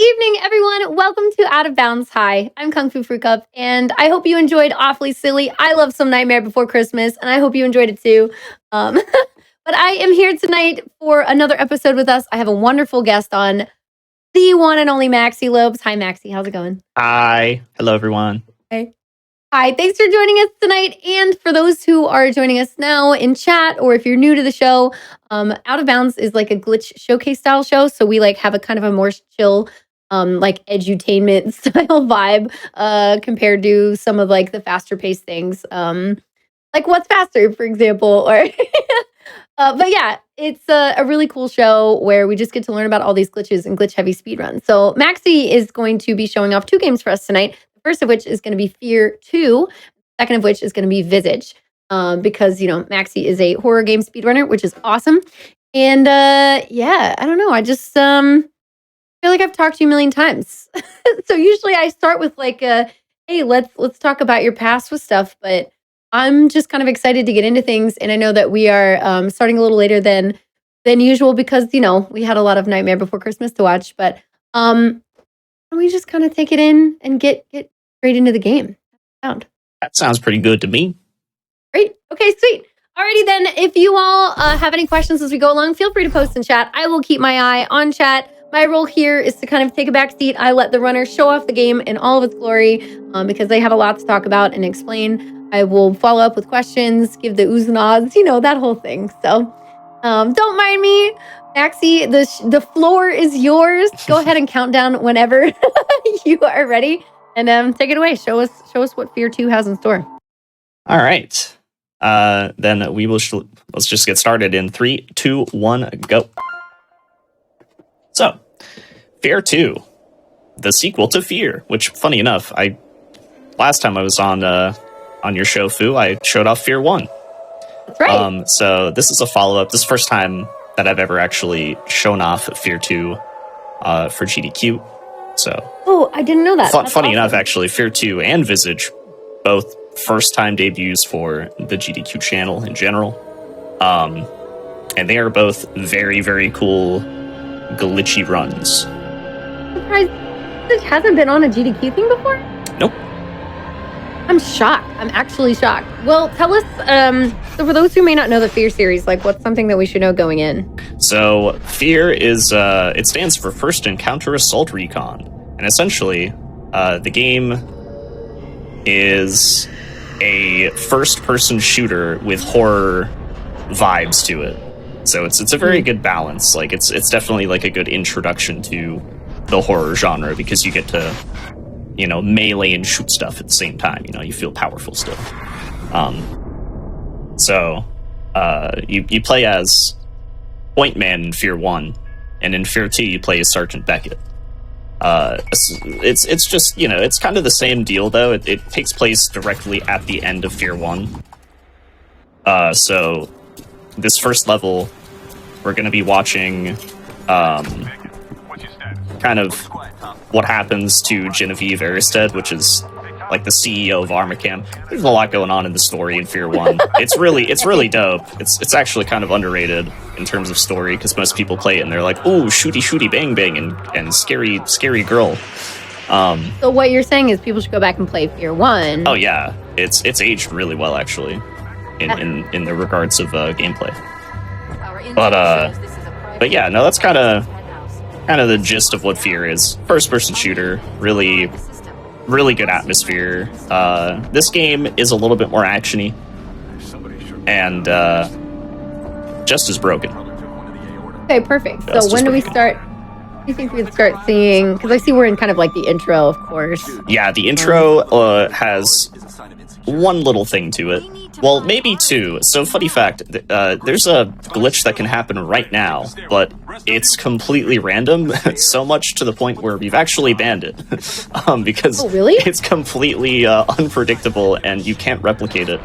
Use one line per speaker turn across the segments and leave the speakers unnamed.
evening, everyone. Welcome to Out of Bounds. Hi, I'm Kungfufruitcup, and I hope you enjoyed Awfully Silly. I love some Nightmare Before Christmas, and I hope you enjoyed it too. But I am here tonight for another episode with us. I have a wonderful guest on, the one and only Maxie Lopes. Hi, Maxie. How's it going?
Hi. Hello, everyone.
Hey. Hi, thanks for joining us tonight. And for those who are joining us now in chat, or if you're new to the show, Out of Bounds is like a glitch showcase style show. So we like have a kind of a more chill, like edutainment style vibe compared to some of like the faster paced things. Like What's Faster, for example, or but yeah, it's a really cool show where we just get to learn about all these glitches and glitch heavy speedruns. So Maxie is going to be showing off two games for us tonight. The first of which is going to be F.E.A.R 2, second of which is going to be Visage, because, you know, Maxie is a horror game speedrunner, which is awesome. And yeah, I don't know. I just feel like I've talked to you a million times. So usually I start with like, hey, let's talk about your past with stuff. But I'm just kind of excited to get into things. And I know that we are starting a little later than usual because, you know, we had a lot of Nightmare Before Christmas to watch. But we just kind of take it in and get straight into the game.
That sounds pretty good to me.
Great. Okay, sweet. Alrighty then, if you all have any questions as we go along, feel free to post in chat. I will keep my eye on chat. My role here is to kind of take a back seat. I let the runner show off the game in all of its glory because they have a lot to talk about and explain. I will follow up with questions, give the oohs and ahs, you know, that whole thing. So don't mind me. Maxie, the floor is yours. Go ahead and count down whenever you are ready. And take it away. Show us what F.E.A.R 2 has in store.
All right. Then let's just get started in 3, 2, 1, go. So, F.E.A.R 2, the sequel to F.E.A.R, which, funny enough, last time I was on your show, Foo, I showed off F.E.A.R 1.
That's right.
So this is a follow-up. This is the first time that I've ever actually shown off F.E.A.R 2 for GDQ. So,
oh, I didn't know that.
Funny
awesome.
enough, actually, F.E.A.R 2 and Visage, both first-time debuts for the GDQ channel in general. And they are both very, very cool, glitchy runs.
Surprised Visage hasn't been on a GDQ thing before?
Nope.
I'm shocked. I'm actually shocked. Well, tell us, so for those who may not know the F.E.A.R series, like what's something that we should know going in?
So F.E.A.R is, it stands for First Encounter Assault Recon. And essentially, the game is a first-person shooter with horror vibes to it. So it's a very good balance. Like it's definitely like a good introduction to the horror genre because you get to, you know, melee and shoot stuff at the same time. You know, you feel powerful still. So you play as Point Man in F.E.A.R 1, and in F.E.A.R 2 you play as Sergeant Beckett. It's just, you know, it's kind of the same deal though. It takes place directly at the end of F.E.A.R 1. So this first level, we're going to be watching kind of what happens to Genevieve Aristed, which is like the CEO of Armacam. There's a lot going on in the story in F.E.A.R 1. It's really dope. It's actually kind of underrated in terms of story because most people play it and they're like, "Ooh, shooty bang bang and scary girl."
So what you're saying is people should go back and play F.E.A.R 1.
Oh yeah, it's aged really well actually in the regards of gameplay. But yeah, no, that's kind of the gist of what F.E.A.R is. First-person shooter, really good atmosphere. This game is a little bit more actiony and just as broken.
Okay, perfect. So when do we start? Do you think we'd start seeing? Because I see we're in kind of like the intro, of course.
Yeah, the intro has one little thing to it. Well, maybe two. So, funny fact, there's a glitch that can happen right now, but it's completely random, so much to the point where we've actually banned it. Because
really?
It's completely unpredictable and you can't replicate it.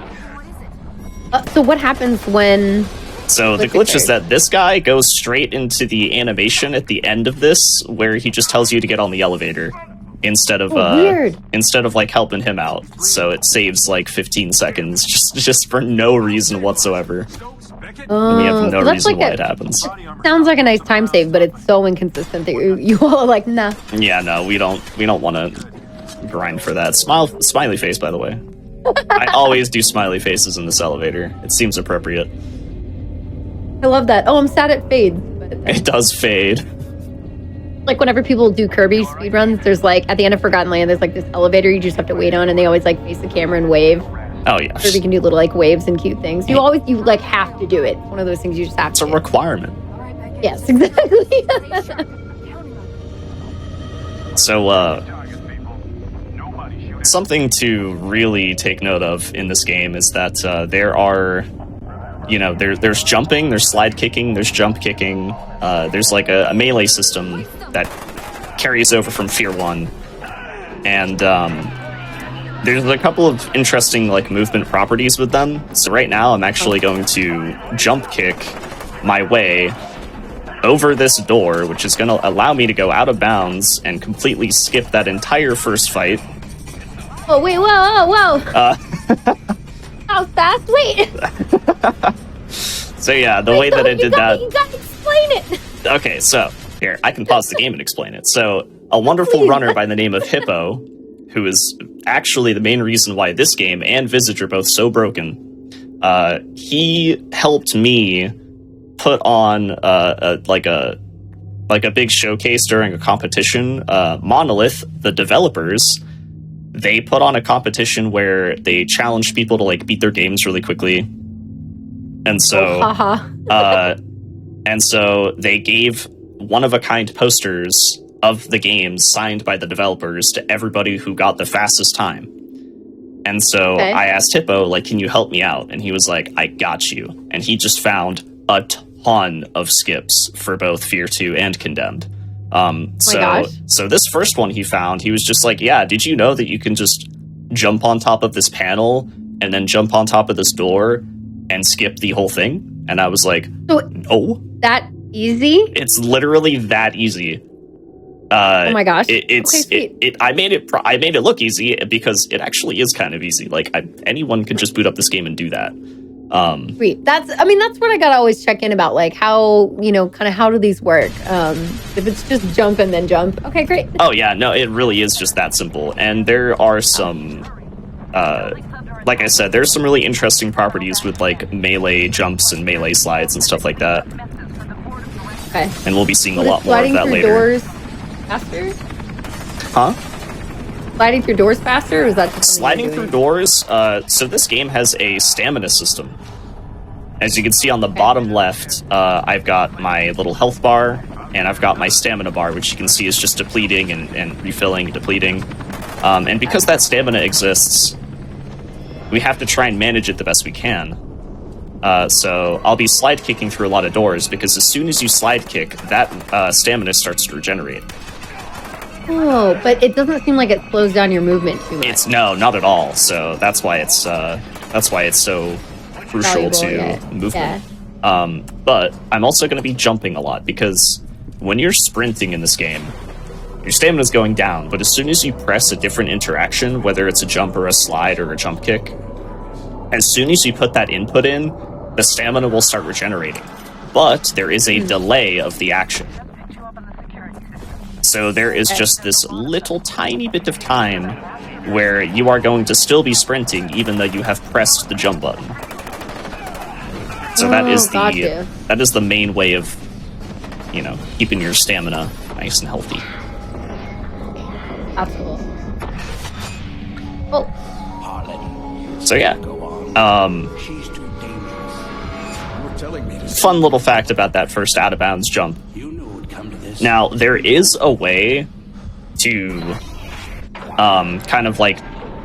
So what happens when...
So the glitch is that this guy goes straight into the animation at the end of this, where he just tells you to get on the elevator. Instead of like helping him out, so it saves like 15 seconds just for no reason whatsoever. And we have
Oh,
no
so that's
reason
like
why
a-
it happens.
Sounds like a nice time save, but it's so inconsistent that you all are like, nah.
Yeah, no, we don't want to grind for that. Smiley face, by the way. I always do smiley faces in this elevator. It seems appropriate.
I love that. Oh, I'm sad it fades. But
It does fade.
like whenever people do Kirby speedruns, there's like at the end of Forgotten Land, there's like this elevator you just have to wait on, and they always like face the camera and wave.
Oh yeah,
Kirby can do little like waves and cute things. You like have to do it. One of those things you just have
it's
to
a
do.
requirement.
Yes, exactly.
So, something to really take note of in this game is that there are, there's jumping, there's slide kicking, there's jump kicking, there's like a melee system that carries over from F.E.A.R 1, and there's a couple of interesting like movement properties with them. So right now I'm actually going to jump kick my way over this door, which is going to allow me to go out of bounds and completely skip that entire first fight.
Oh wait, whoa! How fast? Wait.
So yeah, the way that I did that...
You gotta explain it!
Okay, so, here, I can pause the game and explain it. So, a wonderful runner by the name of Hippo, who is actually the main reason why this game and Visage are both so broken, he helped me put on a big showcase during a competition. Monolith, the developers, they put on a competition where they challenged people to like beat their games really quickly. And so, and so they gave one-of-a-kind posters of the games signed by the developers to everybody who got the fastest time. And so I asked Hippo, like, can you help me out? And he was like, I got you. And he just found a ton of skips for both F.E.A.R 2 and Condemned. So this first one he found, he was just like, yeah, did you know that you can just jump on top of this panel and then jump on top of this door and skip the whole thing? And I was like, no.
That easy?
It's literally that easy.
Oh my gosh!
I made it look easy because it actually is kind of easy. Like anyone could just boot up this game and do that.
Sweet. That's what I gotta always check in about, like how, kind of how do these work? If it's just jump and then jump, okay, great.
Oh yeah, no, it really is just that simple. And there are some, like I said, there's some really interesting properties with like melee jumps and melee slides and stuff like that.
Okay.
And we'll be seeing a lot more of that later.
Doors faster?
Huh?
Sliding through doors faster, or is that just
sliding through doors? So this game has a stamina system. As you can see on the bottom left, I've got my little health bar, and I've got my stamina bar, which you can see is just depleting and refilling and depleting. And because that stamina exists, we have to try and manage it the best we can. So I'll be slide kicking through a lot of doors, because as soon as you slide kick, that stamina starts to regenerate.
Oh, but it doesn't seem like it slows down your movement too much.
No, not at all. So that's why it's so crucial to movement. Yeah. But I'm also going to be jumping a lot, because when you're sprinting in this game, your stamina is going down. But as soon as you press a different interaction, whether it's a jump or a slide or a jump kick, as soon as you put that input in, the stamina will start regenerating. But there is a delay of the action. So there is just this little tiny bit of time where you are going to still be sprinting even though you have pressed the jump button. So that is the main way of, keeping your stamina nice and healthy.
Absolutely. Oh.
So yeah. Fun little fact about that first out of bounds jump. Now, there is a way to kind of like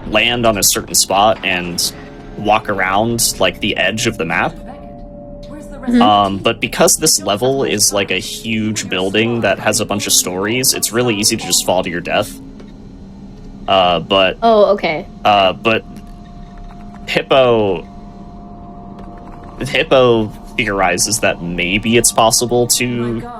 land on a certain spot and walk around like the edge of the map. But because this level is like a huge building that has a bunch of stories, it's really easy to just fall to your death. But Hippo theorizes that maybe it's possible to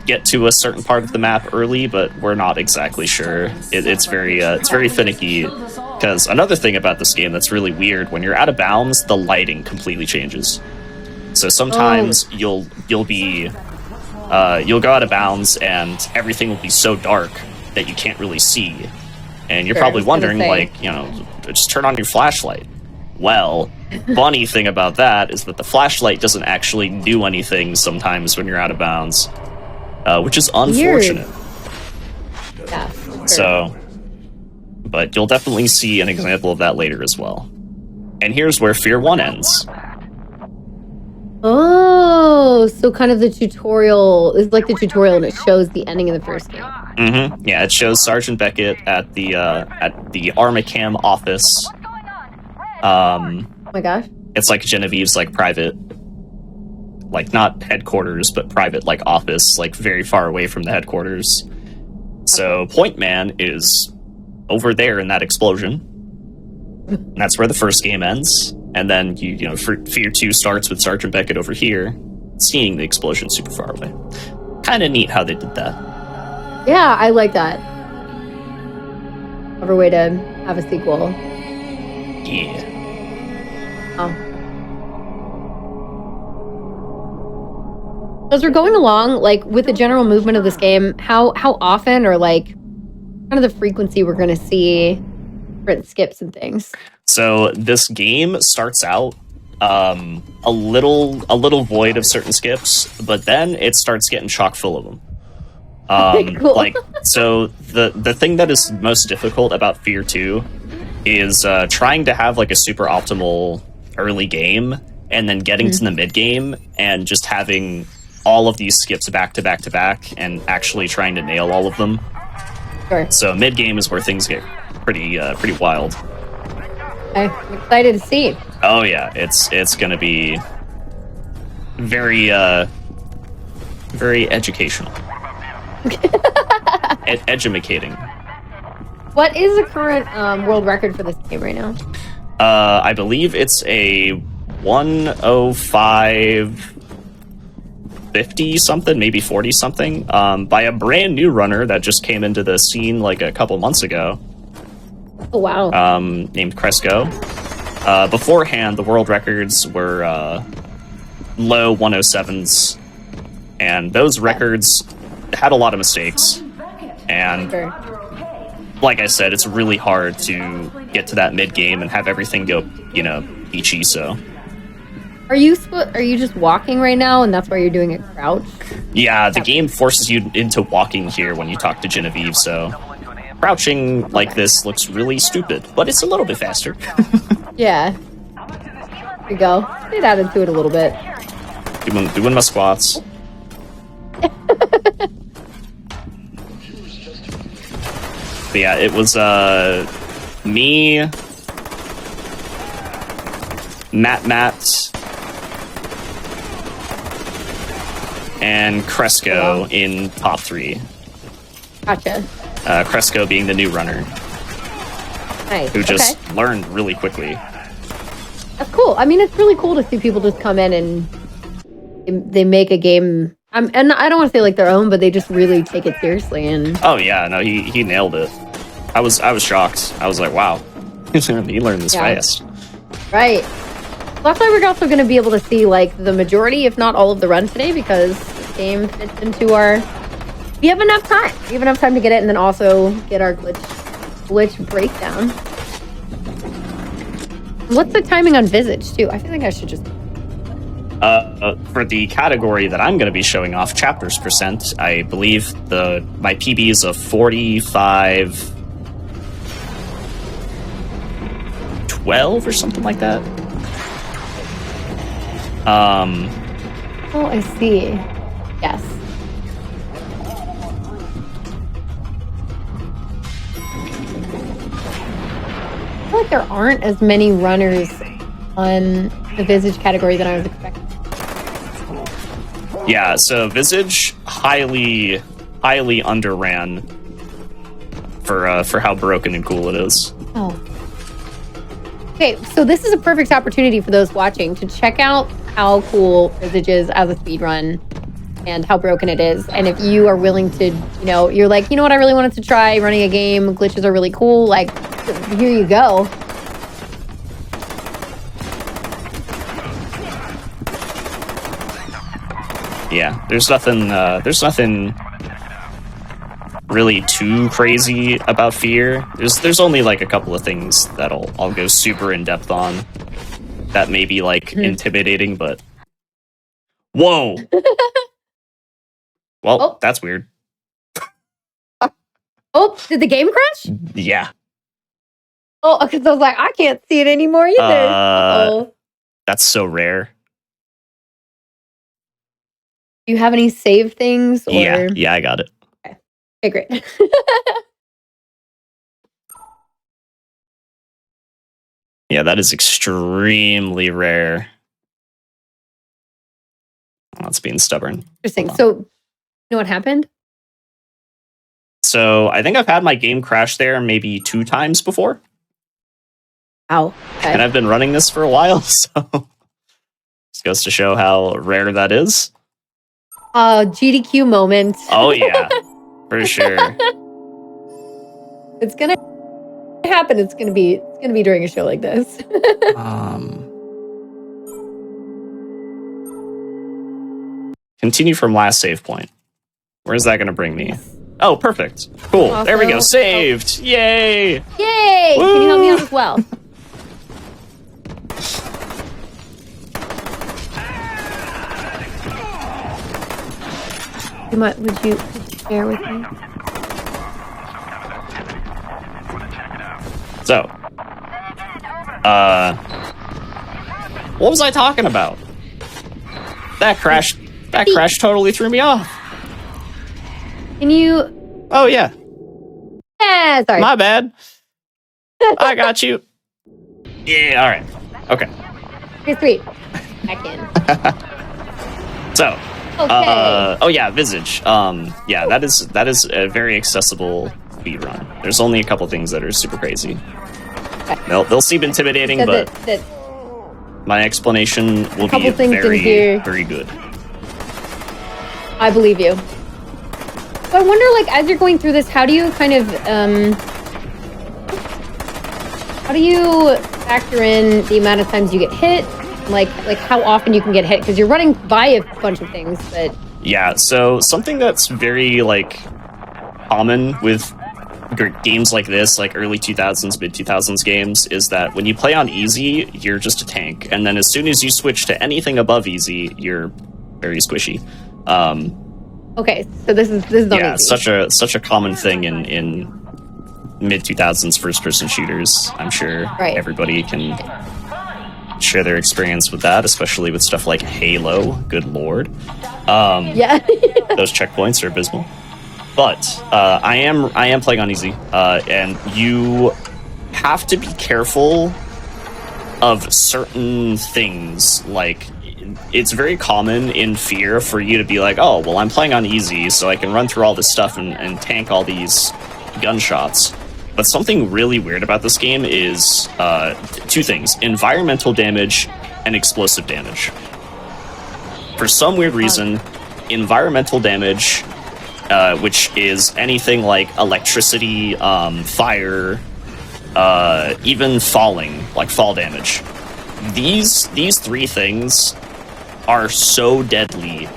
get to a certain part of the map early, but we're not exactly sure. It's very finicky. Because another thing about this game that's really weird, when you're out of bounds, the lighting completely changes. So sometimes you'll go out of bounds and everything will be so dark that you can't really see. And you're probably wondering, like, you know, just turn on your flashlight. Well, funny thing about that is that the flashlight doesn't actually do anything sometimes when you're out of bounds, which is unfortunate.
Yeah.
So, but you'll definitely see an example of that later as well. And here's where F.E.A.R 1 ends.
Oh, so kind of the tutorial is like the tutorial, and it shows the ending of the first game.
Mm-hmm. Yeah, it shows Sergeant Beckett at the Armacam office.
Oh my gosh!
It's like Genevieve's like private, like not headquarters, but private like office, like very far away from the headquarters. So Point Man is over there in that explosion. And that's where the first game ends. And then you know, F.E.A.R 2 starts with Sergeant Beckett over here, seeing the explosion super far away. Kind of neat how they did that.
Yeah, I like that. Clever way to have a sequel.
Yeah.
Oh. As we're going along, like with the general movement of this game, how often or like kind of the frequency we're going to see different skips and things?
So this game starts out a little void of certain skips, but then it starts getting chock full of them.
Cool.
Like, so the thing that is most difficult about F.E.A.R 2 is trying to have like a super optimal early game and then getting to the mid game and just having all of these skips back to back to back and actually trying to nail all of them.
Sure.
So mid game is where things get pretty wild.
I'm excited to see.
Oh yeah, it's gonna be very very educational. Edumacating.
What is the current world record for this game right now?
I believe it's a 1:05:50 something, maybe 40 something, by a brand new runner that just came into the scene like a couple months ago.
Oh wow.
Named Cresco. Beforehand, the world records were low 107s, and those records had a lot of mistakes. And like I said, it's really hard to get to that mid game and have everything go, you know, peachy. So,
are you just walking right now, and that's why you're doing a crouch?
Yeah, the game forces you into walking here when you talk to Genevieve. So, crouching like this looks really stupid, but it's a little bit faster.
Yeah. There you go. Get added to it a little bit.
Doing my squats. But yeah, it was me, Matt, and Cresco in top 3.
Gotcha.
Cresco being the new runner.
Nice.
Who just learned really quickly.
That's cool. I mean, it's really cool to see people just come in and they make a game. And I don't want to say like their own, but they just really take it seriously. And
oh yeah, no, he nailed it. I was shocked. I was like, wow, he learned this fast. Right.
That's why we're also going to be able to see like the majority, if not all of the run today, because the game fits into our. We have enough time. We have enough time to get it, and then also get our glitch breakdown. What's the timing on Visage too? I feel like I should just.
For the category that I'm going to be showing off, chapters percent, I believe my PB is a 45:12 or something like that.
Oh, I see. Yes. I feel like there aren't as many runners on the Visage category than I was expecting.
Yeah, so Visage highly underran for how broken and cool it is.
Oh. Okay, so this is a perfect opportunity for those watching to check out how cool Visage is as a speedrun and how broken it is. And if you are willing to, you're like, you know what, I really wanted to try running a game. Glitches are really cool. Like, here you go.
Yeah, there's nothing really too crazy about F.E.A.R. There's only like a couple of things that I'll go super in depth on that may be like intimidating, but whoa. Well, that's weird.
Oh, did the game crash?
Yeah.
Oh, because I was like, I can't see it anymore either.
That's so rare.
Do you have any saved things? Or...
Yeah, I got it.
Okay, great.
Yeah, that is extremely rare. That's being stubborn.
Interesting. So, you know what happened?
So, I think I've had my game crash there maybe 2 times before.
Ow. Okay.
And I've been running this for a while, so just goes to show how rare that is.
GDQ moment.
Oh yeah, for sure.
It's gonna happen. It's gonna be during a show like this.
Continue from last save point. Where's that gonna bring me? Oh, perfect. Cool. Also, there we go. Saved. Yay!
Yay! Woo! Can you help me out as well? Would you share with me?
So, what was I talking about? That crash totally threw me off.
Can you?
Oh yeah.
Yeah, sorry.
My bad. I got you. Yeah. All right. Okay.
You're sweet. Back in.
So.
Okay.
Oh yeah, Visage. Yeah, that is a very accessible speedrun. There's only a couple things that are super crazy. Okay. They'll seem intimidating, but my explanation will be very good.
I believe you. So I wonder, like, as you're going through this, how do you kind of how do you factor in the amount of times you get hit? Like how often you can get hit, because you're running by a bunch of things. But
yeah, so something that's very like common with games like this, like early 2000s, mid 2000s games, is that when you play on easy, you're just a tank, and then as soon as you switch to anything above easy, you're very squishy.
Okay, so this is
yeah, easy. such a common thing in mid 2000s first person shooters. I'm sure everybody can share their experience with that, especially with stuff like Halo. Good lord.
Yeah.
Those checkpoints are abysmal. But I am playing on easy, and you have to be careful of certain things. Like, it's very common in F.E.A.R for you to be like, oh, well, I'm playing on easy, so I can run through all this stuff and tank all these gunshots. But something really weird about this game is 2 things: environmental damage and explosive damage. For some weird reason, environmental damage, which is anything like electricity, fire, even falling, like fall damage. These 3 things are so deadly,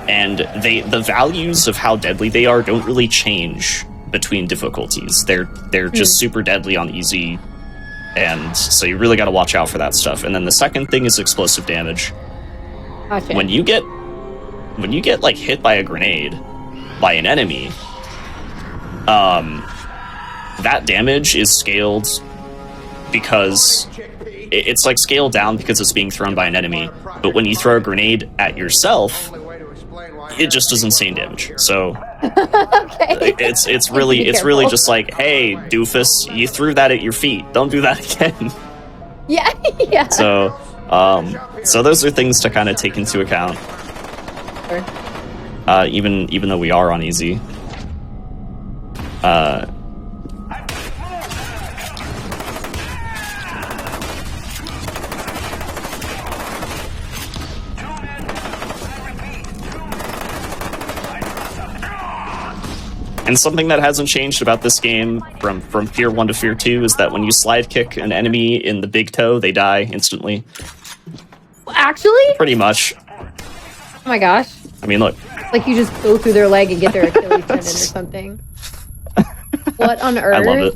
and the values of how deadly they are don't really change between difficulties. They're just super deadly on easy, and so you really got to watch out for that stuff. And then the second thing is explosive damage.
Gotcha.
When you get like hit by a grenade by an enemy, that damage is scaled because it's like scaled down because it's being thrown by an enemy. But when you throw a grenade at yourself, it just does insane damage. So
okay.
it's really just like, hey, doofus, you threw that at your feet. Don't do that again.
Yeah. Yeah.
So those are things to kind of take into account.
Sure.
Even though we are on easy. And something that hasn't changed about this game from F.E.A.R 1 to F.E.A.R 2 is that when you slide kick an enemy in the big toe, they die instantly.
Actually?
Pretty much.
Oh my gosh.
I mean, look.
Like you just go through their leg and get their Achilles tendon or something. What on earth?
I love it.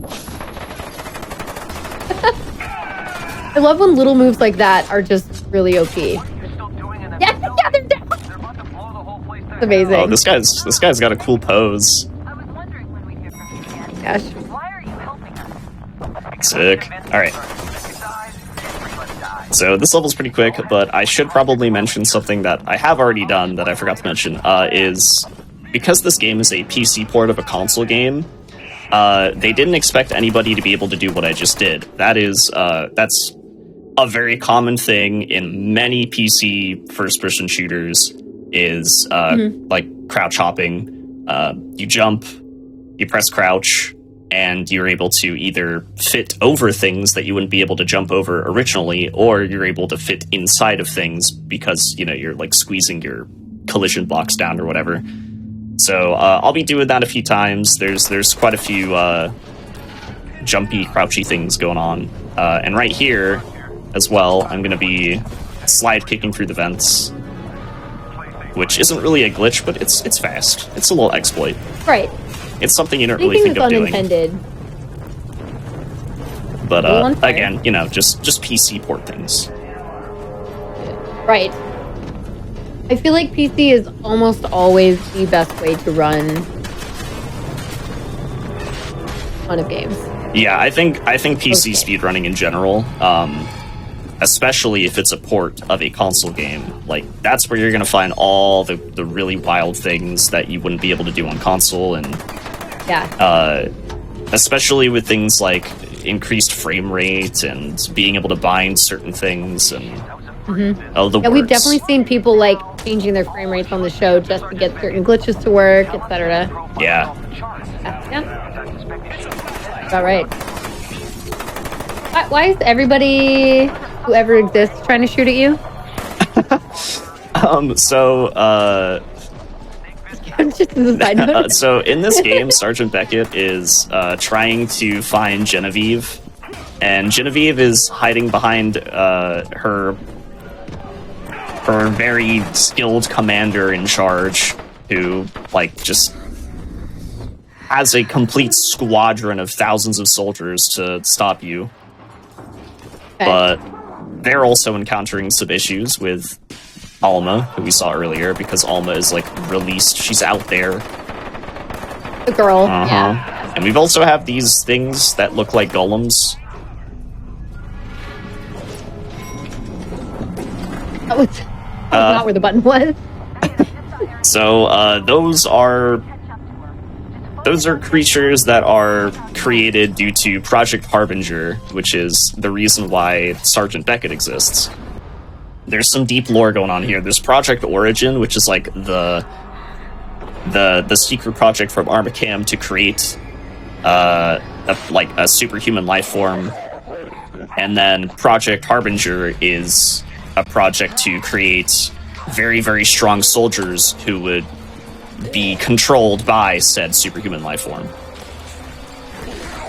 I love when little moves like that are just really OP. Yeah, they're down. It's amazing.
Oh, this guy's got a cool pose.
Gosh.
Sick. All right. So this level's pretty quick, but I should probably mention something that I have already done that I forgot to mention, is because this game is a PC port of a console game, they didn't expect anybody to be able to do what I just did. That's a very common thing in many PC first-person shooters is like crouch hopping. You jump, you press crouch, and you're able to either fit over things that you wouldn't be able to jump over originally, or you're able to fit inside of things because, you know, you're like squeezing your collision blocks down or whatever. So I'll be doing that a few times. There's quite a few jumpy, crouchy things going on. And right here as well, I'm going to be slide kicking through the vents, which isn't really a glitch, but it's fast. It's a little exploit.
Right.
It's something you don't really think of doing.
Unintended.
But again, you know, just PC port things.
Right. I feel like PC is almost always the best way to run a ton of games.
Yeah, I think PC speedrunning in general, especially if it's a port of a console game, like that's where you're gonna find all the really wild things that you wouldn't be able to do on console, and
yeah,
especially with things like increased frame rate and being able to bind certain things and
we've definitely seen people like changing their frame rates on the show just to get certain glitches to work, etc.
Yeah.
All right. Why is everybody who ever exists trying to shoot at you?
So in this game, Sergeant Beckett is trying to find Genevieve, and Genevieve is hiding behind her very skilled commander in charge, who like just has a complete squadron of thousands of soldiers to stop you. Okay. But they're also encountering some issues with Alma, who we saw earlier, because Alma is like released. She's out there.
The girl. Yeah.
And we've also have these things that look like golems.
That was not where the button was.
So those are creatures that are created due to Project Harbinger, which is the reason why Sergeant Beckett exists. There's some deep lore going on here. There's Project Origin, which is like the secret project from Armacam to create a superhuman life form, and then Project Harbinger is a project to create very, very strong soldiers who would be controlled by said superhuman life form.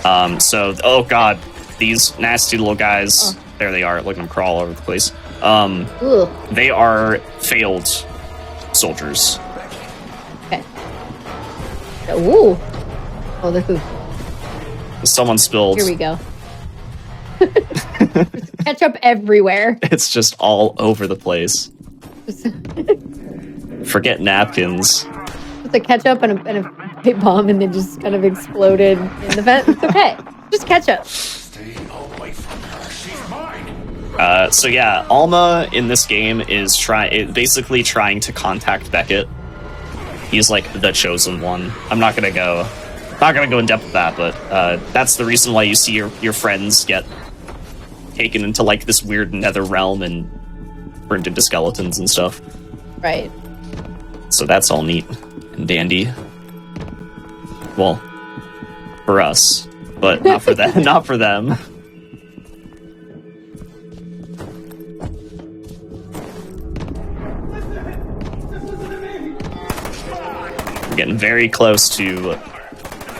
Oh god, these nasty little guys. There they are. Look at them crawl all over the place. They are failed soldiers.
Okay. Ooh. Oh, this is...
Someone spilled.
Here we go. Ketchup everywhere.
It's just all over the place. Forget napkins.
Just a ketchup and a big bomb, and then just kind of exploded in the vent. It's okay. Just ketchup.
Stay away from her. She's mine.
So yeah, Alma in this game is basically trying to contact Beckett. He's like the chosen one. I'm not gonna go in depth with that, but that's the reason why you see your friends get taken into like this weird nether realm and burned into skeletons and stuff.
Right.
So that's all neat and dandy. Well, for us, but not for them. Not for them. We're getting very close to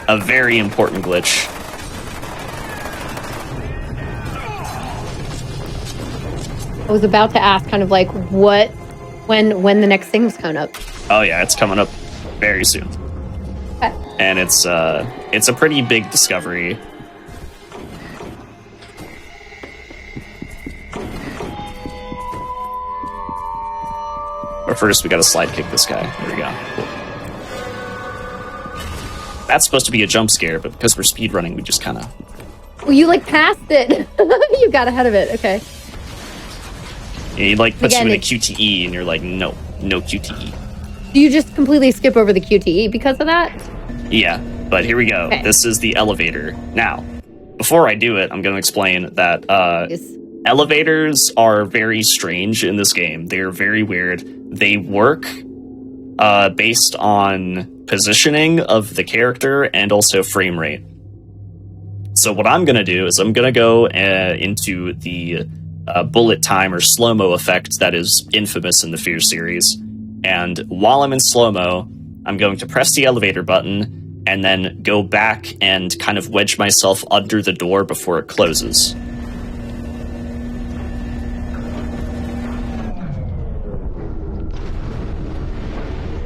a very important glitch.
I was about to ask kind of like what when the next thing's coming up.
Oh yeah, it's coming up very soon.
Okay.
And it's a pretty big discovery. But first, we gotta slide kick this guy. There we go. That's supposed to be a jump scare, but because we're speedrunning, we just kind of...
Well, you like passed it. You got ahead of it. Okay.
He like puts
Again,
you in a QTE, and you're like, no QTE.
Do you just completely skip over the QTE because of that?
Yeah, but here we go.
Okay.
This is the elevator. Now, before I do it, I'm going to explain that
Yes.
elevators are very strange in this game. They're very weird. They work based on positioning of the character and also frame rate. So what I'm going to do is I'm going to go into the bullet time or slow-mo effect that is infamous in the F.E.A.R series. And while I'm in slow-mo, I'm going to press the elevator button and then go back and kind of wedge myself under the door before it closes.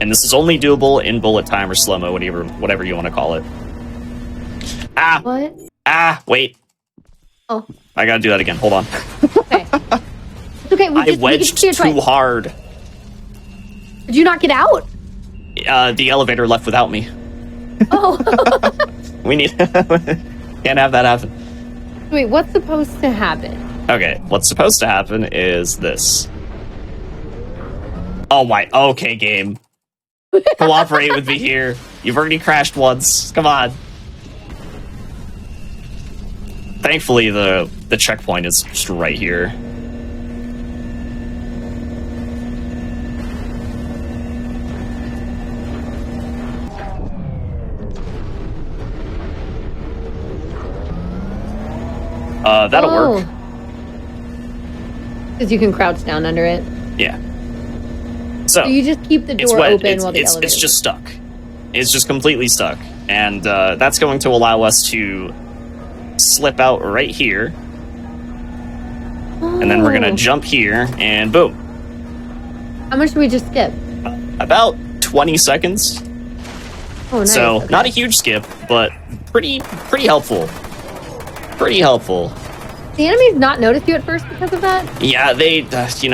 And this is only doable in bullet time or slow-mo, whatever you want to call it. Ah!
What?
Ah! Wait.
Oh.
I gotta do that again. Hold on.
Okay. It's okay.
I wedged too hard.
Did you not get out?
The elevator left without me.
Oh.
We need... Can't have that happen.
Wait, what's supposed to happen?
Okay, what's supposed to happen is this. Oh my... Okay, game. Cooperate with me here. You've already crashed once. Come on. Thankfully, the checkpoint is just right here. That'll work.
Because you can crouch down under it.
Yeah. So
you just keep the door open while the elevator...
It's just stuck. It's just completely stuck. And that's going to allow us to slip out right here. And then we're going to jump here, and boom.
How much do we just skip?
About 20 seconds.
Oh, nice.
So,
okay.
not a huge skip, but pretty helpful. Pretty helpful.
The enemies not notice you at first because of that?
Yeah, they,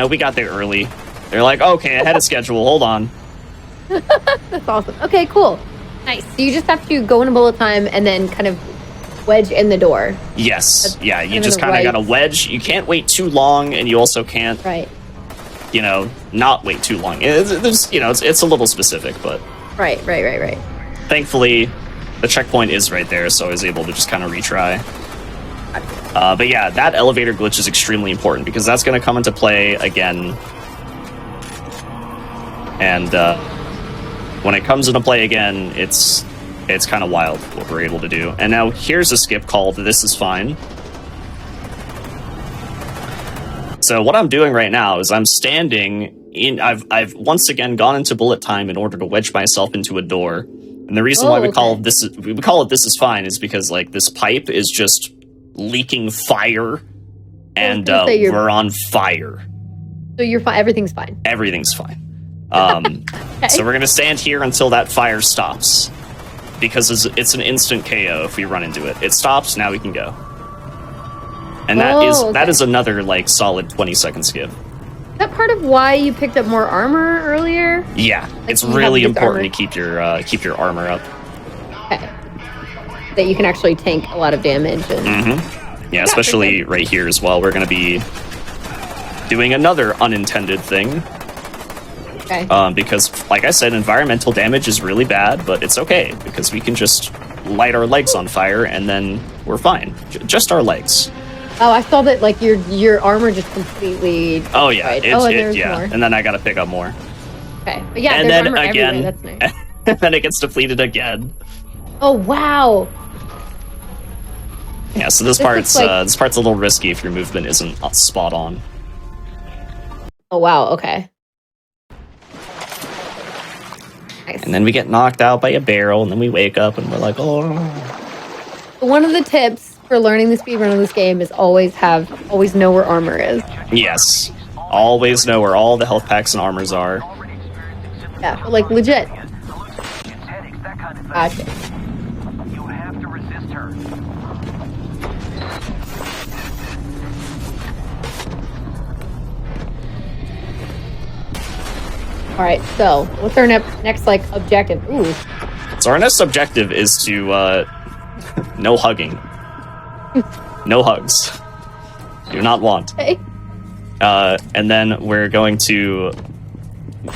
we got there early. They're like, okay, ahead of schedule, hold on.
That's awesome. Okay, cool. Nice. So you just have to go in a bullet time and then kind of wedge in the door.
Yes.
That's
yeah, you
kind
just
of
kind of
right.
got to wedge. You can't wait too long, and you also can't,
Right.
Not wait too long. It's a little specific, but...
Right.
Thankfully, the checkpoint is right there, so I was able to just kind of retry. But yeah, that elevator glitch is extremely important, because that's going to come into play again. And when it comes into play again, it's kind of wild what we're able to do. And now here's a skip called This Is Fine. So what I'm doing right now is I'm standing in... I've once again gone into bullet time in order to wedge myself into a door. And the reason why we call it This Is Fine is because, like, this pipe is just leaking fire, and we're on fire.
So you're fine. Everything's fine.
Everything's fine. Okay. So we're going to stand here until that fire stops, because it's an instant KO if we run into it. It stops, now we can go. And that is another, like, solid 20-second skip.
Is that part of why you picked up more armor earlier?
Yeah,
like,
it's really important
armor?
to keep your armor up.
Okay. That you can actually tank a lot of damage. And...
Yeah, especially right here as well. We're going to be doing another unintended thing.
Okay.
Because, like I said, environmental damage is really bad, but it's okay, because we can just light our legs on fire, and then we're fine. Just our legs.
Oh, I saw that, like, your armor just completely...
Oh, yeah.
There's
yeah.
more.
And then I gotta pick up more.
Okay. But yeah,
and
there's
then
armor
again,
everywhere. That's nice.
and then it gets depleted again.
Oh, wow.
Yeah, so this part's a little risky if your movement isn't spot on.
Oh, wow. Okay. Nice.
And then we get knocked out by a barrel, and then we wake up, and we're like, oh.
One of the tips for learning the speedrun of this game is always know where armor is.
Yes. always know where all the health packs and armors are.
Yeah, but like legit. Gotcha.
You have to resist her.
All right, so what's our next like objective? Ooh.
So our next objective is to no hugging. No hugs. Do not want.
Okay.
And then we're going to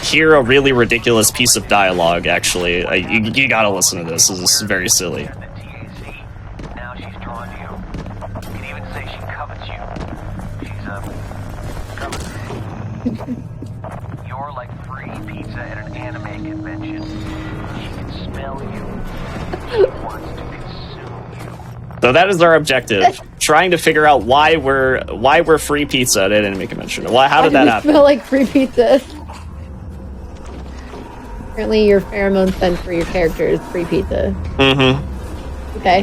hear a really ridiculous piece of dialogue, actually. You gotta listen to this. This is very silly.
Now she's drawn you. You can even say she covets you. She's You're like free pizza at an anime convention. She can smell you. She wants to consume you.
So that is our objective. Trying to figure out why we're free pizza at an anime convention. How did that happen?
Smell like free pizza. Apparently, your pheromone scent for your character is free pizza.
Mm-hmm.
Okay.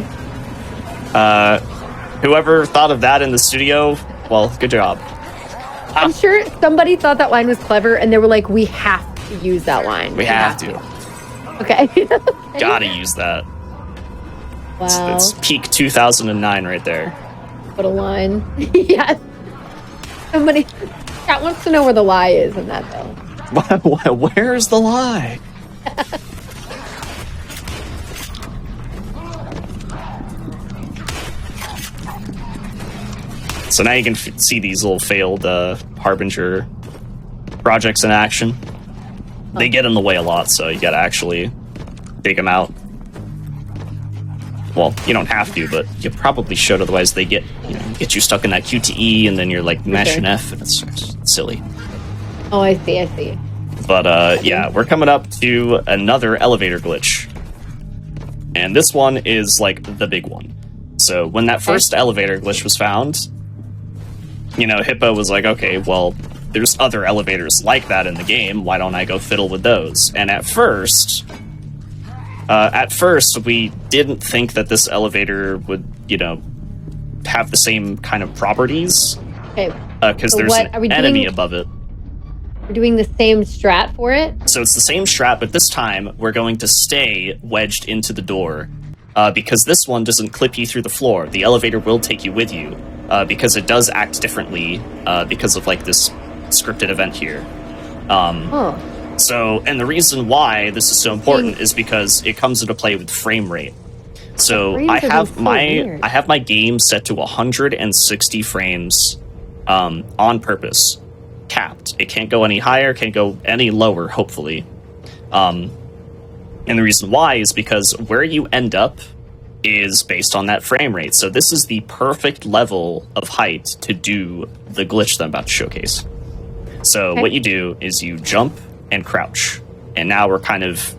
Whoever thought of that in the studio, well, good job.
I'm sure somebody thought that line was clever, and they were like, "We have to use that line.
We have to.
Okay.
Gotta use that.
Wow.
It's peak 2009 right there.
What a line. Yes. Somebody Cat wants to know where the lie is in that, though.
Where's the lie? So now you can see these little failed Harbinger projects in action. They get in the way a lot, so you gotta actually take them out. Well, you don't have to, but you probably should, otherwise they get you stuck in that QTE, and then you're like mashing F, and it's silly.
Oh, I see.
But yeah, we're coming up to another elevator glitch. And this one is like the big one. So when that first elevator glitch was found, Hippo was like, okay, well, there's other elevators like that in the game. Why don't I go fiddle with those? And at first we didn't think that this elevator would, have the same kind of properties.
Okay.
Because there's an enemy above it.
We're doing the same strat for it?
So it's the same strat, but this time we're going to stay wedged into the door. Because this one doesn't clip you through the floor. The elevator will take you with you. Because it does act differently because of like this scripted event here. So, and the reason why this is so important is because it comes into play with frame rate. So I have my game set to 160 frames on purpose, capped. It can't go any higher, can't go any lower, hopefully. And the reason why is because where you end up is based on that frame rate. So this is the perfect level of height to do the glitch that I'm about to showcase. So what you do is you jump and crouch. And now we're kind of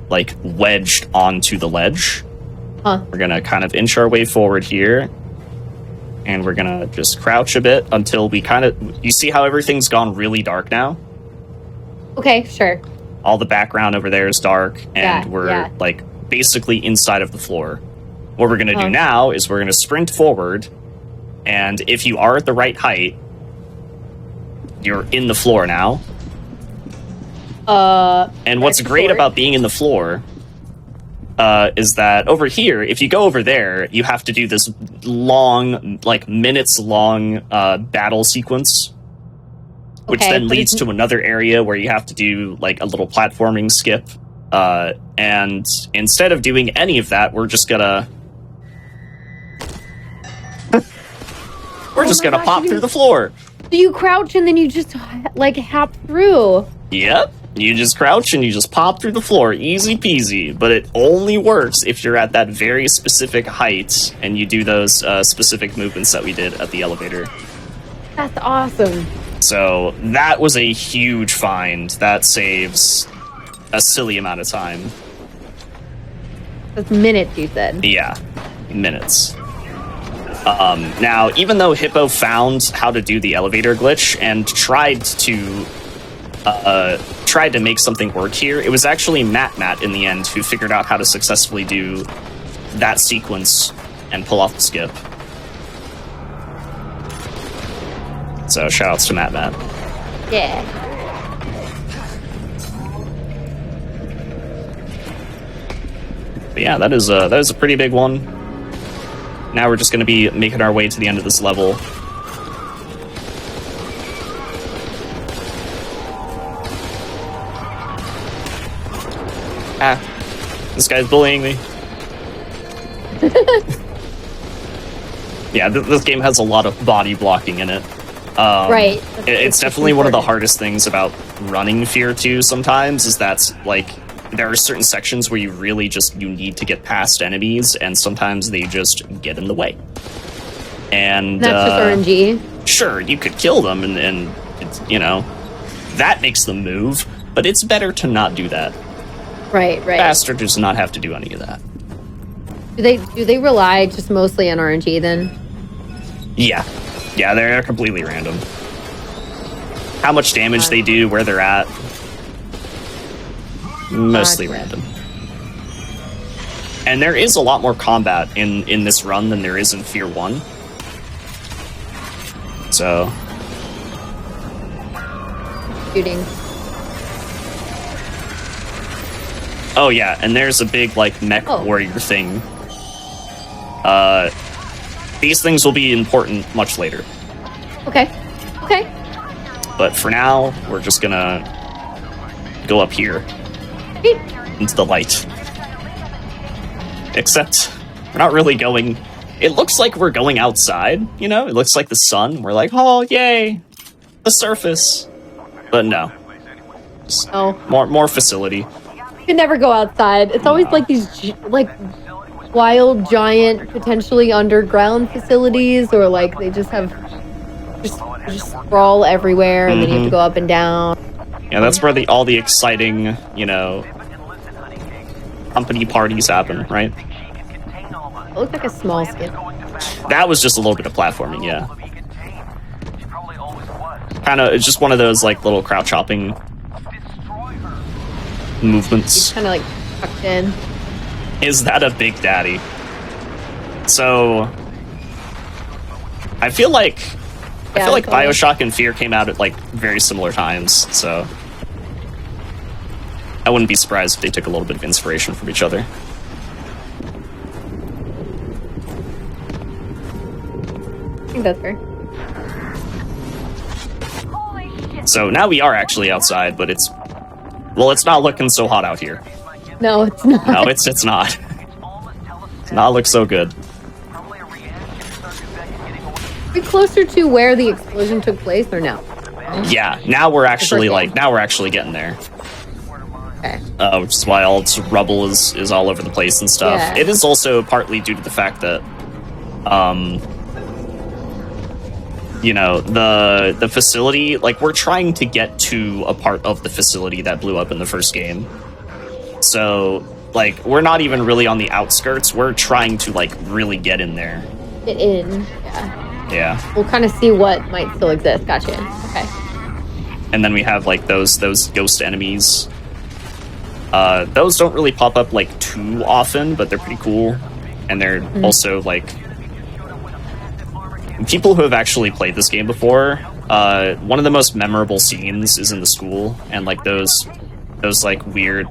like wedged onto the ledge. We're gonna kind of inch our way forward here. And we're gonna just crouch a bit until we you see how everything's gone really dark now?
Okay, sure.
All the background over there is dark, and we're like basically inside of the floor. What we're gonna do now is we're gonna sprint forward, and if you are at the right height, you're in the floor now. And what's great about being in the floor is that over here, if you go over there, you have to do this long, like minutes-long battle sequence, which then leads to another area where you have to do like a little platforming skip. And instead of doing any of that, we're just gonna pop through the floor.
So you crouch and then you just like hop through.
Yep. You just crouch and you just pop through the floor. Easy peasy. But it only works if you're at that very specific height and you do those specific movements that we did at the elevator.
That's awesome.
So that was a huge find. That saves a silly amount of time.
That's minutes, you said.
Yeah, minutes. Now, even though Hippo found how to do the elevator glitch and tried to make something work here, it was actually Matt in the end who figured out how to successfully do that sequence and pull off the skip. So shout outs to Matt.
Yeah.
But yeah, that is a pretty big one. Now we're just going to be making our way to the end of this level. Ah, this guy's bullying me. Yeah, this game has a lot of body blocking in it.
Right.
It's definitely one of the hardest things about running F.E.A.R 2 sometimes, is that, like, there are certain sections where you really you need to get past enemies, and sometimes they just get in the way. And
that's just RNG.
Sure, you could kill them, and it's, you know, that makes them move, but it's better to not do that.
Right.
Faster does not have to do any of that.
Do they rely just mostly on RNG then?
Yeah, they're completely random. How much damage they do, where they're at, mostly random. And there is a lot more combat in this run than there is in F.E.A.R 1. So
Shooting.
Oh yeah, and there's a big like mech warrior thing. These things will be important much later.
Okay.
But for now, we're just gonna go up here into the light. Except we're not really going. It looks like we're going outside, you know? It looks like the sun. We're like, oh yay, the surface. But no. Just more facility.
You can never go outside. It's always like these like wild, giant, potentially underground facilities, or like they just have just sprawl everywhere, and then you have to go up and down.
Yeah, that's where all the exciting, you know, company parties happen, right?
It looked like a small skip.
That was just a little bit of platforming, yeah. Kind of, it's just one of those like little crouch hopping movements.
It's kind of like tucked in.
Is that a Big Daddy? So I feel like BioShock and F.E.A.R came out at like very similar times, so I wouldn't be surprised if they took a little bit of inspiration from each other.
I think that's fair.
So now we are actually outside, but it's not looking so hot out here.
No, it's not.
No, it's not. It's not look so good.
Are we closer to where the explosion took place, or no?
Yeah, now we're actually getting there.
Okay.
Which is why all its rubble is all over the place and stuff.
Yeah.
It is also partly due to the fact that, you know, the facility, like, we're trying to get to a part of the facility that blew up in the first game. So, like, we're not even really on the outskirts. We're trying to, like, really get in there.
Get in, yeah.
Yeah.
We'll kind of see what might still exist. Gotcha. Okay.
And then we have, like, those ghost enemies. Those don't really pop up, like, too often, but they're pretty cool. And they're also, like... People who have actually played this game before, one of the most memorable scenes is in the school, and, like, those like, weird...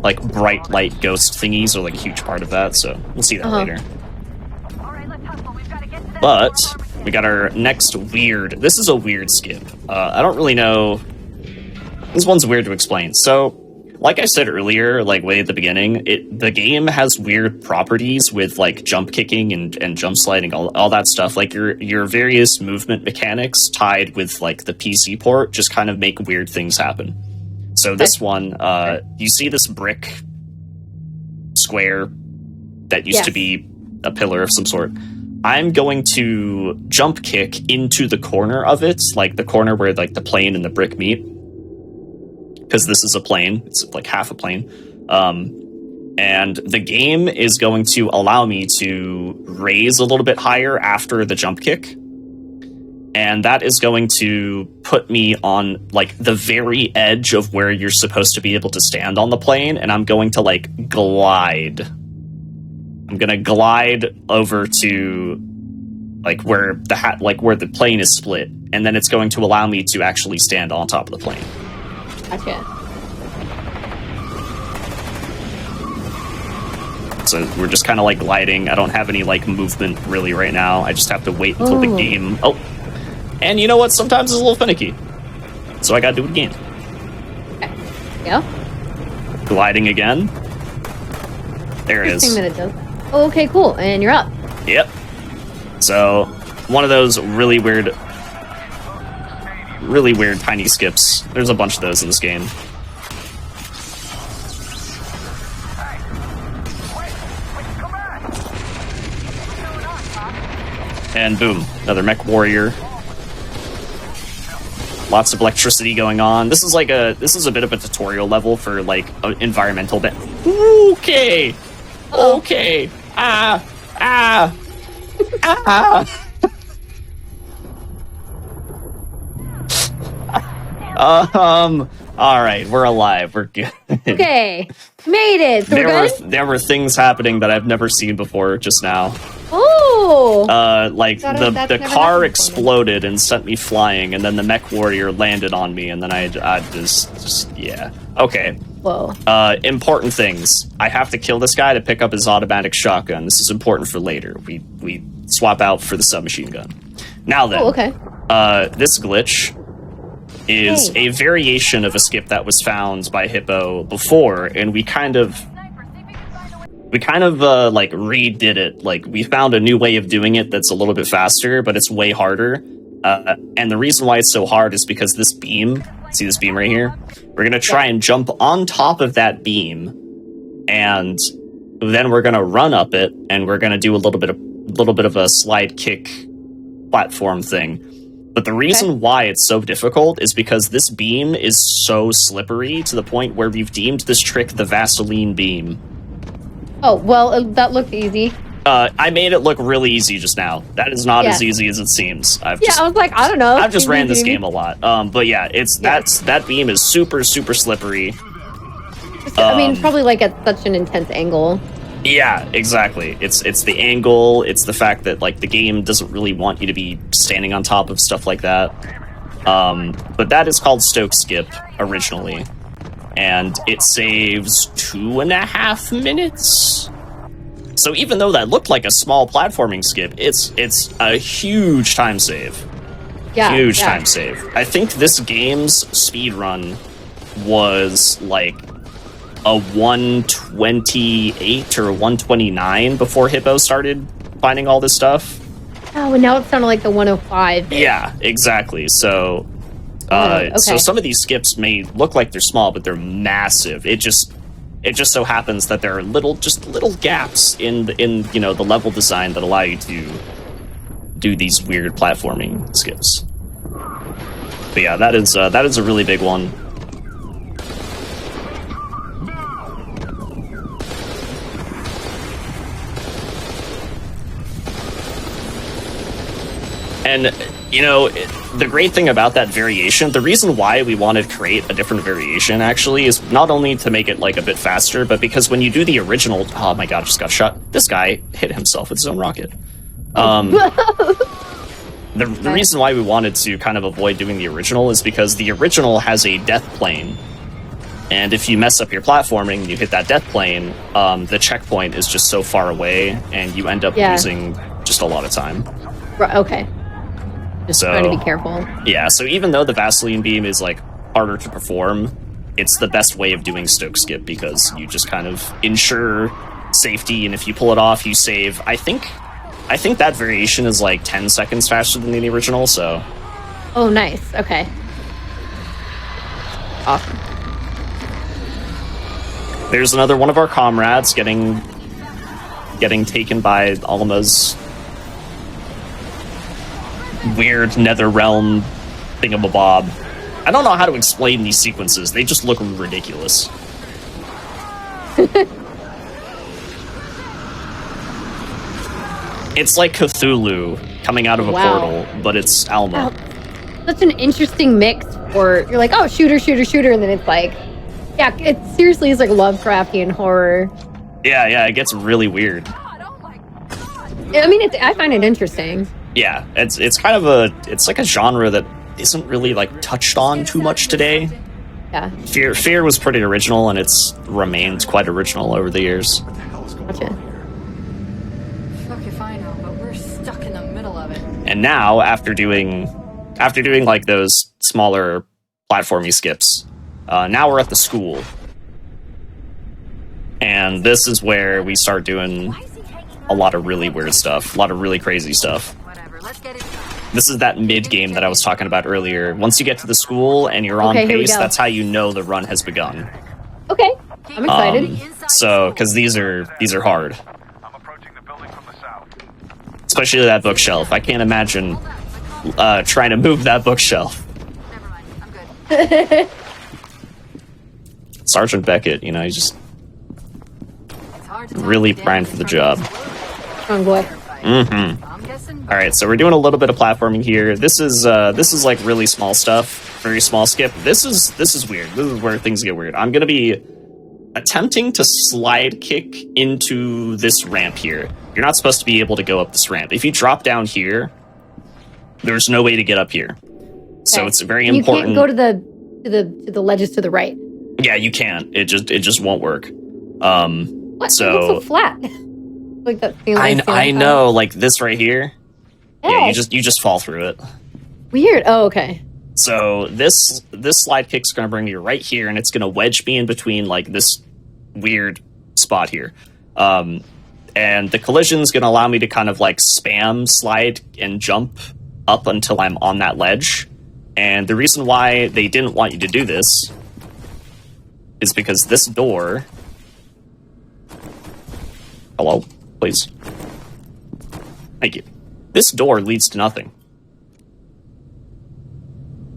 like bright light ghost thingies are like a huge part of that, so we'll see that later. But we got our next weird. This is a weird skip. I don't really know. This one's weird to explain. So, like I said earlier, like way at the beginning, the game has weird properties with like jump kicking and jump sliding, all that stuff. Like your various movement mechanics tied with like the PC port just kind of make weird things happen. So this one, you see this brick square that used to be a pillar of some sort. I'm going to jump kick into the corner of it, like the corner where like the plane and the brick meet. Because this is a plane. It's like half a plane. And the game is going to allow me to raise a little bit higher after the jump kick. And that is going to put me on, like, the very edge of where you're supposed to be able to stand on the plane, and I'm going to, like, glide. I'm going to glide over to like where the plane is split, and then it's going to allow me to actually stand on top of the plane.
Gotcha.
So we're just kind of like gliding. I don't have any like movement really right now. I just have to wait until the game. Oh, and you know what? Sometimes it's a little finicky, so I gotta do it again.
Okay. Yeah.
Gliding again. There it
Interesting
is.
that it does. Oh, okay, cool. And you're up.
Yep. So one of those really weird tiny skips. There's a bunch of those in this game. And boom, another mech warrior. Lots of electricity going on. This is a bit of a tutorial level for like environmental Okay. Okay. All right, we're alive. We're good.
Okay. Made it. So we're good?
There were things happening that I've never seen before just now.
Oh.
Like the car exploded and sent me flying, and then the mech warrior landed on me, and then I just yeah. Okay.
Whoa.
Important things. I have to kill this guy to pick up his automatic shotgun. This is important for later. We swap out for the submachine gun. Now then.
Oh, okay.
This glitch is a variation of a skip that was found by Hippo before, and we kind of like redid it. Like, we found a new way of doing it that's a little bit faster, but it's way harder. And the reason why it's so hard is because this beam, see this beam right here? We're gonna try and jump on top of that beam, and then we're gonna run up it, and we're gonna do a little bit of a slide kick platform thing. But the reason why it's so difficult is because this beam is so slippery to the point where we've deemed this trick the Vaseline beam.
Oh, well, that looked easy.
I made it look really easy just now. That is not as easy as it seems. I
was like, I don't know.
I've just ran this game a lot. But yeah, that beam is super, super slippery.
I mean, probably like at such an intense angle.
Yeah, exactly. It's the angle, it's the fact that like the game doesn't really want you to be standing on top of stuff like that. But that is called Stoke Skip originally. And it saves 2.5 minutes. So even though that looked like a small platforming skip, it's a huge time save.
Yeah,
huge time save. I think this game's speedrun was like a 128 or 129 before Hippo started finding all this stuff.
Oh, and now it's sounding like the 105.
Yeah, exactly. So, so some of these skips may look like they're small, but they're massive. It just so happens that there are little gaps in the level design that allow you to do these weird platforming skips. But yeah, that is a really big one. And, the great thing about that variation, the reason why we wanted to create a different variation, actually, is not only to make it, like, a bit faster, but because when you do the original... Oh my god, I just got shot. This guy hit himself with his own rocket. The reason why we wanted to kind of avoid doing the original is because the original has a death plane. And if you mess up your platforming, you hit that death plane, the checkpoint is just so far away, and you end up losing just a lot of time.
Right, okay. Just trying to be careful.
Yeah, so even though the Vaseline beam is like harder to perform, it's the best way of doing Stoke Skip because you just kind of ensure safety, and if you pull it off, you save. I think that variation is like 10 seconds faster than the original, so...
Oh, nice. Okay. Awesome.
There's another one of our comrades getting taken by Alma's weird nether realm thingamabob. I don't know how to explain these sequences. They just look ridiculous. It's like Cthulhu coming out of a portal, but it's Alma.
Wow. Such an interesting mix for, you're like, oh, shooter, and then it's like, yeah, it seriously is like Lovecraftian horror.
Yeah, it gets really weird.
I mean, I find it interesting.
Yeah, it's kind of it's like a genre that isn't really like touched on too much today.
Yeah.
F.E.A.R was pretty original, and it's remained quite original over the years.
Gotcha.
Fuck if I know, but we're stuck in the middle of it.
And now, after doing like those smaller platformy skips, now we're at the school, and this is where we start doing a lot of really weird stuff, a lot of really crazy stuff.
Whatever, let's get it.
This is that mid game that I was talking about earlier. Once you get to the school and you're on
Okay, here we
pace,
go.
that's how you know the run has begun.
Okay, I'm excited.
So, because these are hard,
I'm approaching the building from the south.
especially that bookshelf. I can't imagine trying to move that bookshelf.
Never mind, I'm good.
Sergeant Beckett, you know, he's just
It's hard to tell
really
if the
primed
damage
for the
is
job.
from
Strong boy.
Mm-hmm.
I'm guessing.
All right, so we're doing a little bit of platforming here. This is like really small stuff, very small skip. This is weird. This is where things get weird. I'm gonna be attempting to slide kick into this ramp here. You're not supposed to be able to go up this ramp. If you drop down here, there's no way to get up here. So
Okay.
it's very
And
important.
You can't go to the ledges to the right.
Yeah, you can. It just won't work.
What?
So
It looks so flat. Like that.
I know, like this right here. Yeah,
Hey.
you just fall through it.
Weird. Oh, okay.
So this slide kick's gonna bring you right here, and it's gonna wedge me in between like this weird spot here. And the collision's gonna allow me to kind of like spam slide and jump up until I'm on that ledge. And the reason why they didn't want you to do this is because this door. Hello, please. Thank you. This door leads to nothing.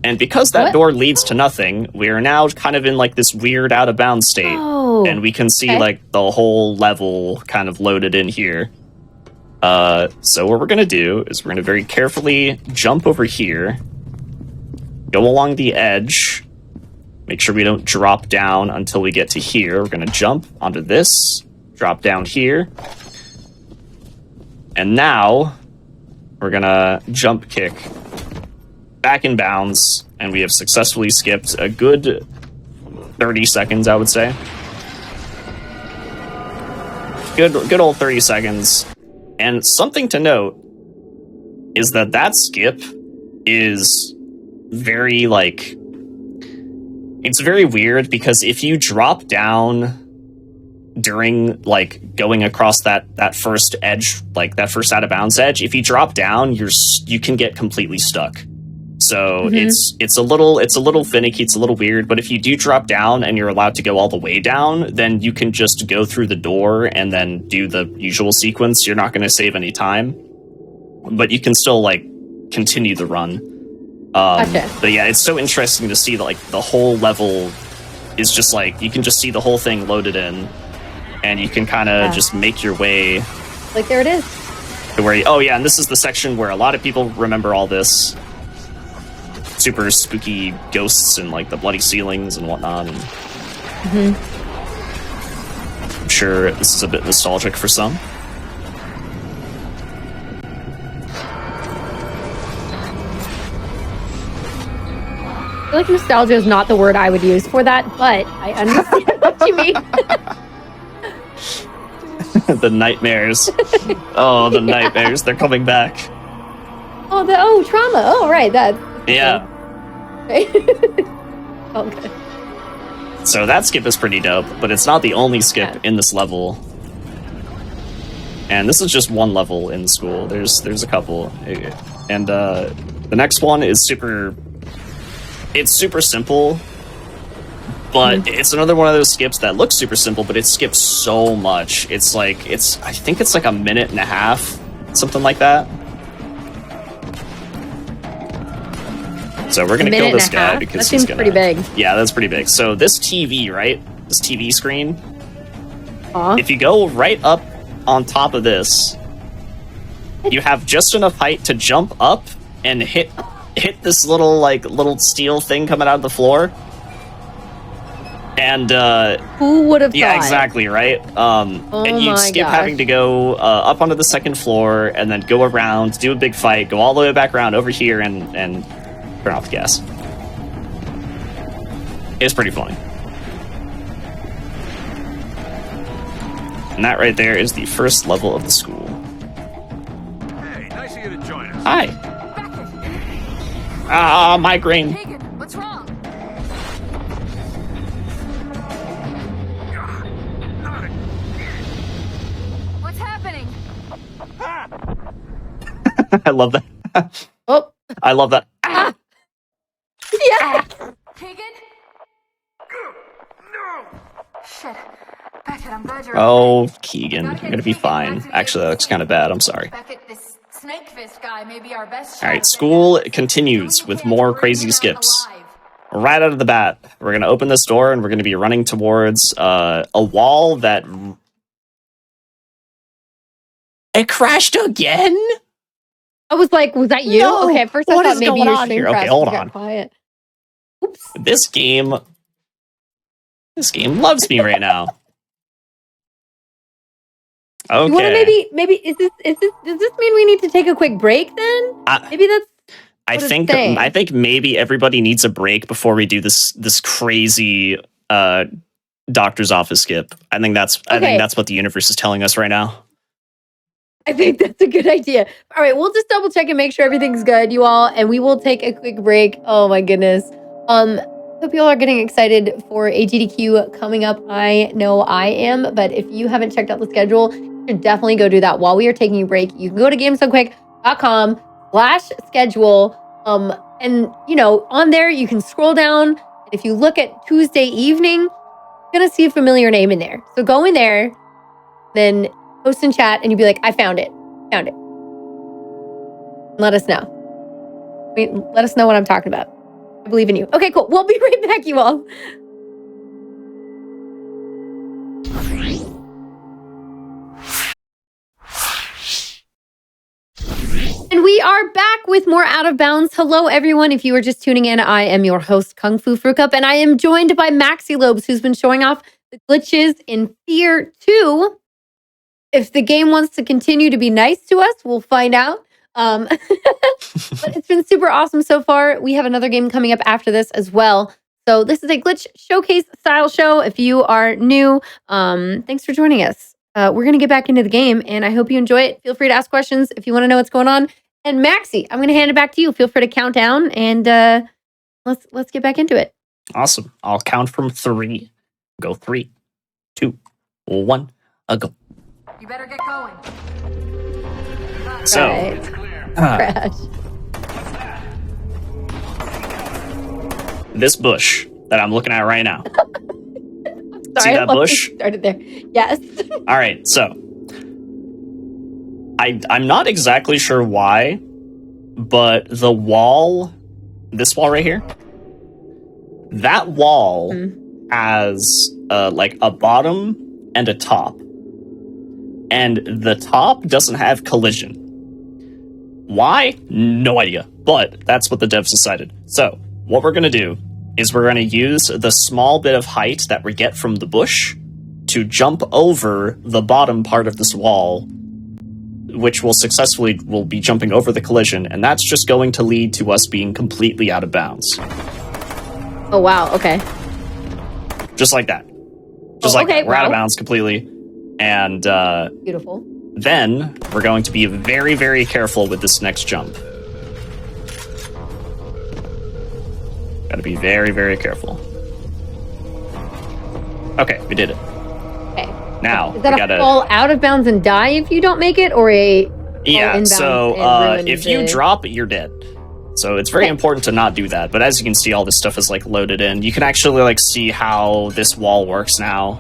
And because that
What?
door leads to nothing, we are now kind of in like this weird out of bounds state.
Oh.
And we can see
okay.
like the whole level kind of loaded in here. So what we're going to do is we're going to very carefully jump over here, go along the edge, make sure we don't drop down until we get to here. We're going to jump onto this, drop down here. And now we're going to jump kick back in bounds, and we have successfully skipped a good 30 seconds, I would say. Good old 30 seconds. And something to note is that skip is very, like... It's very weird, because if you drop down during, like, going across that first edge, like, that first out-of-bounds edge, if you drop down, you can get completely stuck. So it's a little finicky, it's a little weird, but if you do drop down and you're allowed to go all the way down, then you can just go through the door and then do the usual sequence. You're not going to save any time, but you can still like continue the run.
Gotcha.
But yeah, it's so interesting to see that like the whole level is just like, you can just see the whole thing loaded in, and you can kind of just make your way.
Like there it is.
To where oh yeah, and this is the section where a lot of people remember all this. Super spooky ghosts and like the bloody ceilings and whatnot. And I'm sure this is a bit nostalgic for some.
I feel like nostalgia is not the word I would use for that, but I understand what you mean.
The nightmares. Oh, the nightmares. They're coming back.
Oh, trauma. Oh, right. That.
Yeah.
Oh, good.
So that skip is pretty dope, but it's not the only skip in this level. And this is just one level in the school. There's a couple. And the next one is it's super simple, but it's another one of those skips that looks super simple, but it skips so much. I think it's like a minute and a half, something like that. So we're gonna kill this guy because
that seems pretty big.
Yeah, that's pretty big. So this TV, right? This TV screen.
Aw.
If you go right up on top of this, you have just enough height to jump up and hit this little steel thing coming out of the floor. And
Who would have thought?
yeah, exactly, right? And you
my
skip
gosh.
having to go up onto the second floor and then go around, do a big fight, go all the way back around over here and turn off the gas. It's pretty funny. And that right there is the first level of the school.
Hey, nice of you to join us.
Hi. Ah, migraine.
Hagen, what's wrong? What's happening?
I love that.
Oh,
I love that.
yeah.
Hagen? No! Shit. Beckett, I'm glad you're
Oh, Keegan, you're gonna be fine. Actually, that looks kind of bad. I'm sorry.
Beckett, this snake fist guy may be our best
All right,
shot.
school continues with more crazy skips. Right out of the bat, we're gonna open this door and we're gonna be running towards a wall that it crashed again.
I was like, was that you?
No.
Okay, at first I
What
thought
is
maybe
going
your
on
stream
here? Okay,
crashed
hold
and got
on.
quiet. Oops.
This game loves me right now. Okay.
You want to maybe does this mean we need to take a quick break then? Maybe that's
I
what it's
think
saying.
maybe everybody needs a break before we do this crazy doctor's office skip. I think that's what the universe is telling us right now.
I think that's a good idea. All right, we'll just double check and make sure everything's good, you all, and we will take a quick break. Oh my goodness. Hope you all are getting excited for a GDQ coming up. I know I am, but if you haven't checked out the schedule, you should definitely go do that while we are taking a break. You can go to gamesoquick.com/schedule. And you know, on there you can scroll down. And if you look at Tuesday evening, you're gonna see a familiar name in there. So go in there, then post in chat, and you'll be like, I found it. Found it. Let us know. Let us know what I'm talking about. I believe in you. Okay, cool. We'll be right back, you all. And we are back with more Out of Bounds. Hello, everyone. If you are just tuning in, I am your host, Kungfufruitcup, and I am joined by Maxi Lobes, who's been showing off the glitches in F.E.A.R 2. If the game wants to continue to be nice to us, we'll find out. But it's been super awesome so far. We have another game coming up after this as well. So this is a glitch showcase style show. If you are new, thanks for joining us. We're going to get back into the game, and I hope you enjoy it. Feel free to ask questions if you want to know what's going on. And Maxi, I'm going to hand it back to you. Feel free to count down, and let's get back into it.
Awesome. I'll count from 3. Go 3, 2, 1. Go.
You better get going.
So,
Right. Crash.
this bush that I'm looking at right now.
Sorry,
See that
I love
bush?
you started there. Yes.
All right, so I'm not exactly sure why, but the wall, this wall right here, that wall has like a bottom and a top, and the top doesn't have collision. Why? No idea, but that's what the devs decided. So what we're gonna do is we're gonna use the small bit of height that we get from the bush to jump over the bottom part of this wall, which will be jumping over the collision, and that's just going to lead to us being completely out of bounds.
Oh, wow. Okay.
Just like that. Just like that. We're out of bounds completely. And
Beautiful.
then we're going to be very, very careful with this next jump. Gotta be very, very careful. Okay, we did it.
Okay.
Now,
Is that
we gotta...
a fall out of bounds and die if you don't make it, or a
Yeah,
inbounds
so
and ruin
if you
the-
drop, you're dead. So it's very
Okay.
important to not do that. But as you can see, all this stuff is like loaded in. You can actually like see how this wall works now.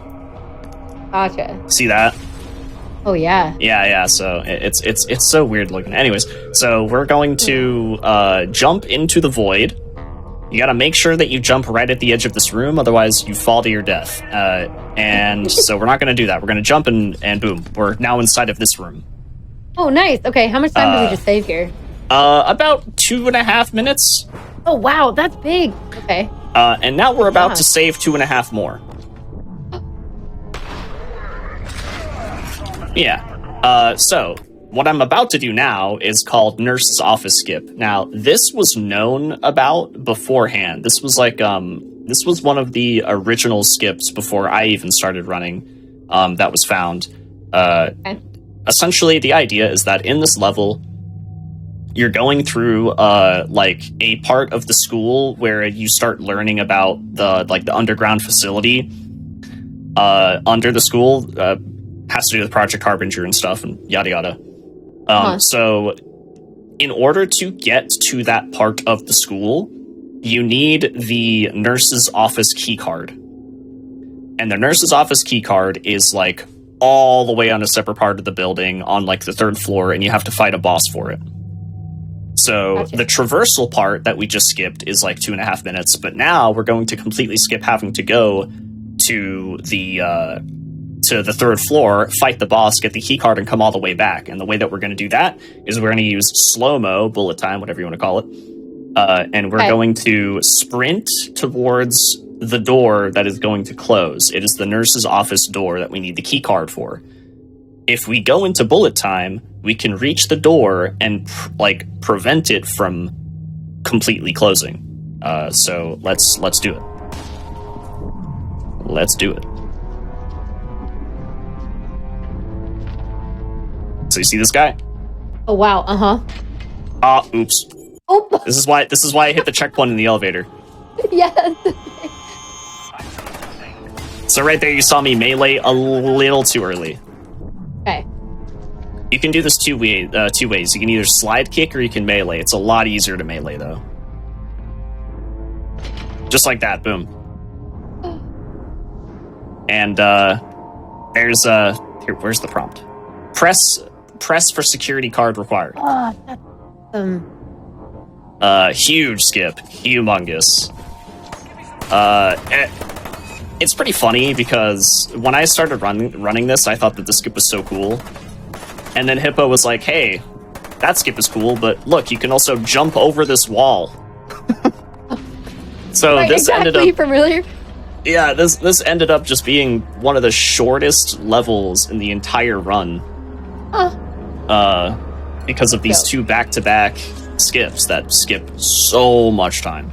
Gotcha.
See that?
Oh yeah.
Yeah. So it's so weird looking. Anyways, so we're going to jump into the void. You got to make sure that you jump right at the edge of this room, otherwise you fall to your death. And so we're not going to do that. We're going to jump and boom, we're now inside of this room.
Oh nice. Okay, how much time did we just save here?
About 2.5 minutes.
Oh wow, that's big. Okay.
And now we're about
Yeah.
to save 2.5 more. Yeah. So what I'm about to do now is called Nurse's Office Skip. Now, this was known about beforehand. This was like, this was one of the original skips before I even started running, that was found.
Okay.
Essentially, the idea is that in this level, you're going through, like, a part of the school where you start learning about the underground facility, under the school, has to do with Project Harbinger and stuff, and yada yada. So, in order to get to that part of the school, you need the nurse's office keycard. And the nurse's office keycard is, like, all the way on a separate part of the building on, like, the 3rd floor, and you have to fight a boss for it. So,
Gotcha.
the traversal part that we just skipped is, like, 2.5 minutes, but now we're going to completely skip having to go to the 3rd floor, fight the boss, get the keycard, and come all the way back. And the way that we're going to do that is we're going to use slow-mo, bullet time, whatever you want to call it, and we're going to sprint towards the door that is going to close. It is the nurse's office door that we need the keycard for. If we go into bullet time, we can reach the door and prevent it from completely closing. So let's do it. Let's do it. So you see this guy?
Oh wow.
Oops.
Oh.
This is why I hit the checkpoint in the elevator.
Yes.
So right there, you saw me melee a little too early.
Okay.
You can do this two ways. You can either slide kick or you can melee. It's a lot easier to melee though. Just like that, boom. And there's here. Where's the prompt? Press for security card required.
Oh, that's
Huge skip, humongous. It's pretty funny because when I started running this, I thought that the skip was so cool, and then Hippo was like, "Hey, that skip is cool, but look, you can also jump over this wall." So
right,
this
exactly
ended up
familiar.
Yeah, this ended up just being one of the shortest levels in the entire run. Because of these two back-to-back skips that skip so much time.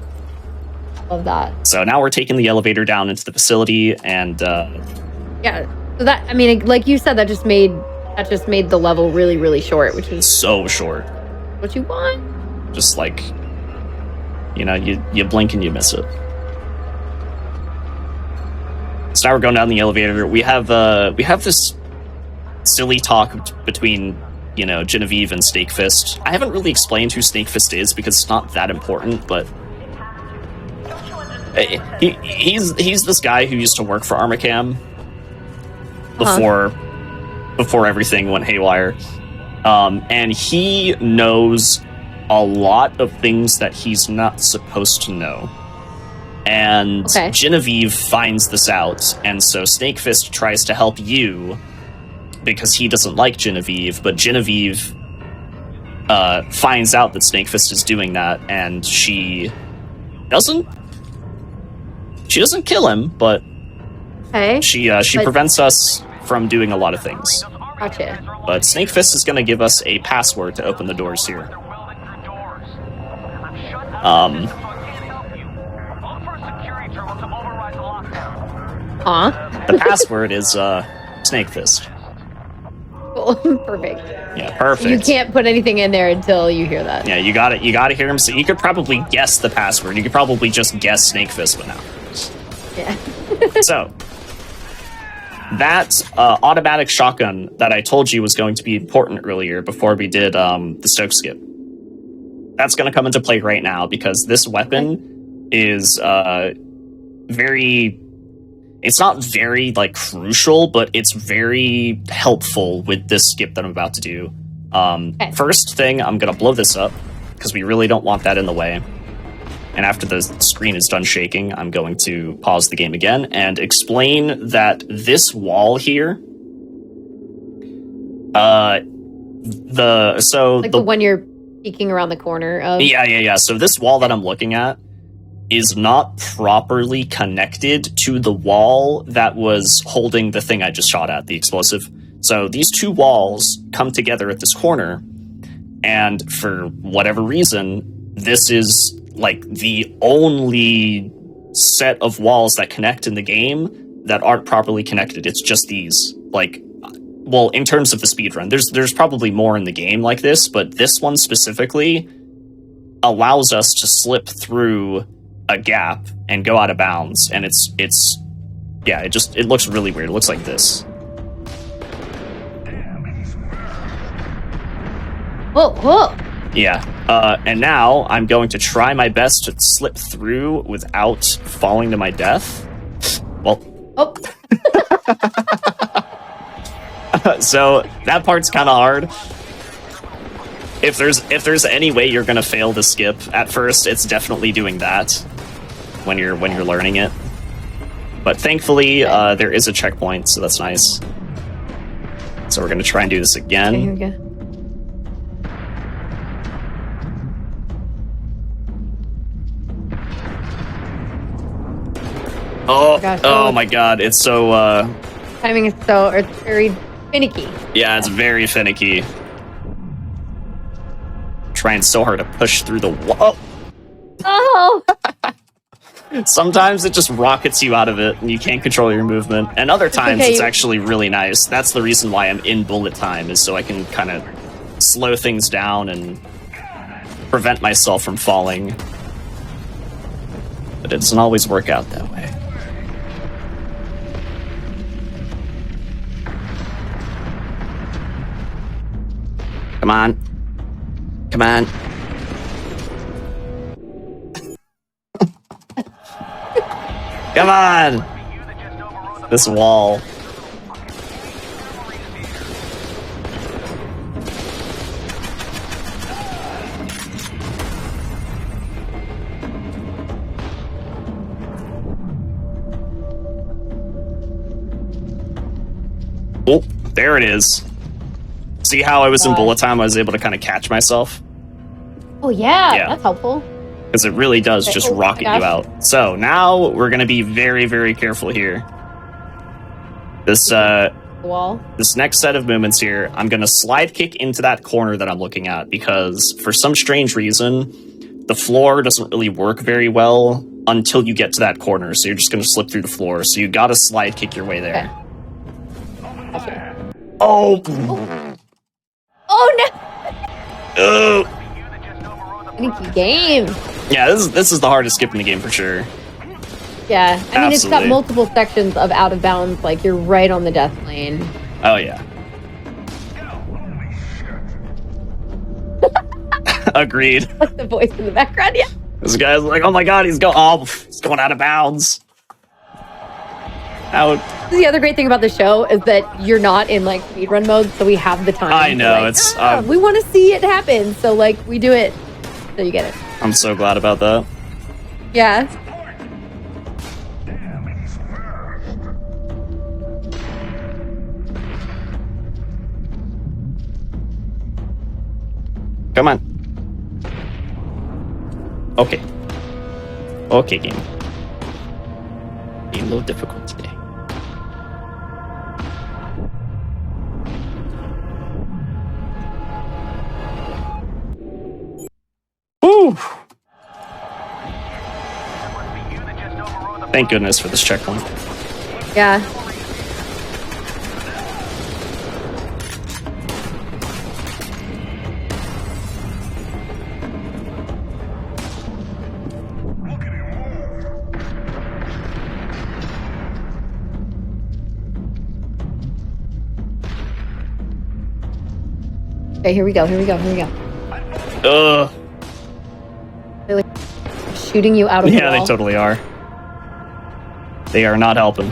Love that.
So now we're taking the elevator down into the facility, and
Yeah. So that, I mean, like you said, that just made the level really, really short, which is
so short.
what you want.
Just like, you blink and you miss it. So now we're going down the elevator. We have this silly talk between Genevieve and Snakefist. I haven't really explained who Snakefist is because it's not that important, but he's this guy who used to work for Armacam before everything went haywire, and he knows a lot of things that he's not supposed to know. And Genevieve finds this out, and so Snakefist tries to help you because he doesn't like Genevieve, but Genevieve finds out that Snakefist is doing that, and she doesn't kill him, but she prevents us from doing a lot of things.
Gotcha.
But Snakefist is going to give us a password to open the doors here. The password is Snakefist.
Cool. Perfect.
Yeah, perfect.
You can't put anything in there until you hear that.
Yeah, you got to hear him. So you could probably guess the password. You could probably just guess Snakefist, but no.
Yeah.
So that automatic shotgun that I told you was going to be important earlier before we did the Stoke skip. That's going to come into play right now because this weapon is very. It's not very crucial, but it's very helpful with this skip that I'm about to do. First thing, I'm gonna blow this up because we really don't want that in the way. And after the screen is done shaking, I'm going to pause the game again and explain that this wall here, the
one you're peeking around the corner of.
Yeah. So this wall that I'm looking at is not properly connected to the wall that was holding the thing I just shot at, the explosive. So these two walls come together at this corner, and for whatever reason, this is like the only set of walls that connect in the game that aren't properly connected. It's just these. Like, well, in terms of the speedrun, there's probably more in the game like this, but this one specifically allows us to slip through a gap and go out of bounds, and it looks really weird. It looks like this.
Whoa.
Yeah, and now I'm going to try my best to slip through without falling to my death. Well,
Oh.
so that part's kind of hard. If there's any way you're gonna fail the skip at first, it's definitely doing that when you're learning it. But thankfully, there is a checkpoint, so that's nice. So we're gonna try and do this again.
Okay, here we go.
Oh,
gosh,
oh my god, it's so,
Timing is it's very finicky.
yeah, it's very finicky. Trying so hard to push through the wall.
Oh!
Sometimes it just rockets you out of it and you can't control your movement. And other times
okay.
it's actually really nice. That's the reason why I'm in bullet time, is so I can kind of slow things down and prevent myself from falling. But it doesn't always work out that way. Come on. Come on. Come on! This wall. Oh, there it is. See how I was in bullet time? I was able to kind of catch myself.
Oh yeah,
Yeah.
that's helpful.
Because it really does just
Oh my
rocket you
gosh.
out. So now we're going to be very, very careful here. This
Wall.
this next set of movements here, I'm going to slide kick into that corner that I'm looking at, because for some strange reason, the floor doesn't really work very well until you get to that corner. So you're just going to slip through the floor. So you got to slide kick your way there.
Okay.
Oh!
Oh no!
Oh!
Finicky game.
Yeah, this is the hardest skip in the game for sure.
Yeah, I mean, it's got
Absolutely.
multiple sections of out of bounds. Like, you're right on the death lane.
Oh, yeah. Agreed.
Like the voice in the background, yeah.
This guy's like, oh my god, he's going out of bounds. Out.
The other great thing about the show is that you're not in like speedrun mode, so we have the time.
I
to,
know,
like,
it's,
we want to see it happen, so like we do it. So you get it.
I'm so glad about that.
Yeah.
Come on. Okay. Okay, game. Being a little difficult today. Woo! Thank goodness for this checkpoint.
Yeah. Okay, here we go.
Ugh.
They're like shooting you out of the
Yeah,
wall.
they totally are. They are not helping.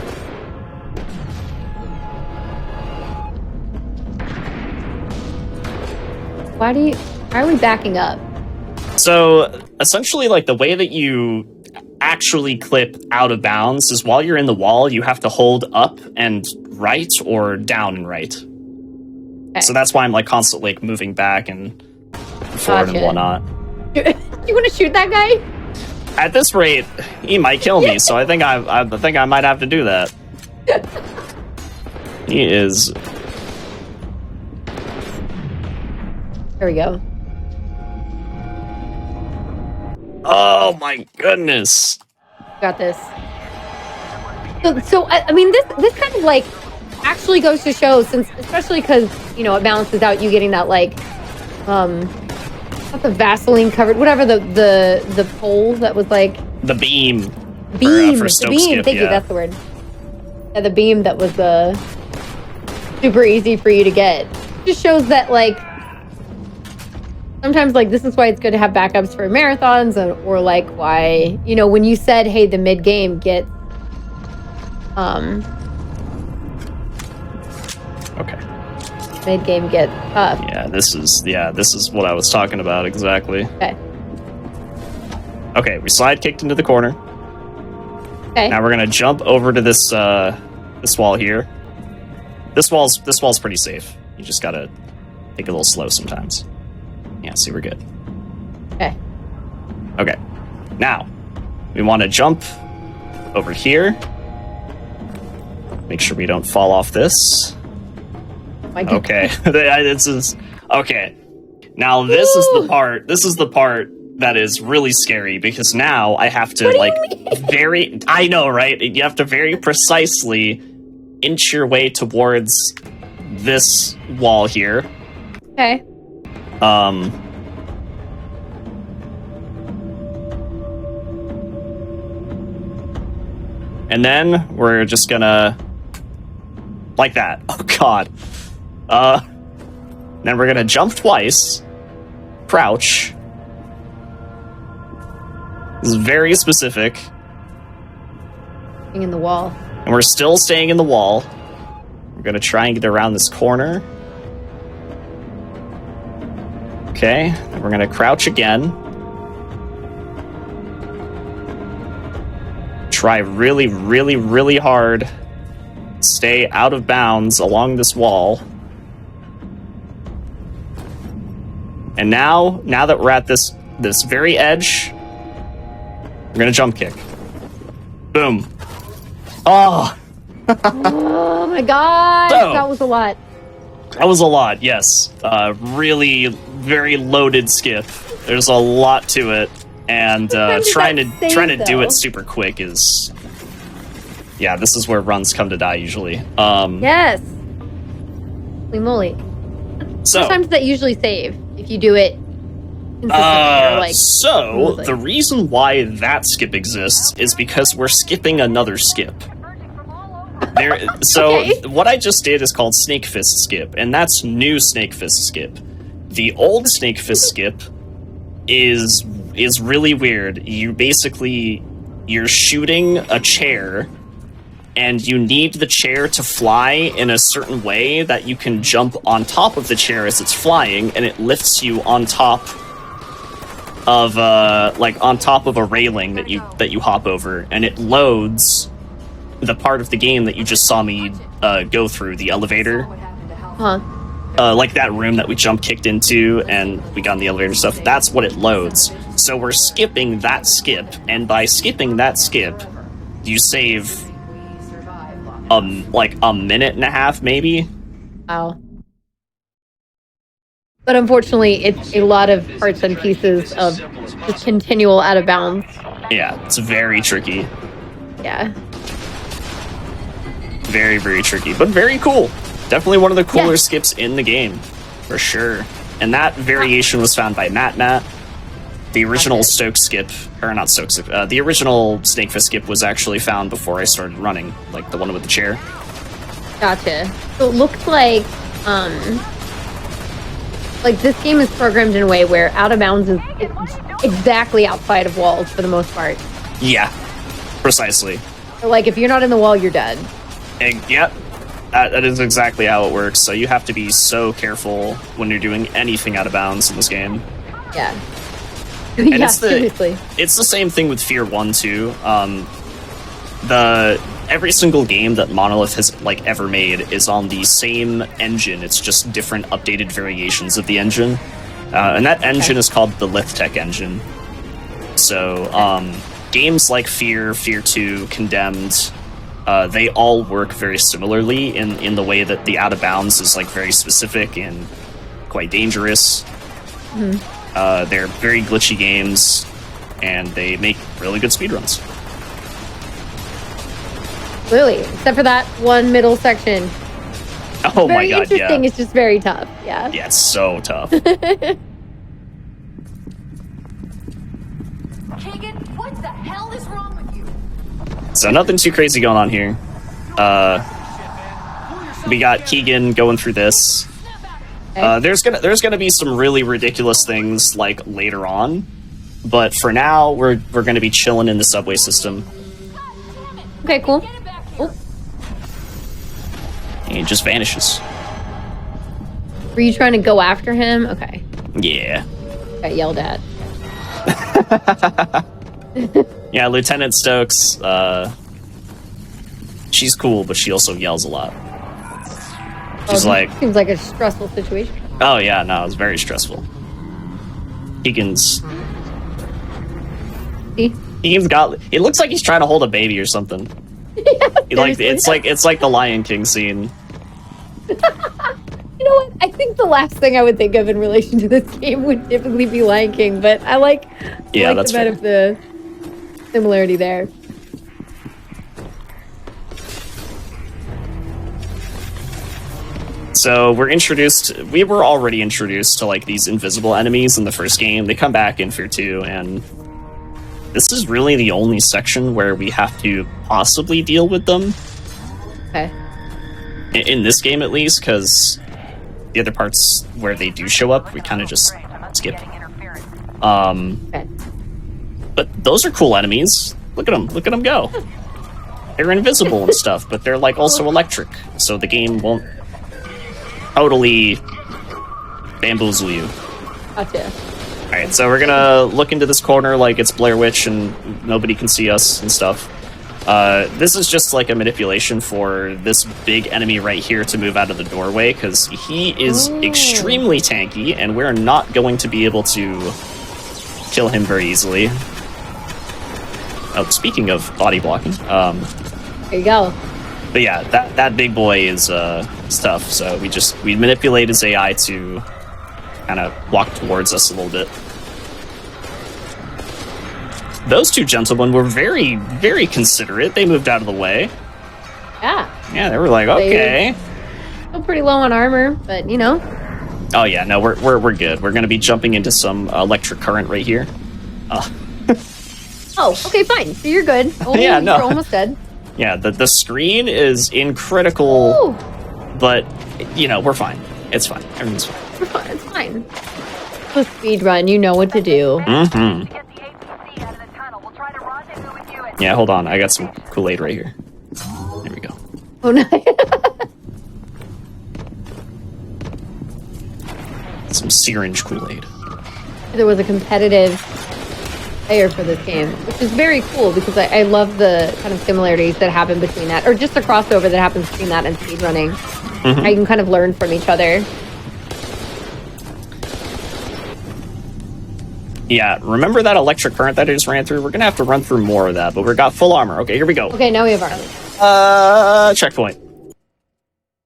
Why are we backing up?
So, essentially, like, the way that you actually clip out of bounds is while you're in the wall, you have to hold up and right or down and right.
Okay.
So that's why I'm, like, constantly like, moving back and forward and
Gotcha.
whatnot.
You want to shoot that guy?
At this rate, he might kill me, so I think I might have to do that. He is
There we go.
Oh my goodness.
Got this. So I mean, this kind of like actually goes to show, since especially because you know it balances out you getting that like not the Vaseline covered, whatever the pole that was like
The beam. For
the
Stoke
beam.
Skip,
Thank you,
yeah.
that's the word. Yeah, the beam that was super easy for you to get. Just shows that like sometimes like this is why it's good to have backups for marathons, or like why, you know, when you said, hey, the mid game gets
Okay.
mid game gets tough.
Yeah, this is what I was talking about exactly.
Okay.
Okay, we slide kicked into the corner.
Okay.
Now we're gonna jump over to this this wall here. This wall's pretty safe. You just gotta take it a little slow sometimes. Yeah, see, we're good.
Okay.
Okay. Now we want to jump over here. Make sure we don't fall off this.
My God.
Okay. This is okay. Now this is the part. This is the part that is really scary, because now I have to like I know, right? You have to very precisely inch your way towards this wall here.
Okay.
And then we're just gonna like that. Oh God. Then we're gonna jump twice, crouch. This is very specific.
In the wall.
And we're still staying in the wall. We're gonna try and get around this corner. Okay, and we're gonna crouch again. Try really, really, really hard. Stay out of bounds along this wall. And now that we're at this very edge, we're gonna jump kick. Boom. Oh!
Oh my God.
So-
That was a lot.
That was a lot, yes. Really very loaded skip. There's a lot to it, and trying to do it super quick is, yeah. This is where runs come to die usually.
Yes. Holy moly.
So
Sometimes that usually save if you do it consistently or like
so
smoothly.
the reason why that skip exists is because we're skipping another skip.
Okay.
What I just did is called Snake Fist Skip, and that's new Snake Fist Skip. The old Snake Fist Skip is really weird. You're shooting a chair, and you need the chair to fly in a certain way that you can jump on top of the chair as it's flying, and it lifts you on top of on top of a railing that you hop over, and it loads the part of the game that you just saw me go through, the elevator.
Huh.
Like that room that we jump kicked into and we got in the elevator stuff. That's what it loads. So we're skipping that skip, and by skipping that skip, you save like a minute and a half, maybe.
Wow. But unfortunately, it's a lot of parts and pieces of just continual out of bounds.
Yeah, it's very tricky.
Yeah.
Very, very tricky, but very cool. Definitely one of the cooler
Yeah.
skips in the game, for sure. And that variation was found by Matt. The original Stoke skip, or not Stoke skip, the original Snake Fist skip was actually found before I started running, like the one with the chair.
Gotcha. So it looks like this game is programmed in a way where out of bounds is exactly outside of walls for the most part.
Yeah, precisely.
Or like if you're not in the wall, you're dead.
And, yep, that is exactly how it works. So you have to be so careful when you're doing anything out of bounds in this game.
Yeah.
And
Yeah,
it's
seriously.
It's the same thing with F.E.A.R 1 too. Every single game that Monolith has like ever made is on the same engine. It's just different updated variations of the engine. And that engine is called the Lithtech engine. So games like F.E.A.R, F.E.A.R 2, Condemned, they all work very similarly in the way that the out of bounds is like very specific and quite dangerous. They're very glitchy games, and they make really good speedruns.
Really, except for that one middle section.
Oh my god,
interesting.
yeah.
It's just very tough. Yeah.
Yeah, it's so tough.
Keegan, what the hell is wrong with you?
So nothing too crazy going on here. We got Keegan going through this. There's gonna be some really ridiculous things like later on, but for now we're gonna be chilling in the subway system.
Okay, cool. Oh,
And he just vanishes.
were you trying to go after him? Okay,
Yeah.
got yelled at.
Yeah, Lieutenant Stokes, she's cool, but she also yells a lot. She's like,
seems like a stressful situation.
oh yeah, no, it's very stressful. Keegan's
See?
got, it looks like he's trying to hold a baby or something. It's like the Lion King scene.
You know what? I think the last thing I would think of in relation to this game would typically be Lion King, but I like
That's
the bit
fair.
of the similarity there.
So we were already introduced to like these invisible enemies in the first game. They come back in F.E.A.R 2, and this is really the only section where we have to possibly deal with them.
Okay.
In this game at least, because the other parts where they do show up, we kind of just skip.
Okay.
But those are cool enemies. Look at them go. They're invisible and stuff, but they're like also electric, so the game won't totally bamboozle you.
Gotcha.
Alright, so we're gonna look into this corner like it's Blair Witch and nobody can see us and stuff. This is just like a manipulation for this big enemy right here to move out of the doorway, because he is extremely tanky and we're not going to be able to kill him very easily. Oh, speaking of body blocking,
There you go.
but yeah, that big boy is tough, so we manipulate his AI to kind of walk towards us a little bit. Those two gentlemen were very, very considerate. They moved out of the way.
Yeah.
Yeah, they were like, okay.
Still pretty low on armor, but you know.
Oh yeah, no, we're good. We're gonna be jumping into some electric current right here.
Oh, okay, fine. So you're good. Oh,
Yeah, no.
You're almost dead.
Yeah, the screen is in critical,
Ooh,
but you know, we're fine. It's fine. Everything's fine.
we're fine. It's fine. The speed run, you know what to do.
Mm-hmm.
Get the APC out of the tunnel. We'll try to rendezvous with you at
Yeah, hold on. I got some Kool-Aid right here. There we go.
Oh no.
Some syringe Kool-Aid.
There was a competitive player for this game, which is very cool because I love the kind of similarities that happen between that, or just the crossover that happens between that and speedrunning.
Mhm.
I can kind of learn from each other.
Yeah, remember that electric current that I just ran through? We're gonna have to run through more of that, but we've got full armor. Okay, here we go.
Okay, now we have armor.
Checkpoint.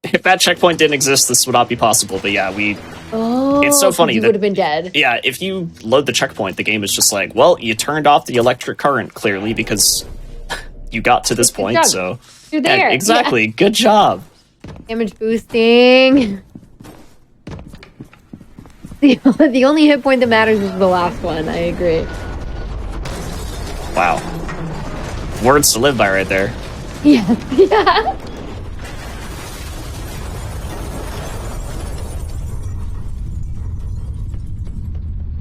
If that checkpoint didn't exist, this would not be possible. But yeah,
Oh,
It's so funny
You
that-
would have been dead.
yeah, if you load the checkpoint, the game is just like, well, you turned off the electric current clearly because you got to this point.
job.
So
You're
Yeah,
there.
exactly. Good job.
Yeah. Damage boosting. The only hit point that matters is the last one. I agree.
Wow. Words to live by right there.
Yeah. Yeah.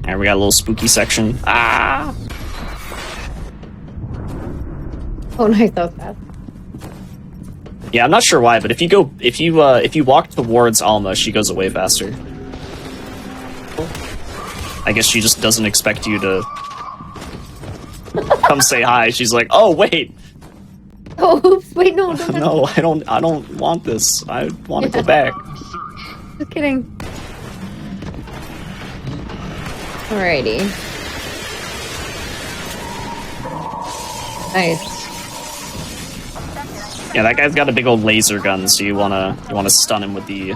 And we got a little spooky section. Ah.
Oh, nice. That was fast.
Yeah, I'm not sure why, but if you walk towards Alma, she goes away faster. I guess she just doesn't expect you to come say hi. She's like, "Oh, wait.
Oh, oops. Wait, no. Don't
No, I don't want this. I want to go back."
Just kidding. Alrighty. Nice.
Yeah, that guy's got a big old laser gun, so you wanna stun him with the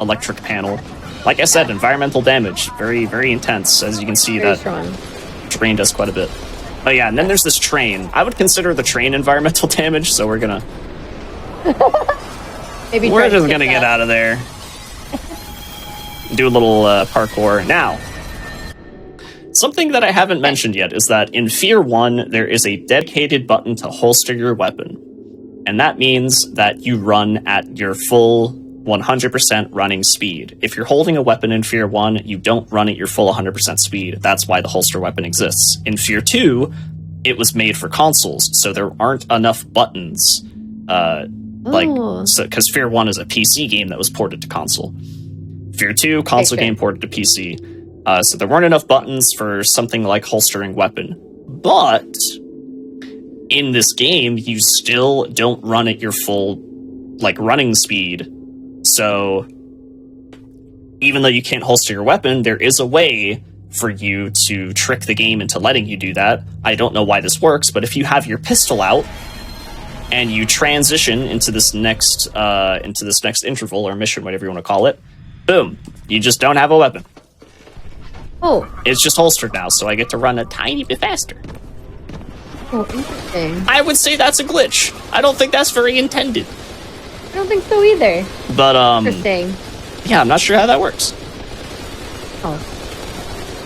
electric panel. Like I said, environmental damage. Very, very intense. As you can see,
Very
that
strong.
train does quite a bit. Oh yeah, and then there's this train. I would consider the train environmental damage, so we're gonna...
Maybe
We're
try to
just
skip
gonna get
that.
out of there. Do a little parkour. Now, something that I haven't mentioned yet is that in F.E.A.R 1, there is a dedicated button to holster your weapon. And that means that you run at your full 100% running speed. If you're holding a weapon in F.E.A.R 1, you don't run at your full 100% speed. That's why the holster weapon exists. In F.E.A.R 2, it was made for consoles, so there aren't enough buttons. Because F.E.A.R 1 is a PC game that was ported to console. F.E.A.R 2, console game ported to PC. So there weren't enough buttons for something like holstering weapon. But in this game, you still don't run at your full, running speed. So even though you can't holster your weapon, there is a way for you to trick the game into letting you do that. I don't know why this works, but if you have your pistol out and you transition into this next interval or mission, whatever you want to call it, boom, you just don't have a weapon.
Oh.
It's just holstered now, so I get to run a tiny bit faster.
Oh, interesting.
I would say that's a glitch. I don't think that's very intended.
I don't think so either.
But,
Interesting.
yeah, I'm not sure how that works.
Oh.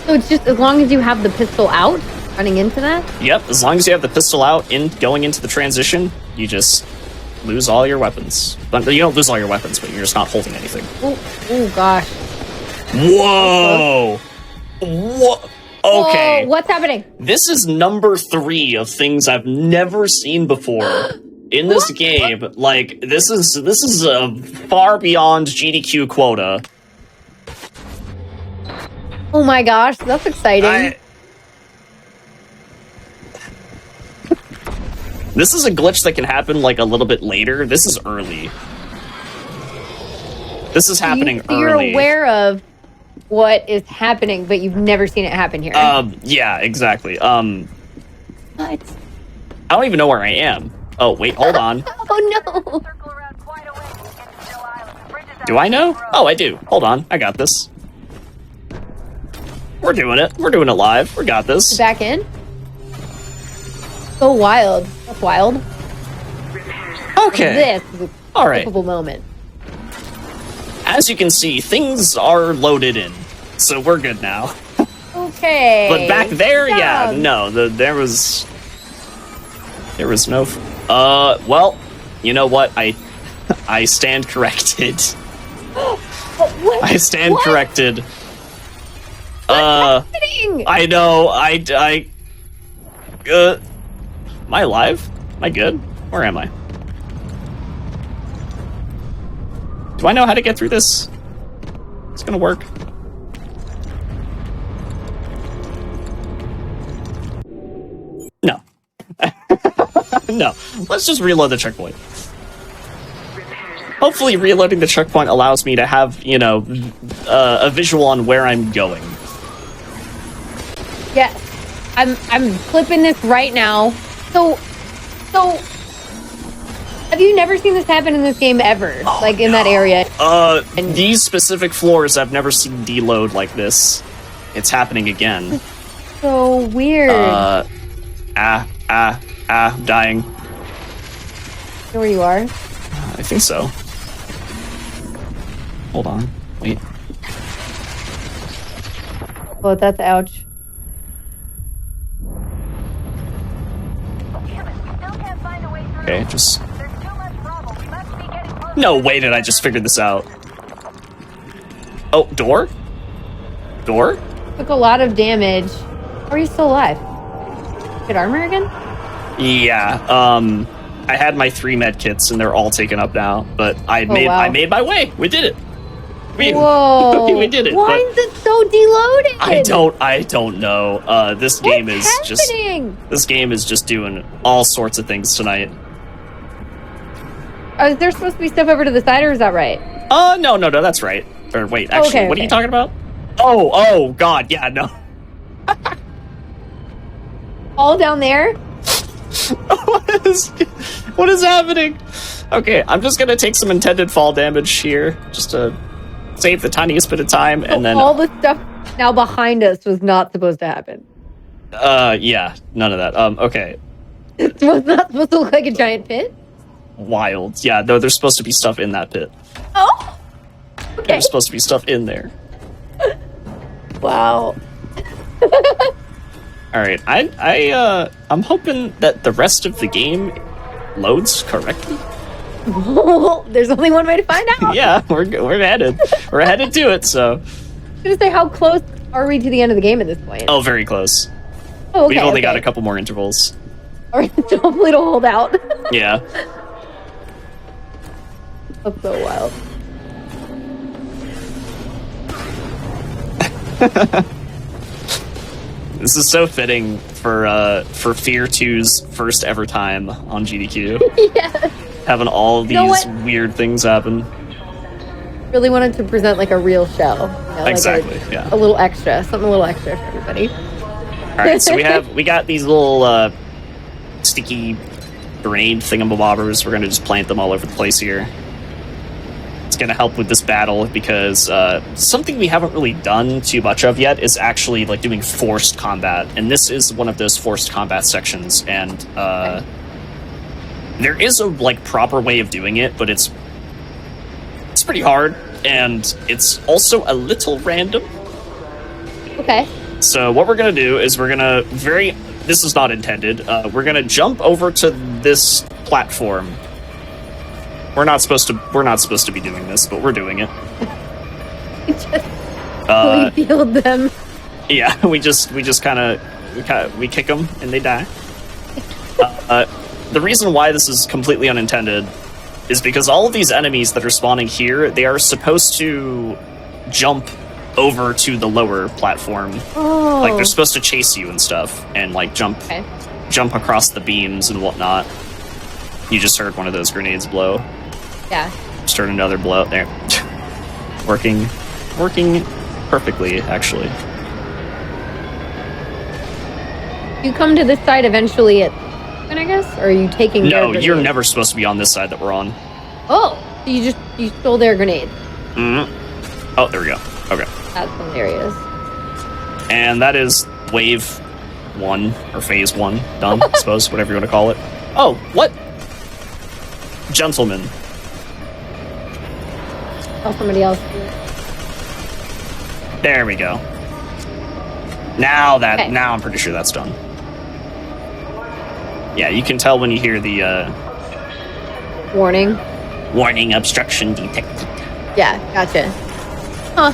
So it's just as long as you have the pistol out, running into that?
Yep, as long as you have the pistol out going into the transition, you just lose all your weapons. But you don't lose all your weapons, but you're just not holding anything.
Oh gosh.
Whoa! What? Okay.
Whoa, what's happening?
This is number 3 of things I've never seen before in this game. Like, this is far beyond GDQ quota.
Oh my gosh, that's exciting.
This is a glitch that can happen like a little bit later. This is early. This is happening
So you're
early.
aware of what is happening, but you've never seen it happen here.
Yeah, exactly.
What?
I don't even know where I am. Oh, wait, hold on.
Oh no.
Do I know? Oh, I do. Hold on. I got this. We're doing it. We're doing it live. We got this.
Back in? So wild. That's wild.
Okay.
This is a
All right.
skippable moment.
As you can see, things are loaded in. So we're good now.
Okay.
But back there, yeah,
Yeah.
no, there was no. Well, you know what? I stand corrected.
What?
I stand
What?
corrected.
What's happening?
I know. Am I alive? Am I good? Where am I? Do I know how to get through this? It's gonna work. No. No. Let's just reload the checkpoint. Hopefully reloading the checkpoint allows me to have, a visual on where I'm going.
Yes. I'm clipping this right now. So have you never seen this happen in this game ever? In that area?
These specific floors, I've never seen deload like this. It's happening again.
So weird.
I'm dying.
You know where you are?
I think so. Hold on. Wait.
Oh, that's ouch.
Okay, just... No way did I just figure this out. Oh, door? Door?
Took a lot of damage. How are you still alive? Good armor again?
Yeah, I had my 3 med kits and they're all taken up now, but I made my way. We did it.
Whoa.
We did it.
Why is it so deloaded?
I don't know. This game is
happening?
This game is just doing all sorts of things tonight.
Is there supposed to be stuff over to the side, or is that right?
No, that's right. Or wait, actually,
Okay,
what are you
okay.
talking about? Oh, God, yeah, no.
All down there?
What is happening? Okay, I'm just gonna take some intended fall damage here, just to save the tiniest bit of time, and then
all the stuff now behind us was not supposed to happen.
yeah, none of that. Okay.
It was not supposed to look like a giant pit.
Wild. Yeah, no, there's supposed to be stuff in that pit.
Oh, okay.
There's supposed to be stuff in there.
Wow.
All right, I'm hoping that the rest of the game loads correctly.
There's only one way to find out.
Yeah, we're headed to it. So,
I was gonna say, how close are we to the end of the game at this point?
oh, very close.
Oh, okay,
We've only got a couple more intervals.
All right, hopefully it'll hold out.
Yeah.
That's so wild.
This is so fitting for F.E.A.R 2's first ever time on GDQ.
Yes.
Having all of these weird things happen.
Really wanted to present like a real show. You know,
Exactly,
like
yeah.
A little extra, something a little extra for everybody.
All right, so we got these little sticky grenade thingamabobbers. We're gonna just plant them all over the place here. It's gonna help with this battle because something we haven't really done too much of yet is actually like doing forced combat, and this is one of those forced combat sections. And there is a like proper way of doing it, but it's pretty hard, and it's also a little random.
Okay.
So what we're gonna do is we're gonna this is not intended. We're gonna jump over to this platform. We're not supposed to be doing this, but we're doing it.
We healed them.
Yeah, we kick them and they die. The reason why this is completely unintended is because all of these enemies that are spawning here, they are supposed to jump over to the lower platform.
Oh.
Like they're supposed to chase you and stuff, and like jump across the beams and whatnot. You just heard one of those grenades blow.
Yeah.
Just heard another blow there. working perfectly, actually.
You come to this side eventually I guess, or are you taking?
No, you're never supposed to be on this side that we're on.
Oh, so you stole their grenade.
Mm-hmm. Oh, there we go. Okay.
That's hilarious.
And that is wave 1 or phase 1 done, I suppose, whatever you want to call it. Oh, what? Gentlemen.
Oh, somebody else.
There we go. Now I'm pretty sure that's done. Yeah, you can tell when you hear the
Warning.
warning obstruction detected.
Yeah, gotcha. Huh.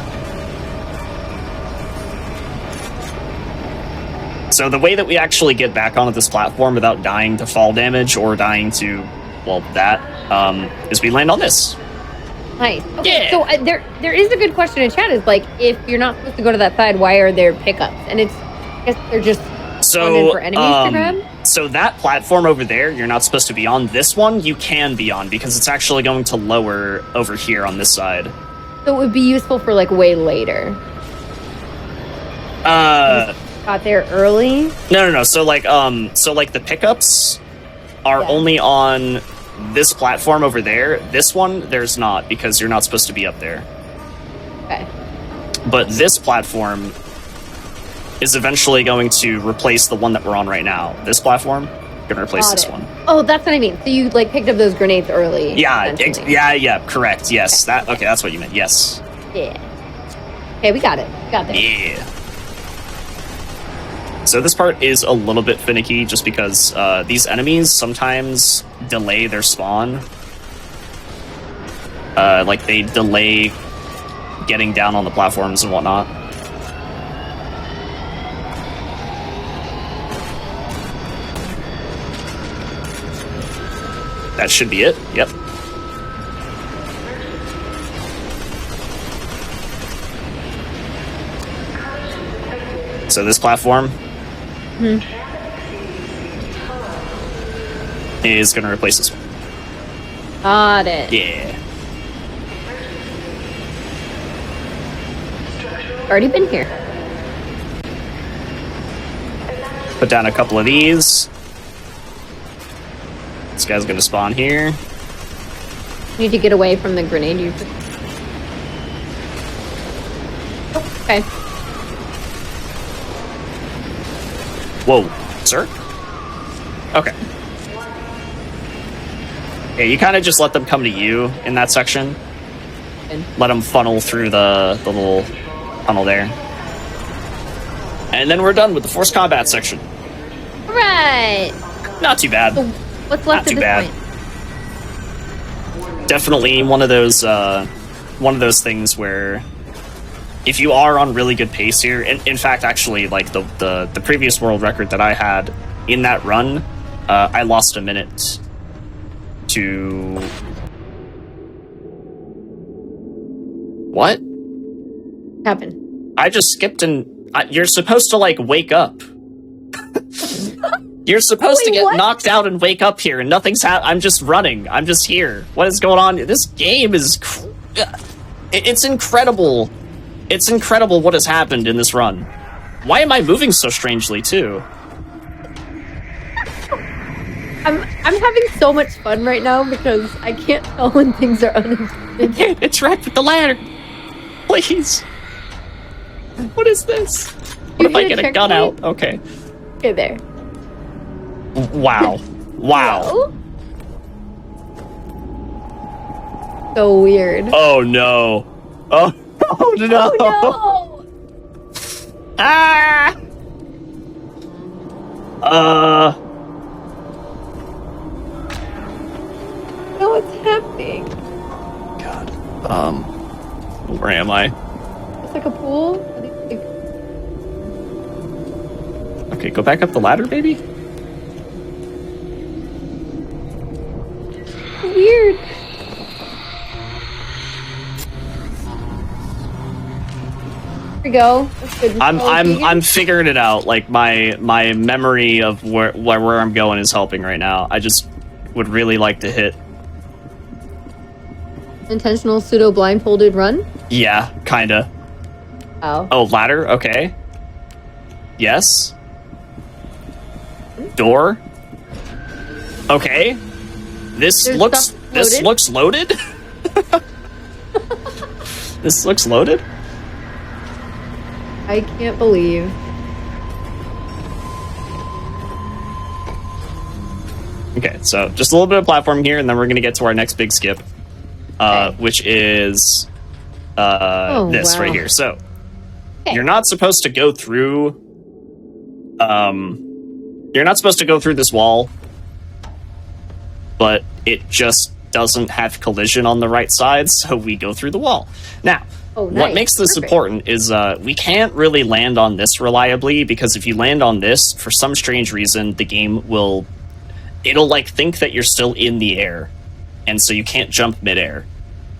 So the way that we actually get back onto this platform without dying to fall damage or dying to, well, that, is we land on this.
Nice. Okay,
Yeah.
so there is a good question in chat. Is like, if you're not supposed to go to that side, why are there pickups? And I guess they're just
So,
for enemies to grab.
so that platform over there, you're not supposed to be on. This one, you can be on because it's actually going to lower over here on this side.
So it would be useful for like way later. Got there early.
No. So like the pickups are only on this platform over there. This one, there's not because you're not supposed to be up there.
Okay.
But this platform is eventually going to replace the one that we're on right now. This platform, gonna replace this one.
Oh, that's what I mean. So you like picked up those grenades early.
Yeah, yeah, correct. Yes, okay, that's what you meant. Yes.
Yeah. Okay, we got it. Got that.
Yeah. So this part is a little bit finicky just because these enemies sometimes delay their spawn. Like they delay getting down on the platforms and whatnot. That should be it. Yep. So this platform is going to replace this one.
Got it.
Yeah.
Already been here.
Put down a couple of these. This guy's going to spawn here.
Need to get away from the grenade you. Okay.
Whoa, sir? Okay. Yeah, you kind of just let them come to you in that section. Let them funnel through the little tunnel there. And then we're done with the forced combat section.
All right.
Not too bad.
So what's left
Not
at
too
this
bad.
point?
Definitely one of those things where if you are on really good pace here, in fact, actually, like the previous world record that I had in that run, I lost a minute to... What?
Happened.
I just skipped and... you're supposed to, like, wake up. You're supposed to get
what?
knocked out and wake up here, and nothing's I'm just running. I'm just here. What is going on? This game is... It's incredible. It's incredible what has happened in this run. Why am I moving so strangely, too?
I'm having so much fun right now because I can't tell when things are unintended.
Interact with the ladder. Please. What is this? What if I get a gun out? Okay.
Okay, there.
Wow. Wow.
Hello? So weird.
Oh no. Oh, oh no.
Oh no!
Ah.
No, what's happening?
God. Where am I?
It's like a pool.
Okay, go back up the ladder, baby.
Weird. Here we go. That's good.
I'm figuring it out. Like my memory of where I'm going is helping right now. I just would really like to hit.
Intentional pseudo blindfolded run.
Yeah, kinda.
Oh.
Oh, ladder. Okay. Yes. Door. Okay. This
There's
looks
stuff
this
loaded?
looks loaded. This looks loaded.
I can't believe.
Okay, so just a little bit of platform here, and then we're gonna get to our next big skip, which is this
wow.
right here. So
Okay.
you're not supposed to go through. You're not supposed to go through this wall, but it just doesn't have collision on the right side, so we go through the wall. Now,
Oh,
what
nice.
makes this
Perfect.
important is we can't really land on this reliably, because if you land on this, for some strange reason, the game it'll like think that you're still in the air, and so you can't jump midair.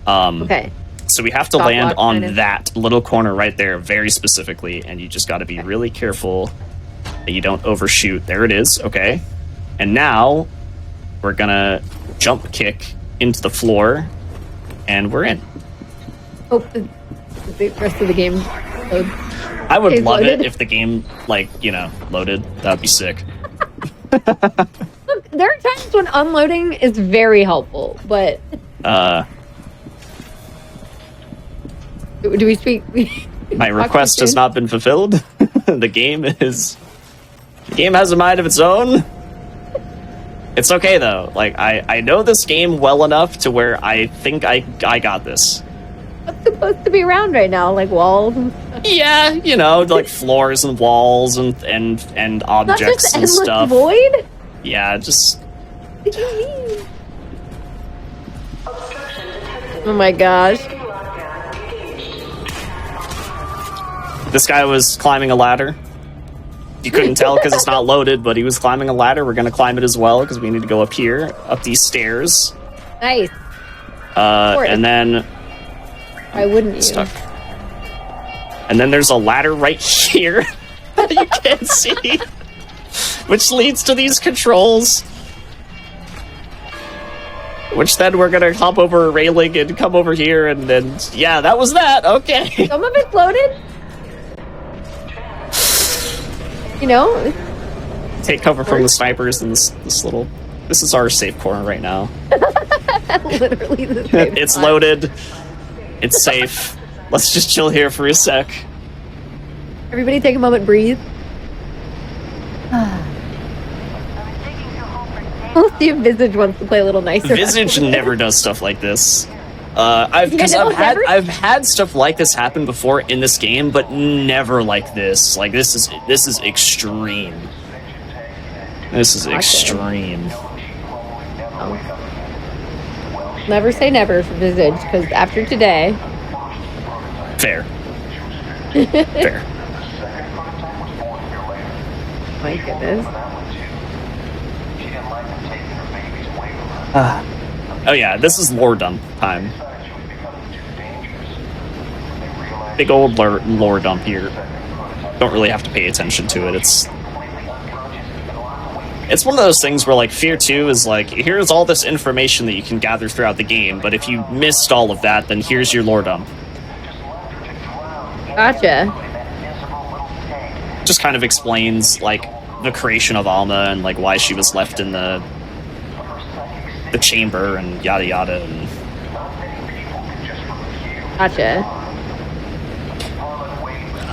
Okay.
So we have to
Stop
land
block,
on
kind of.
that little corner right there very specifically, and you just got to be really careful that you don't overshoot. There it is. Okay. And now we're gonna jump kick into the floor, and we're in.
Hope the rest of the game loads.
I would
Is
love
loaded?
it if the game, like, loaded. That'd be sick.
Look, there are times when unloading is very helpful, but do we speak?
My request has not been fulfilled. The game has a mind of its own. It's okay though. Like I know this game well enough to where I think I got this.
What's supposed to be around right now? Like walls and stuff?
Yeah, like floors and walls and
Not
objects
just
and
endless
stuff.
void?
Yeah, just
What do you mean? Oh my gosh.
this guy was climbing a ladder. You couldn't tell because it's not loaded, but he was climbing a ladder. We're gonna climb it as well because we need to go up here, up these stairs.
Nice.
And then
Why wouldn't you?
stuck. And then there's a ladder right here that you can't see, which leads to these controls. Which then we're gonna hop over a railing and come over here, and then yeah, that was that. Okay.
Some of it's loaded.
Take cover from the snipers and this little. This is our safe corner right now.
Literally the same
It's
spot.
loaded. It's safe. Let's just chill here for a sec.
Everybody take a moment, breathe. We'll see if Visage wants to play a little nicer.
Visage never does stuff like this. I've had stuff like this happen before in this game, but never like this. Like this is extreme. This is extreme.
Oh. Never say never for Visage, because after today.
Fair. Fair.
My goodness.
Oh yeah, this is lore dump time. Big old lore dump here. Don't really have to pay attention to it. It's one of those things where like F.E.A.R 2 is like, here's all this information that you can gather throughout the game, but if you missed all of that, then here's your lore dump.
Gotcha.
Just kind of explains like the creation of Alma and like why she was left in the chamber and yada yada. And...
Gotcha.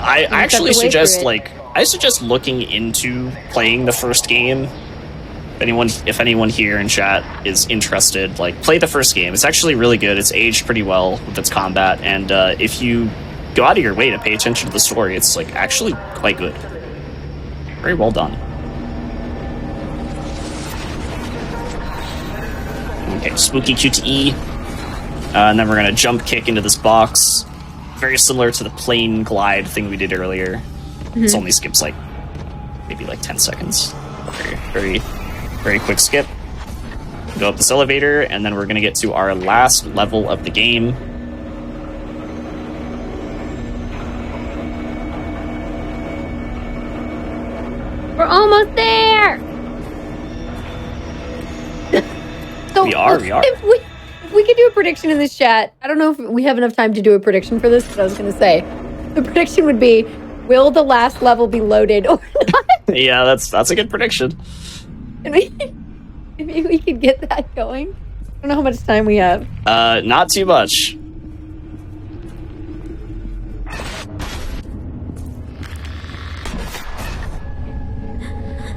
I suggest looking into playing the first game. If anyone here in chat is interested, like play the first game. It's actually really good. It's aged pretty well with its combat, and if you go out of your way to pay attention to the story, it's like actually quite good. Very well done. Okay, spooky QTE. And then we're gonna jump kick into this box. Very similar to the plane glide thing we did earlier. It only skips like maybe like 10 seconds. Very, very quick skip. Go up this elevator, and then we're gonna get to our last level of the game.
We're almost there. So
We are.
If we could do a prediction in this chat, I don't know if we have enough time to do a prediction for this, but I was going to say, the prediction would be, will the last level be loaded or not?
Yeah, that's a good prediction.
And maybe we could get that going. I don't know how much time we have.
Not too much.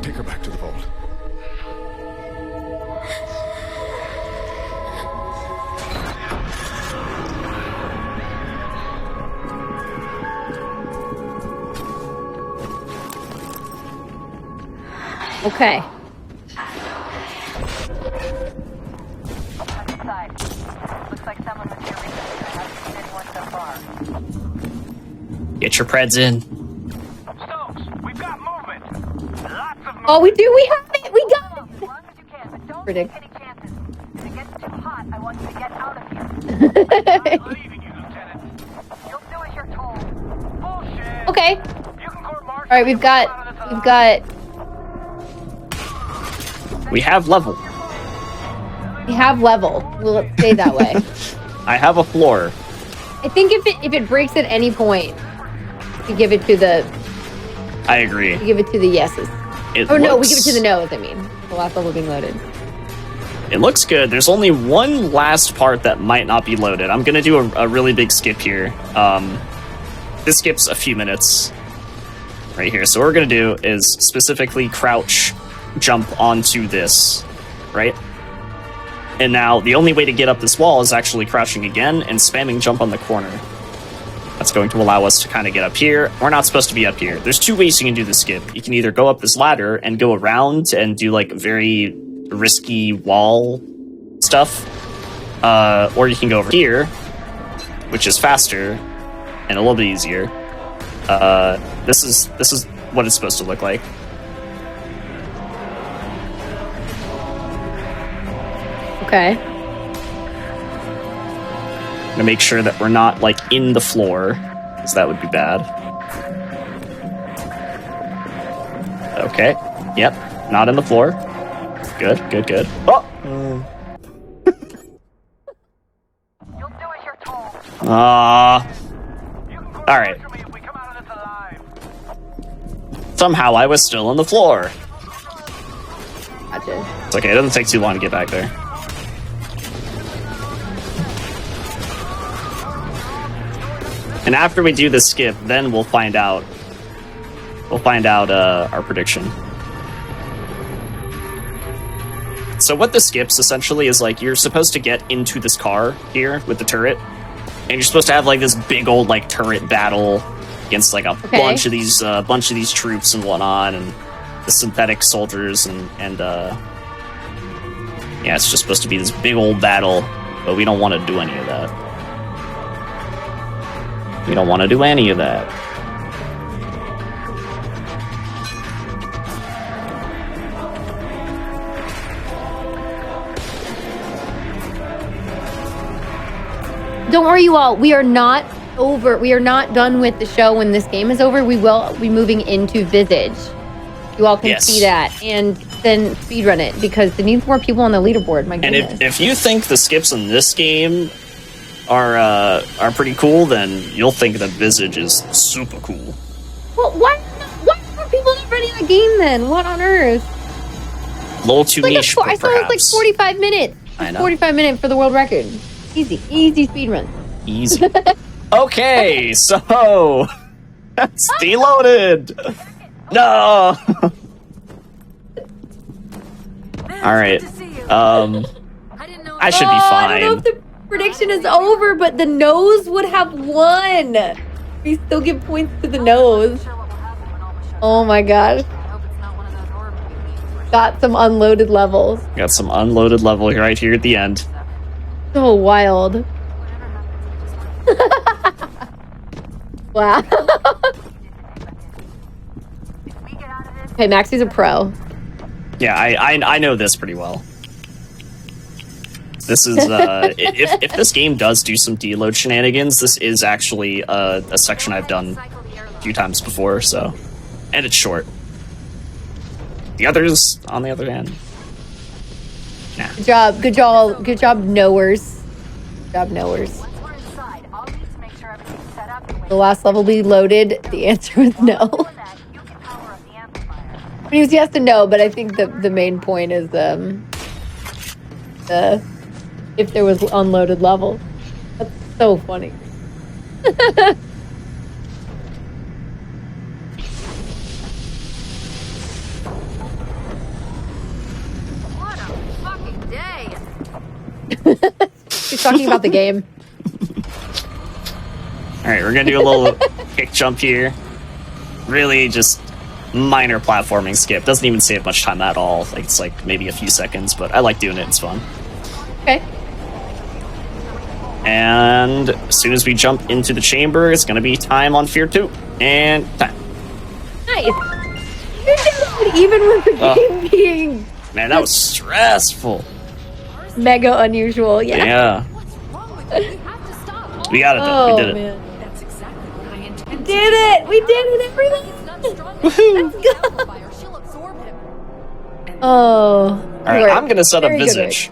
Take her back to the vault.
Okay.
Looks like someone was here recently. I haven't seen anyone so far.
Get your preds in.
Stokes, we've got movement. Lots of movement.
Oh, we do. We have it. We got
As long as you can, but don't
Predict.
take any chances. If it gets too hot, I want you to get out of here.
it.
Leaving you, Lieutenant.
You'll do as you're told.
Bullshit.
Okay.
You can court martial.
All right. We've got.
We have level.
We have level. We'll stay that way.
I have a floor.
I think if it breaks at any point, we give it to the
I agree.
yeses.
It
Oh no, we
looks-
give it to the no's. I mean, the last level being loaded.
It looks good. There's only one last part that might not be loaded. I'm gonna do a really big skip here. This skips a few minutes right here. So what we're gonna do is specifically crouch, jump onto this, right? And now the only way to get up this wall is actually crouching again and spamming jump on the corner. That's going to allow us to kind of get up here. We're not supposed to be up here. There's two ways you can do the skip. You can either go up this ladder and go around and do like very risky wall stuff, or you can go over here, which is faster and a little bit easier. This is what it's supposed to look like.
Okay.
I'm gonna make sure that we're not like in the floor, because that would be bad. Okay. Yep. Not in the floor. Good. Oh.
You'll do as you're told.
All right.
If we come out of this alive.
Somehow I was still on the floor.
Gotcha.
It's okay. It doesn't take too long to get back there. And after we do the skip, then we'll find out. We'll find out our prediction. So what the skips essentially is like, you're supposed to get into this car here with the turret, and you're supposed to have like this big old like turret battle against like a bunch of these troops and whatnot, and the synthetic soldiers, and yeah, it's just supposed to be this big old battle, but we don't want to do any of that. We don't want to do any of that.
Don't worry, you all. We are not over. We are not done with the show when this game is over. We will be moving into Visage. You all can see that, and then speedrun it because it needs more people on the leaderboard. My goodness.
And if you think the skips in this game are pretty cool, then you'll think that Visage is super cool.
Well, why are people not running the game then? What on earth?
A little too niche,
I saw it was like 45 minutes.
I know.
45 minutes for the world record. Easy speedrun.
Easy. Okay, so that's deloaded. No. All right. I should be fine.
I don't know if the prediction is over, but the nose would have won. We still give points to the nose. Oh my gosh. Got some unloaded levels.
Got some unloaded level right here at the end.
So wild. Wow. Okay, Maxie's a pro.
Yeah, I know this pretty well. This is if this game does do some deload shenanigans, this is actually a section I've done a few times before. So, and it's short. The others, on the other hand, nah.
Good job, knowers. Good job, knowers. The last level be loaded. The answer is no. He was yes and no, but I think the main point is if there was unloaded level. That's so funny.
What a fucking day!
She's talking about the game.
All right, we're gonna do a little kick jump here. Really, just minor platforming skip. Doesn't even save much time at all. Like it's like maybe a few seconds, but I like doing it. It's fun.
Okay.
And as soon as we jump into the chamber, it's gonna be time on F.E.A.R 2 and time.
Nice. You did it even with the game being
Man, that was stressful.
mega unusual. Yeah.
We got it though. We did it.
Man. That's exactly what I intended. We did it. We did it, everyone. Let's go. Oh.
All right, I'm gonna set up Visage.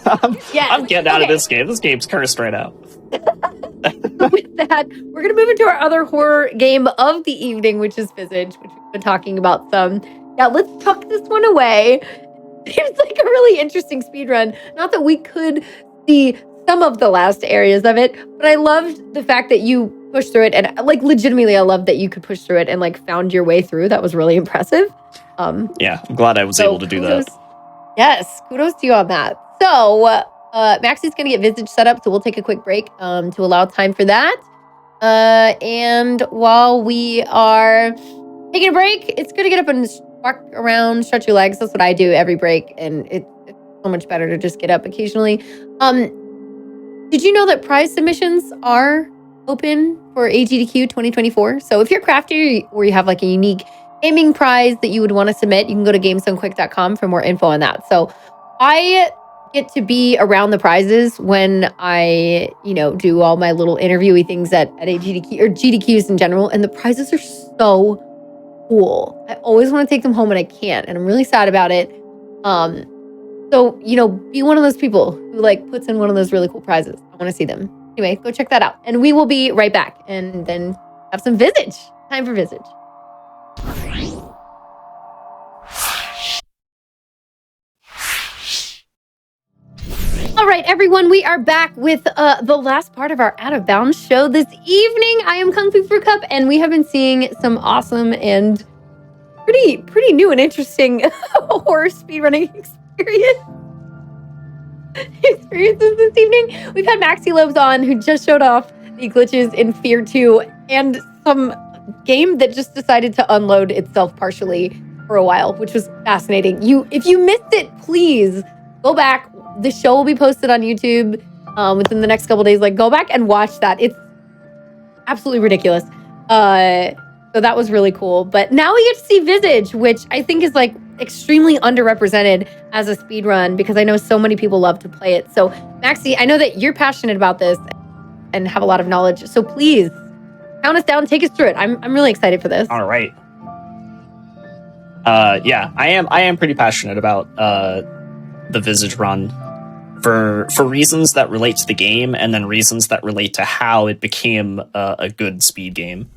I'm getting out of this game. This game's cursed right now.
With that, we're gonna move into our other horror game of the evening, which is Visage, which we've been talking about some. Now let's tuck this one away. Seems like a really interesting speedrun. Not that we could see some of the last areas of it, but I loved the fact that you pushed through it, and like legitimately, I love that you could push through it and like found your way through. That was really impressive.
Yeah, I'm glad I was able to do that.
Yes, kudos to you on that. So, Maxie's gonna get Visage set up, so we'll take a quick break to allow time for that. And while we are taking a break, it's good to get up and walk around, stretch your legs. That's what I do every break, and it's so much better to just get up occasionally. Did you know that prize submissions are open for GDQ 2024? So if you're a crafter or you have like a unique gaming prize that you would want to submit, you can go to gamesdonequick.com for more info on that. So I get to be around the prizes when I, do all my little interviewee things at GDQ or GDQs in general. And the prizes are so cool. I always want to take them home and I can't. And I'm really sad about it. So, be one of those people who like puts in one of those really cool prizes. I want to see them. Anyway, go check that out. And we will be right back and then have some Visage. Time for Visage. All right, everyone, we are back with the last part of our Out of Bounds show this evening. I am Kungfufruitcup, and we have been seeing some awesome and pretty new and interesting horror speedrunning experiences this evening. We've had Maxi Lobes on, who just showed off the glitches in F.E.A.R 2 and some game that just decided to unload itself partially for a while, which was fascinating. If you missed it, please go back. The show will be posted on YouTube within the next couple days. Like, go back and watch that. It's absolutely ridiculous. So that was really cool. But now we get to see Visage, which I think is like extremely underrepresented as a speedrun because I know so many people love to play it. So Maxi, I know that you're passionate about this and have a lot of knowledge. So please count us down, take us through it. I'm really excited for this.
All right. Yeah, I am pretty passionate about the Visage run for reasons that relate to the game and then reasons that relate to how it became a good speed game.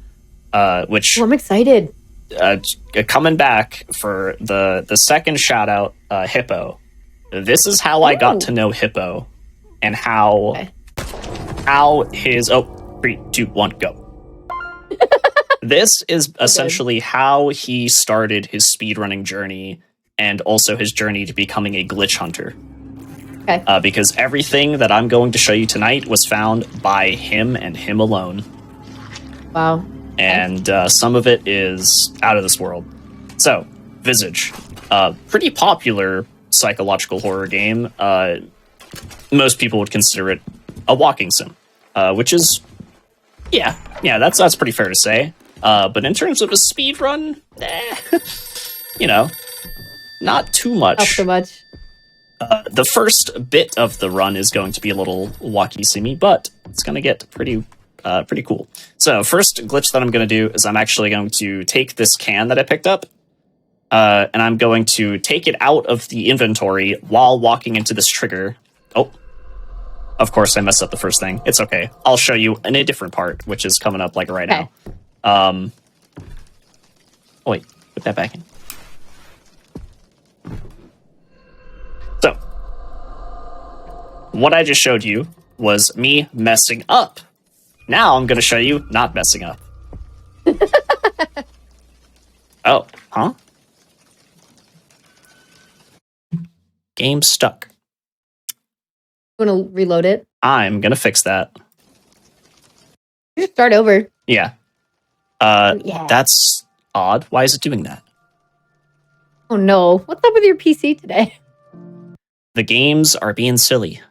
Which
I'm excited.
Coming back for the second shout out, Hippo. This is how I got to know Hippo and how his 3, 2, 1, go. This is essentially how he started his speedrunning journey and also his journey to becoming a glitch hunter.
Okay.
Because everything that I'm going to show you tonight was found by him and him alone.
Wow.
And some of it is out of this world. So, Visage. Pretty popular psychological horror game. Most people would consider it a walking sim. Which is, yeah, that's pretty fair to say. But in terms of a speed run, not too much.
Not so much.
The first bit of the run is going to be a little walkie-simmy, but it's going to get pretty cool. So first glitch that I'm going to do is I'm actually going to take this can that I picked up, and I'm going to take it out of the inventory while walking into this trigger. Oh, of course I messed up the first thing. It's okay. I'll show you in a different part, which is coming up like right now. Oh wait, put that back in. So, what I just showed you was me messing up. Now I'm going to show you not messing up. Oh, huh? Game stuck.
You want to reload it?
I'm going to fix that.
Just start over.
Yeah.
Yeah.
That's odd. Why is it doing that?
Oh no. What's up with your PC today?
The games are being silly.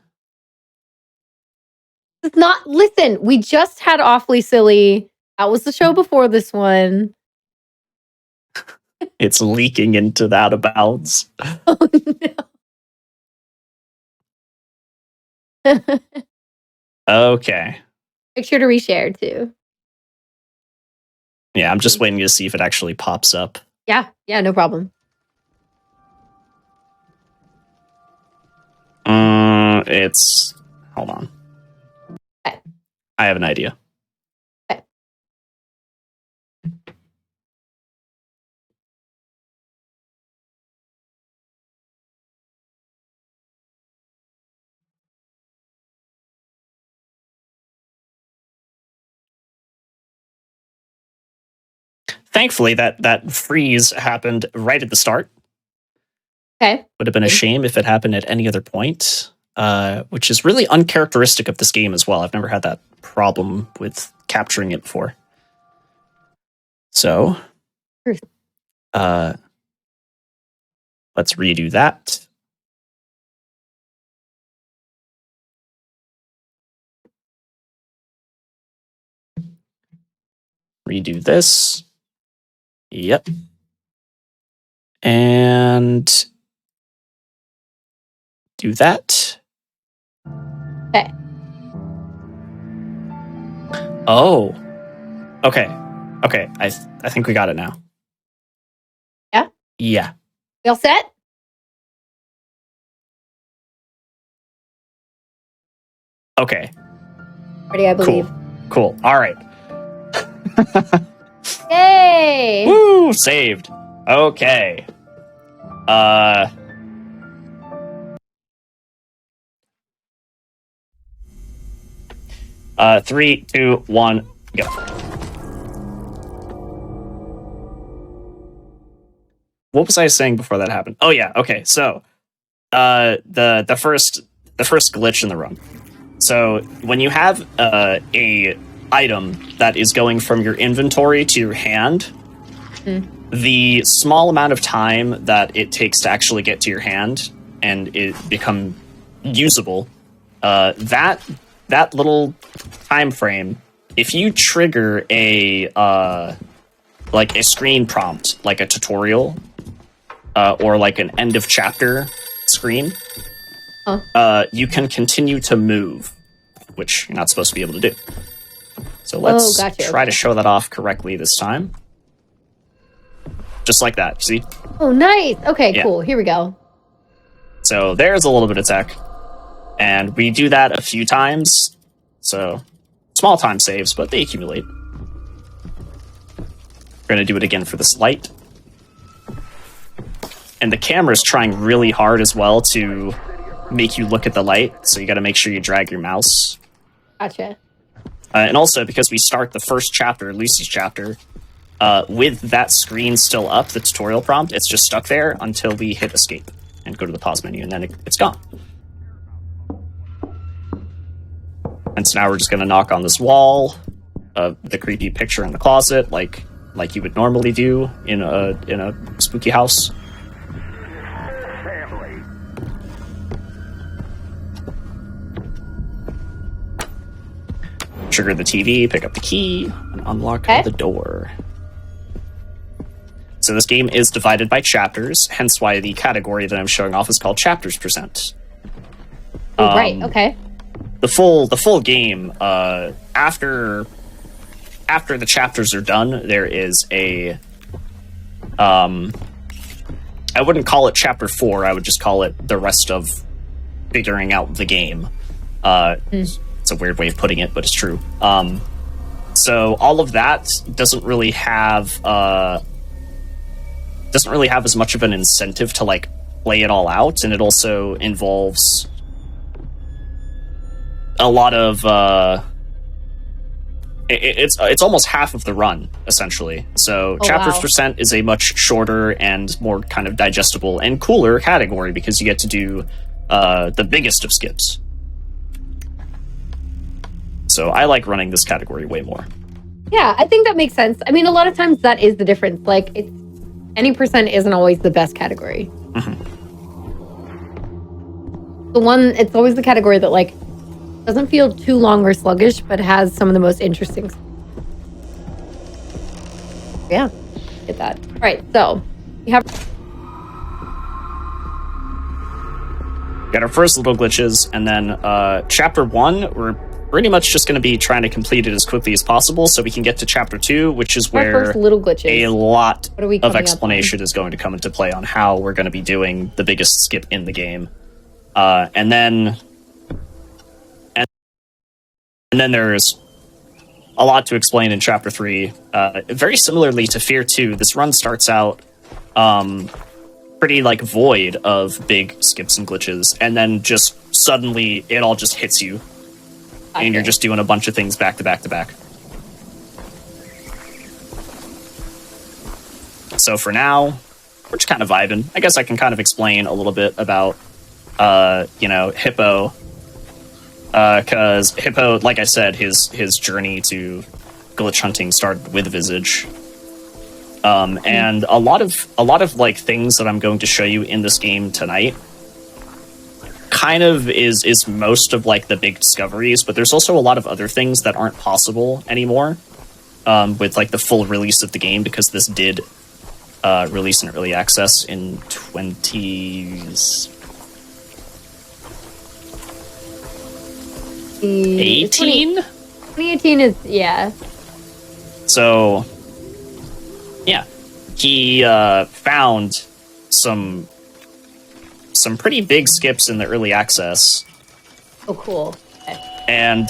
It's not. Listen, we just had Awfully Silly. That was the show before this one.
It's leaking into the Out of Bounds.
Oh no.
Okay.
Make sure to reshare too.
Yeah, I'm just waiting to see if it actually pops up.
Yeah, no problem.
It's... Hold on.
Okay.
I have an idea.
Okay.
Thankfully, that freeze happened right at the start.
Okay.
Would have been a shame if it happened at any other point, which is really uncharacteristic of this game as well. I've never had that problem with capturing it before. So, let's redo that. Redo this. Yep. And do that.
Okay.
Oh. Okay. Okay. I think we got it now.
Yeah?
Yeah.
We all set?
Okay.
Ready, I believe.
Cool. All right.
Yay!
Woo! Saved. Okay. 3, 2, 1, go. What was I saying before that happened? Oh yeah, okay. So, the first glitch in the run. So when you have a item that is going from your inventory to your hand, the small amount of time that it takes to actually get to your hand and it become usable, that little time frame, if you trigger a like a screen prompt, like a tutorial, or like an end of chapter screen, you can continue to move, which you're not supposed to be able to do. So let's try to show that off correctly this time. Just like that, see?
Oh, nice. Okay, cool. Here we go.
So there's a little bit of tech. And we do that a few times. So small time saves, but they accumulate. We're going to do it again for this light. And the camera's trying really hard as well to make you look at the light, so you got to make sure you drag your mouse.
Gotcha.
And also, because we start the first chapter, Lucy's chapter, with that screen still up, the tutorial prompt, it's just stuck there until we hit escape and go to the pause menu, and then it's gone. And so now we're just going to knock on this wall, the creepy picture in the closet, like you would normally do in a spooky house. Trigger the TV, pick up the key, and unlock the door. So this game is divided by chapters, hence why the category that I'm showing off is called Chapters Percent.
Right, okay.
The full game, after the chapters are done, there is a I wouldn't call it Chapter 4, I would just call it the rest of figuring out the game. It's a weird way of putting it, but it's true. So all of that doesn't really have as much of an incentive to like play it all out, and it also involves a lot of it's almost half of the run essentially. So Chapters Percent is a much shorter and more kind of digestible and cooler category because you get to do the biggest of skips. So I like running this category way more.
Yeah, I think that makes sense. I mean, a lot of times that is the difference. Like, any percent isn't always the best category. It's always the category that, like, doesn't feel too long or sluggish, but has some of the most interesting. Yeah, get that. All right, so we have...
Got our first little glitches, and then Chapter 1, we're pretty much just going to be trying to complete it as quickly as possible so we can get to Chapter 2, which is where
little glitches.
A lot of explanation is going to come into play on how we're going to be doing the biggest skip in the game. And then there's a lot to explain in Chapter 3. Very similarly to F.E.A.R 2, this run starts out pretty like void of big skips and glitches, and then just suddenly it all just hits you. And you're just doing a bunch of things back to back to back. So for now, we're just kind of vibing. I guess I can kind of explain a little bit about, Hippo. Because Hippo, like I said, his journey to glitch hunting started with Visage. And a lot of like things that I'm going to show you in this game tonight kind of is most of like the big discoveries, but there's also a lot of other things that aren't possible anymore with like the full release of the game, because this did release in early access in 2018.
2018 is, yeah.
So yeah, he found some pretty big skips in the early access.
Oh, cool. Okay.
And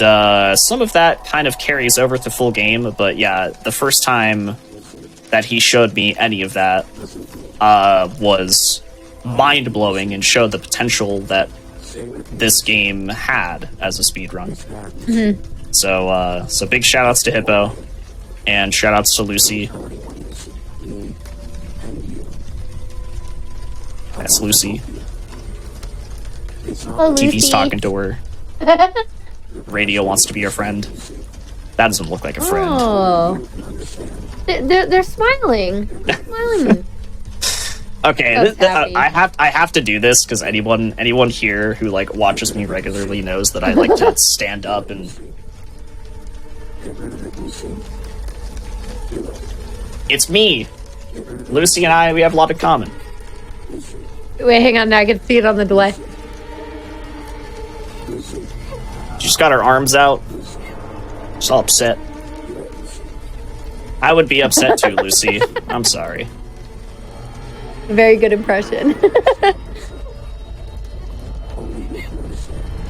some of that kind of carries over to full game, but yeah, the first time that he showed me any of that was mind-blowing and showed the potential that this game had as a speedrun. So big shout outs to Hippo, and shout outs to Lucy. That's Lucy.
Oh, Lucy.
TV's talking to her. Radio wants to be her friend. That doesn't look like a friend.
Oh. They're smiling. They're smiling.
Okay,
Happy.
I have to do this because anyone here who like watches me regularly knows that I like to stand up and. It's me, Lucy and I. We have a lot in common.
Wait, hang on. Now I can see it on the delay.
She's got her arms out. She's all upset. I would be upset too, Lucy. I'm sorry.
Very good impression.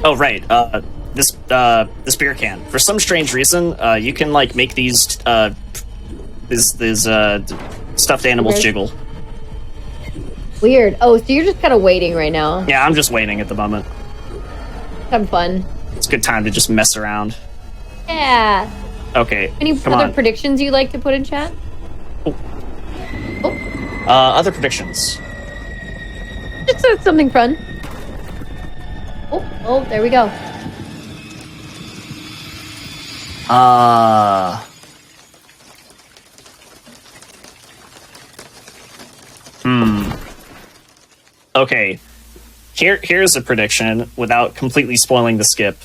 Oh right, this beer can. For some strange reason, you can like make these stuffed animals jiggle.
Weird. Oh, so you're just kind of waiting right now.
Yeah, I'm just waiting at the moment.
Have fun.
It's a good time to just mess around.
Yeah.
Okay.
Any
come
other
on.
predictions you'd like to put in chat?
Other predictions.
Just something fun. Oh, there we go.
Okay. Here's a prediction without completely spoiling the skip.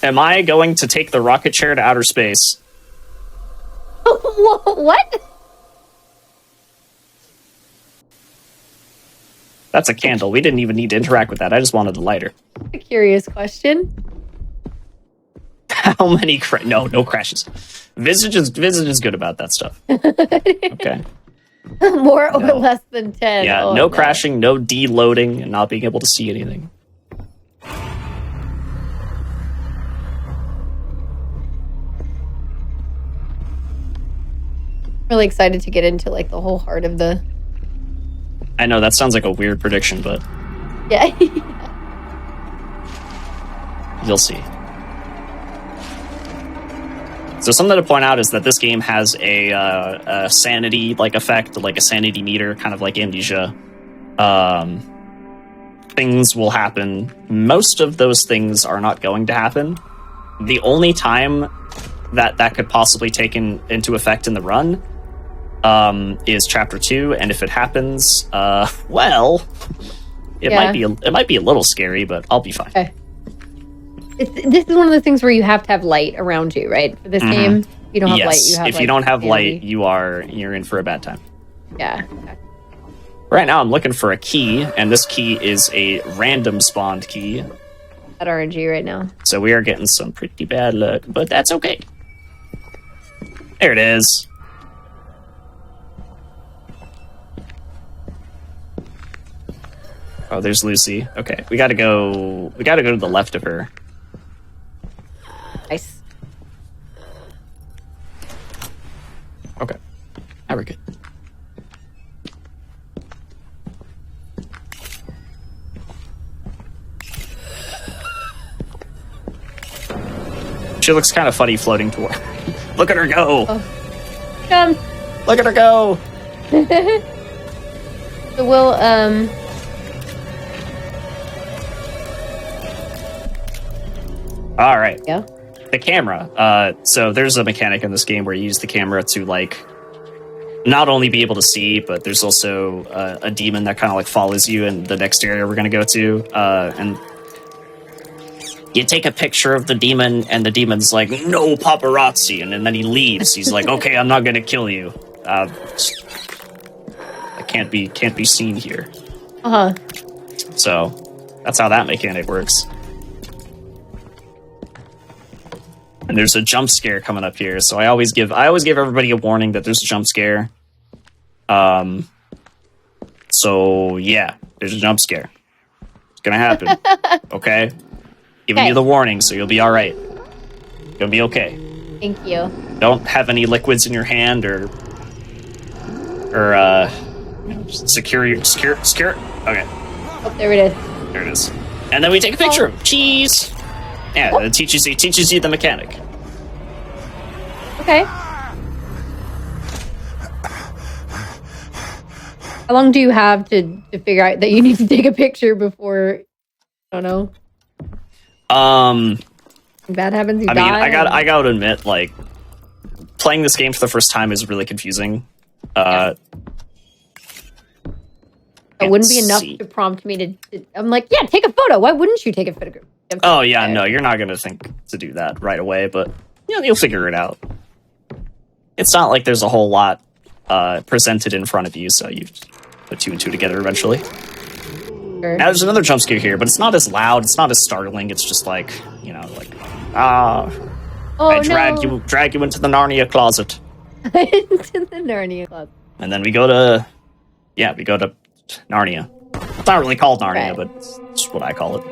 Am I going to take the rocket chair to outer space?
What?
That's a candle. We didn't even need to interact with that. I just wanted the lighter.
A curious question.
How many no crashes. Visage is good about that stuff. Okay.
More or less than 10.
Yeah,
Oh,
no crashing, no deloading, and not being able to see anything.
Really excited to get into like the whole heart of the.
I know that sounds like a weird prediction, but
Yeah.
you'll see. So something to point out is that this game has a sanity like effect, like a sanity meter, kind of like Amnesia. Things will happen. Most of those things are not going to happen. The only time that could possibly take into effect in the run is Chapter 2, and if it happens, well, it might be a little scary, but I'll be fine.
Okay. This is one of the things where you have to have light around you, right? For this game, if you don't have light, you have.
If you don't have light, you're in for a bad time.
Yeah. Okay.
Right now, I'm looking for a key, and this key is a random spawned key.
At RNG right now.
So we are getting some pretty bad luck, but that's okay. There it is. Oh, there's Lucy. Okay, we gotta go to the left of her.
Nice.
Okay. Now we're good. She looks kind of funny floating toward. Look at her go!
Oh. Come.
Look at her go!
So we'll
All right.
Yeah.
The camera. So there's a mechanic in this game where you use the camera to like not only be able to see, but there's also a demon that kind of like follows you in the next area we're gonna go to, and you take a picture of the demon, and the demon's like, "No paparazzi," and then he leaves. He's like, "Okay, I'm not gonna kill you. I can't be seen here." So that's how that mechanic works. And there's a jump scare coming up here, so I always give everybody a warning that there's a jump scare. So yeah, there's a jump scare. It's gonna happen. Okay? Giving you the warning, so you'll be alright. You'll be okay.
Thank you.
Don't have any liquids in your hand or Secure. Okay,
Oh, there it is.
there it is. And then we take a picture of cheese. Yeah, it teaches you the mechanic.
Okay. How long do you have to figure out that you need to take a picture before? I don't know. Bad happens. You
I mean,
die.
I got to admit, like, playing this game for the first time is really confusing.
It wouldn't be enough
see.
to prompt me to. I'm like, yeah, take a photo. Why wouldn't you take a photo?
Oh yeah, no, you're not gonna think to do that right away, but you'll figure it out. It's not like there's a whole lot presented in front of you, so you put 2 and 2 together eventually.
Sure.
Now there's another jump scare here, but it's not as loud, it's not as startling. It's just like, I drag you into the Narnia closet,
into the Narnia club.
and then we go to Narnia. It's not really called Narnia,
Right.
but it's what I call it.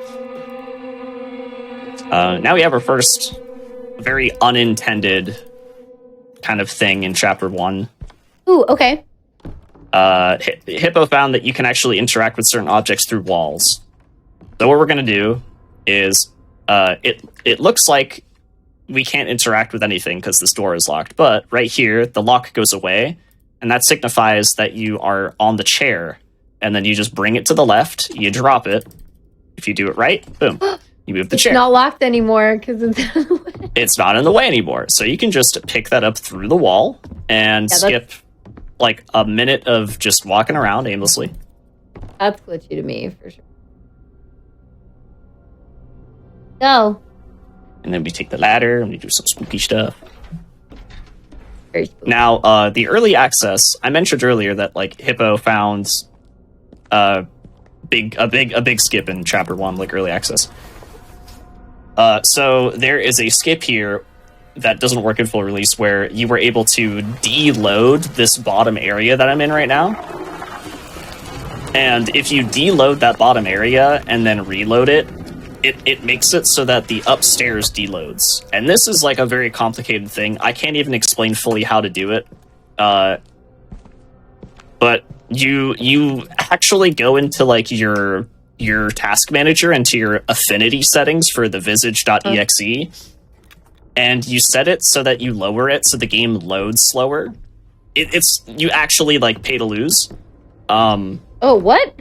Now we have our first very unintended kind of thing in chapter 1.
Ooh, okay.
Hippo found that you can actually interact with certain objects through walls. So what we're going to do is, it looks like we can't interact with anything because this door is locked, but right here, the lock goes away, and that signifies that you are on the chair, and then you just bring it to the left, you drop it. If you do it right, boom, you move the chair.
It's not locked anymore because it's.
It's not in the way anymore, so you can just pick that up through the wall and skip like a minute of just walking around aimlessly.
That's glitchy to me for sure. Go.
And then we take the ladder and we do some spooky stuff.
Very spooky.
Now, the early access, I mentioned earlier that like Hippo found a big skip in chapter 1, like early access. So there is a skip here that doesn't work in full release where you were able to deload this bottom area that I'm in right now. And if you deload that bottom area and then reload it, it makes it so that the upstairs deloads. And this is like a very complicated thing. I can't even explain fully how to do it. But you actually go into like your task manager, into your affinity settings for the Visage.exe, and you set it so that you lower it so the game loads slower. It's you actually like pay to lose.
Oh, what?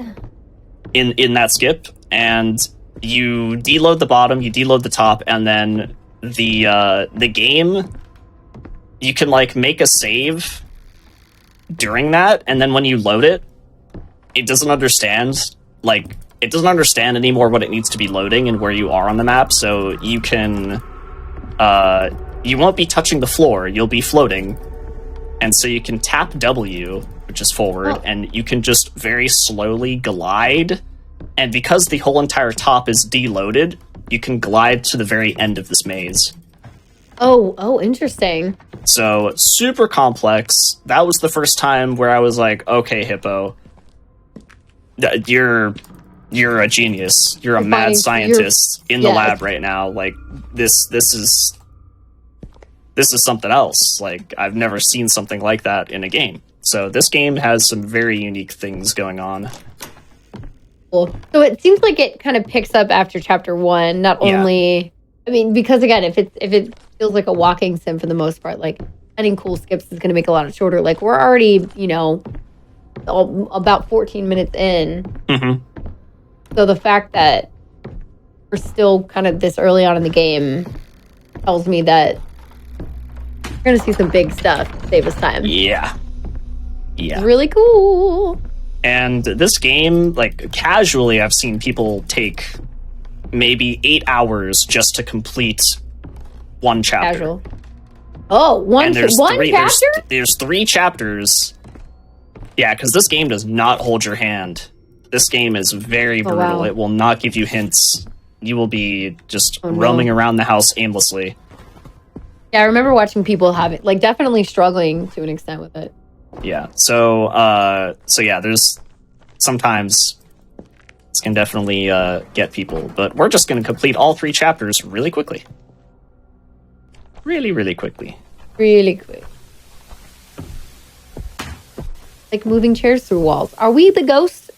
In that skip, and you deload the bottom, you deload the top, and then the game, you can like make a save during that, and then when you load it, it doesn't understand anymore what it needs to be loading and where you are on the map, so you can you won't be touching the floor, you'll be floating, and so you can tap W, which is forward, and you can just very slowly glide. And because the whole entire top is deloaded, you can glide to the very end of this maze.
Oh, interesting.
So, super complex. That was the first time where I was like, okay, Hippo, you're a genius. You're a mad scientist in the lab right now. Like, this is something else. Like, I've never seen something like that in a game. So this game has some very unique things going on.
Cool. So it seems like it kind of picks up after chapter 1. Not only, I mean, because again, if it feels like a walking sim for the most part, like adding cool skips is going to make a lot of shorter. Like we're already, about 14 minutes in.
Mm-hmm.
So the fact that we're still kind of this early on in the game tells me that we're going to see some big stuff to save us time.
Yeah.
It's really cool.
And this game, like, casually, I've seen people take maybe 8 hours just to complete one chapter.
Casual. Oh, one chapter?
There's 3 chapters. Yeah, because this game does not hold your hand. This game is very brutal.
Wow.
It will not give you hints. You will be just roaming around the house aimlessly.
Yeah, I remember watching people have it, like, definitely struggling to an extent with it.
Yeah, so yeah, there's sometimes this can definitely get people, but we're just going to complete all 3 chapters really quickly. Really, really quickly.
Really quick. like moving chairs through walls. Are we the ghost?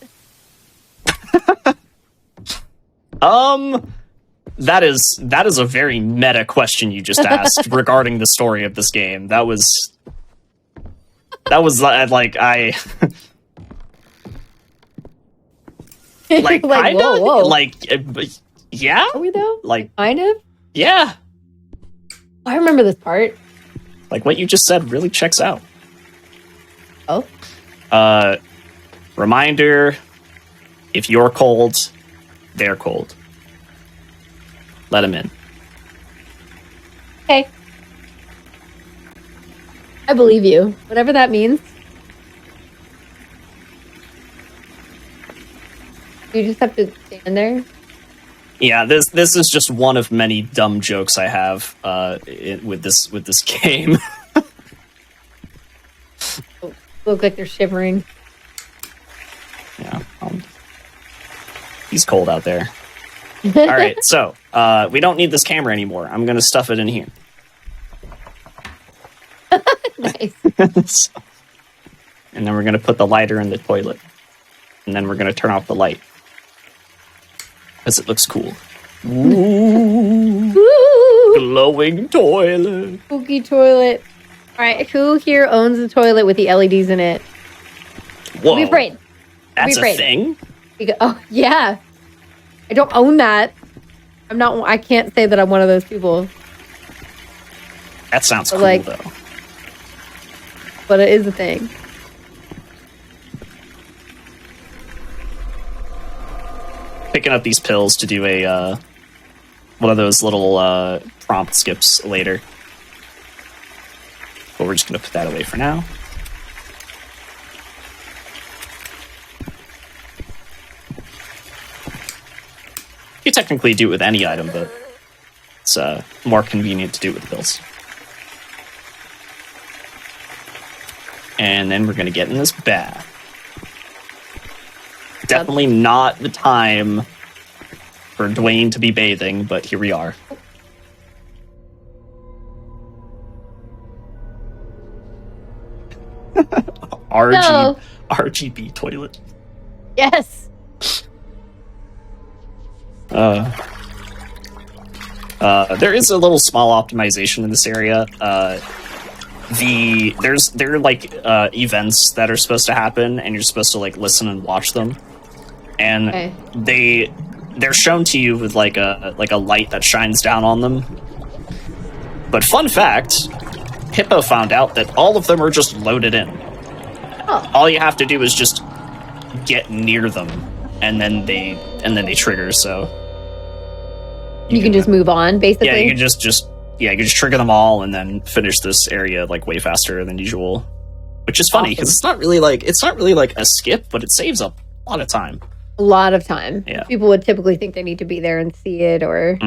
That is a very meta question you just asked regarding the story of this game. That was like I like kind of
whoa.
like yeah.
Are we though?
Like
Kind of.
yeah.
I remember this part.
Like what you just said really checks out.
Oh.
Reminder: if you're cold, they're cold. Let them in.
Okay. I believe you. Whatever that means. You just have to stand there.
Yeah, this is just one of many dumb jokes I have with this game.
Look like they're shivering.
Yeah, he's cold out there. All right, so we don't need this camera anymore. I'm gonna stuff it in here.
Nice.
And then we're gonna put the lighter in the toilet, and then we're gonna turn off the light because it looks cool. Ooh,
Woo!
glowing toilet.
Spooky toilet. All right, who here owns the toilet with the LEDs in it?
Whoa,
Be afraid.
that's
afraid.
a thing.
Oh yeah. I don't own that. I'm not. I can't say that I'm one of those people.
That sounds
But,
cool
like,
though.
But it is a thing.
Picking up these pills to do a one of those little prompt skips later. But we're just gonna put that away for now. You technically do it with any item, but it's more convenient to do it with pills. And then we're gonna get in this bath. Definitely not the time for Dwayne to be bathing, but here we are.
No.
RGB toilet.
Yes.
There is a little small optimization in this area. There are like events that are supposed to happen, and you're supposed to like listen and watch them, and
Okay.
they're shown to you with like a light that shines down on them. But fun fact, Hippo found out that all of them are just loaded in.
Oh.
All you have to do is just get near them, and then they trigger. So
You can just move on, basically.
yeah, you can just you can just trigger them all and then finish this area like way faster than usual, which is funny because it's not really like a skip, but it saves a lot of time.
A lot of time.
Yeah.
People would typically think they need to be there and see it, or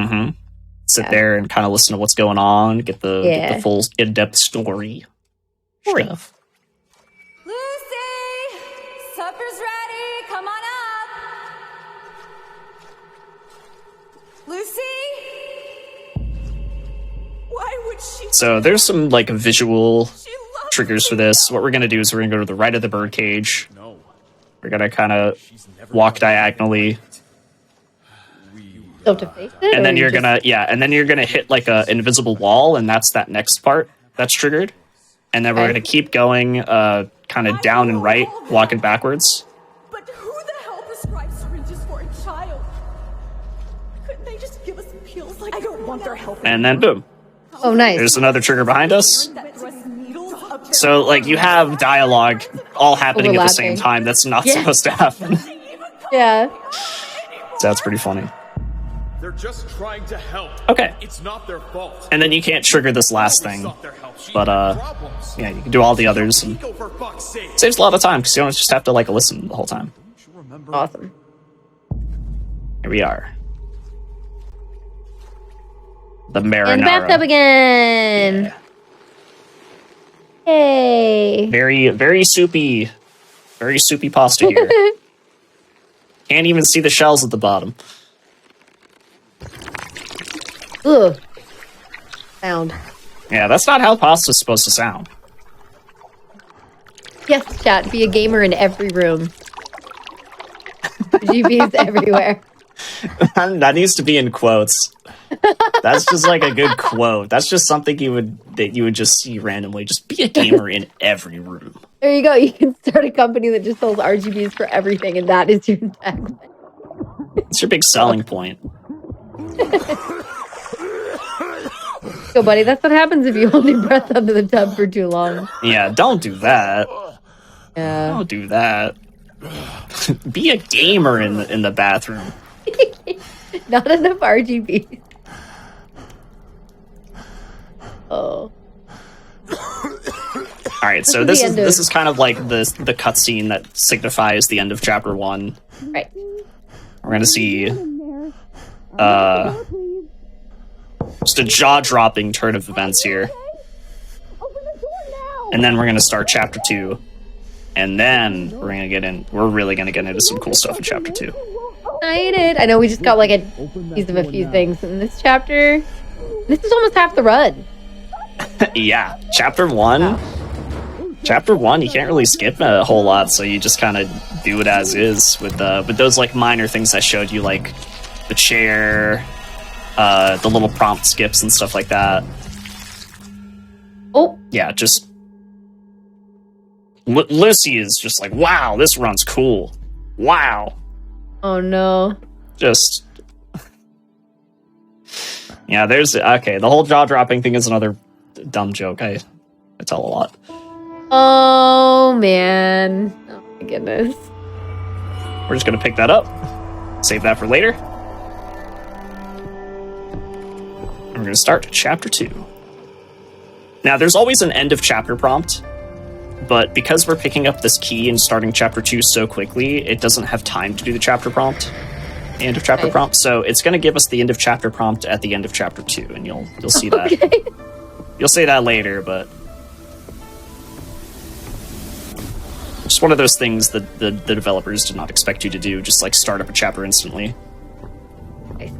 Sit there and kind of listen to what's going on, get the full in-depth story stuff.
Lucy! Supper's ready! Come on up! Lucy? Why would she...
So there's some like visual
She loves
triggers for
me.
this. What we're gonna do is we're gonna go to the right of the birdcage. We're gonna kind of walk diagonally,
still to face it,
and then
or
you're
just-
gonna hit like a invisible wall, and that's that next part that's triggered. And then we're
Okay.
gonna keep going, kind of down and right, walking backwards.
But who the hell prescribes syringes for a child? Couldn't they just give us pills like... I don't want their help.
And then boom,
Oh, nice.
there's another trigger behind us.
That thrust needles up their...
So like you have dialogue all happening at the same
Overlapping.
time. That's not
Yeah.
supposed to happen.
Yeah.
So that's pretty funny.
They're just trying to help.
Okay.
It's not their fault.
And then you can't trigger this last thing,
Sought their help. She
but
had problems.
yeah, you can do all the others, and
Go for fuck's sake.
saves a lot of time because you don't just have to like listen the whole time.
Awesome.
Here we are. The marinara.
And bathtub again.
Yeah.
Yay.
Very soupy pasta here. Can't even see the shells at the bottom.
Ugh. Sound.
Yeah, that's not how pasta's supposed to sound.
Yes, chat. Be a gamer in every room. GBs everywhere.
That needs to be in quotes. That's just like a good quote. That's just something you would just see randomly. Just be a gamer in every room.
There you go. You can start a company that just sells RGBs for everything, and that is your tagline.
It's your big selling point.
Go, buddy. That's what happens if you hold your breath under the tub for too long.
Yeah, don't do that.
Yeah.
Don't do that. Be a gamer in the bathroom.
Not enough RGBs. Oh.
All right, so this is kind of like the cutscene that signifies the end of chapter 1.
Right.
We're gonna see just a jaw-dropping turn of events here, and then we're gonna start chapter 2, and then we're really gonna get into some cool stuff in chapter 2.
Excited. I know we just got like a piece of a few things in this chapter. This is almost half the run.
Yeah, chapter 1. Wow. Chapter 1, you can't really skip a whole lot, so you just kind of do it as is with those like minor things I showed you, like the chair, the little prompt skips and stuff like that.
Oh,
yeah, just Lucy is just like, wow, this run's cool. Wow.
Oh no.
Just yeah, there's okay. The whole jaw dropping thing is another dumb joke. I tell a lot.
Oh man. Oh my goodness.
We're just gonna pick that up. Save that for later. And we're gonna start chapter 2. Now, there's always an end of chapter prompt, but because we're picking up this key and starting chapter 2 so quickly, it doesn't have time to do the chapter prompt. The end of chapter prompt, so it's going to give us the end of chapter prompt at the end of chapter 2, and you'll see that.
Okay.
You'll see that later, but just one of those things that the developers did not expect you to do, just like start up a chapter instantly.
Nice.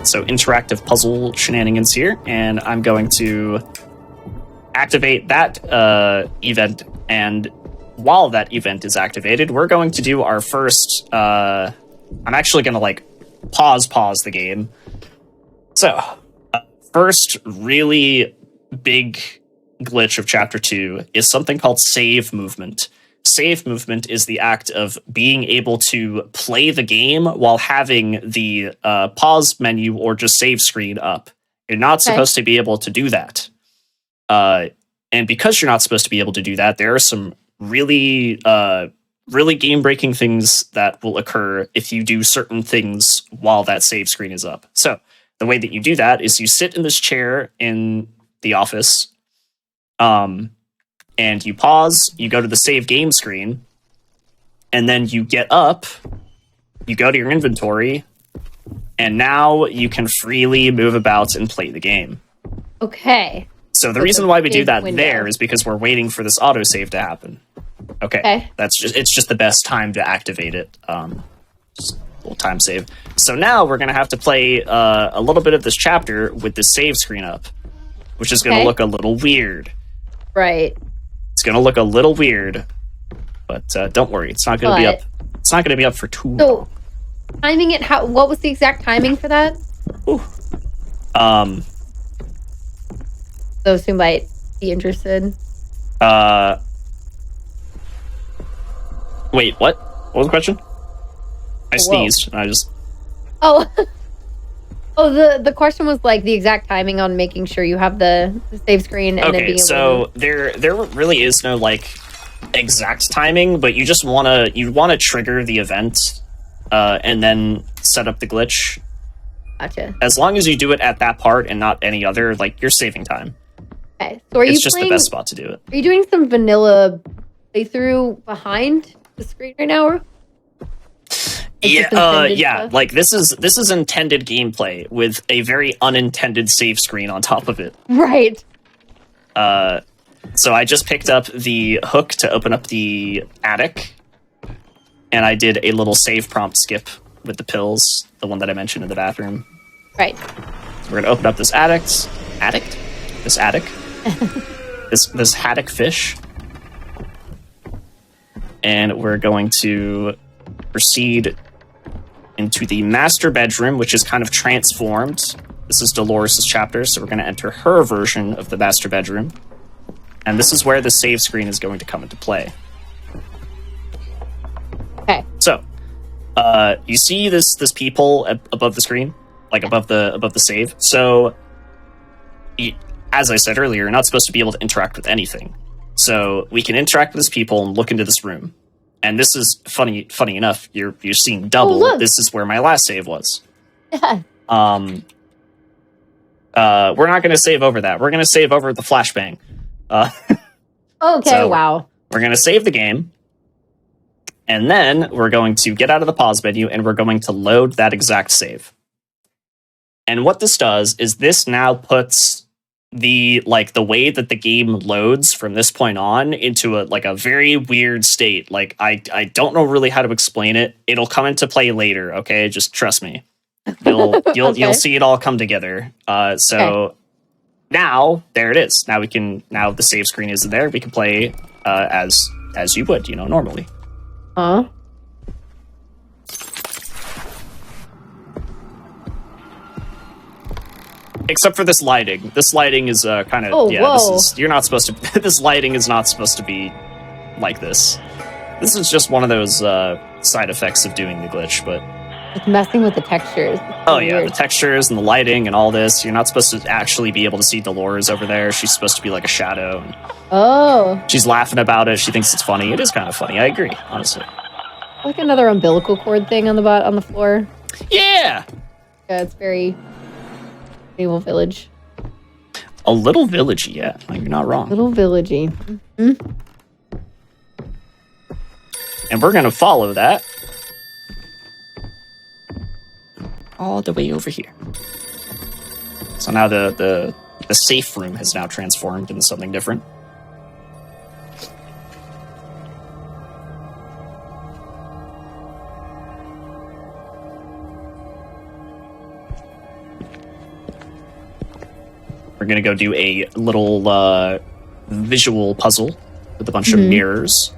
So interactive puzzle shenanigans here, and I'm going to activate that event, and while that event is activated, we're going to do our first I'm actually gonna like pause the game. So first really big glitch of chapter 2 is something called save movement. Save movement is the act of being able to play the game while having the pause menu or just save screen up. You're not supposed to be able to do that. And because you're not supposed to be able to do that, there are some really game-breaking things that will occur if you do certain things while that save screen is up. So the way that you do that is you sit in this chair in the office, and you pause, you go to the save game screen, and then you get up, you go to your inventory, and now you can freely move about and play the game.
Okay.
So the reason why we do that there is because we're waiting for this autosave to happen. Okay. It's just the best time to activate it. Just a little time save. So now we're going to have to play a little bit of this chapter with this save screen up, which is going to look a little weird.
Right.
It's going to look a little weird, but don't worry. It's not going to be up. It's not going to be up for too long.
So timing it, what was the exact timing for that?
Ooh.
Those who might be interested.
Wait, what? What was the question? I sneezed, and I just...
Oh. Oh, the question was like the exact timing on making sure you have the save screen and then being able to...
there really is no like exact timing, but you just wanna trigger the event and then set up the glitch.
Gotcha.
As long as you do it at that part and not any other, like you're saving time.
Okay, so it's just
the best spot to do it.
Are you doing some vanilla playthrough behind the screen right now?
Yeah. Like this is intended gameplay with a very unintended save screen on top of it.
Right.
So I just picked up the hook to open up the attic, and I did a little save prompt skip with the pills, the one that I mentioned in the bathroom.
Right.
We're gonna open up this this haddock fish, and we're going to proceed into the master bedroom, which is kind of transformed. This is Dolores' chapter, so we're going to enter her version of the master bedroom, and this is where the save screen is going to come into play.
Okay.
So, you see this peephole above the screen, like above the save. So, as I said earlier, you're not supposed to be able to interact with anything. So we can interact with this peephole and look into this room. And this is funny enough. You're seeing double.
Oh,
this is where my last save was.
Yeah.
We're not going to save over that. We're going to save over the flashbang.
Okay.
So
wow.
We're going to save the game. And then we're going to get out of the pause menu and we're going to load that exact save. And what this does is this now puts the way that the game loads from this point on into a very weird state. Like I don't know really how to explain it. It'll come into play later, okay? Just trust me. You'll
Okay.
you'll see it all come together. So now there it is. Now the save screen is there. We can play as you would, normally.
Huh?
Except for this lighting. This lighting is kind of
whoa.
you're not supposed to. This lighting is not supposed to be like this. This is just one of those side effects of doing the glitch. But
It's messing with the textures.
oh yeah, the textures and the lighting and all this. You're not supposed to actually be able to see Dolores over there. She's supposed to be like a shadow.
Oh,
She's laughing about it. She thinks it's funny. It is kind of funny. I agree, honestly.
like another umbilical cord thing on the floor.
Yeah,
Yeah, it's very Naval Village.
a little villagey. Yeah, like, you're not wrong.
Little villagey. Mm-hmm.
And we're gonna follow that all the way over here. So now the safe room has now transformed into something different. We're gonna go do a little visual puzzle with a bunch of mirrors.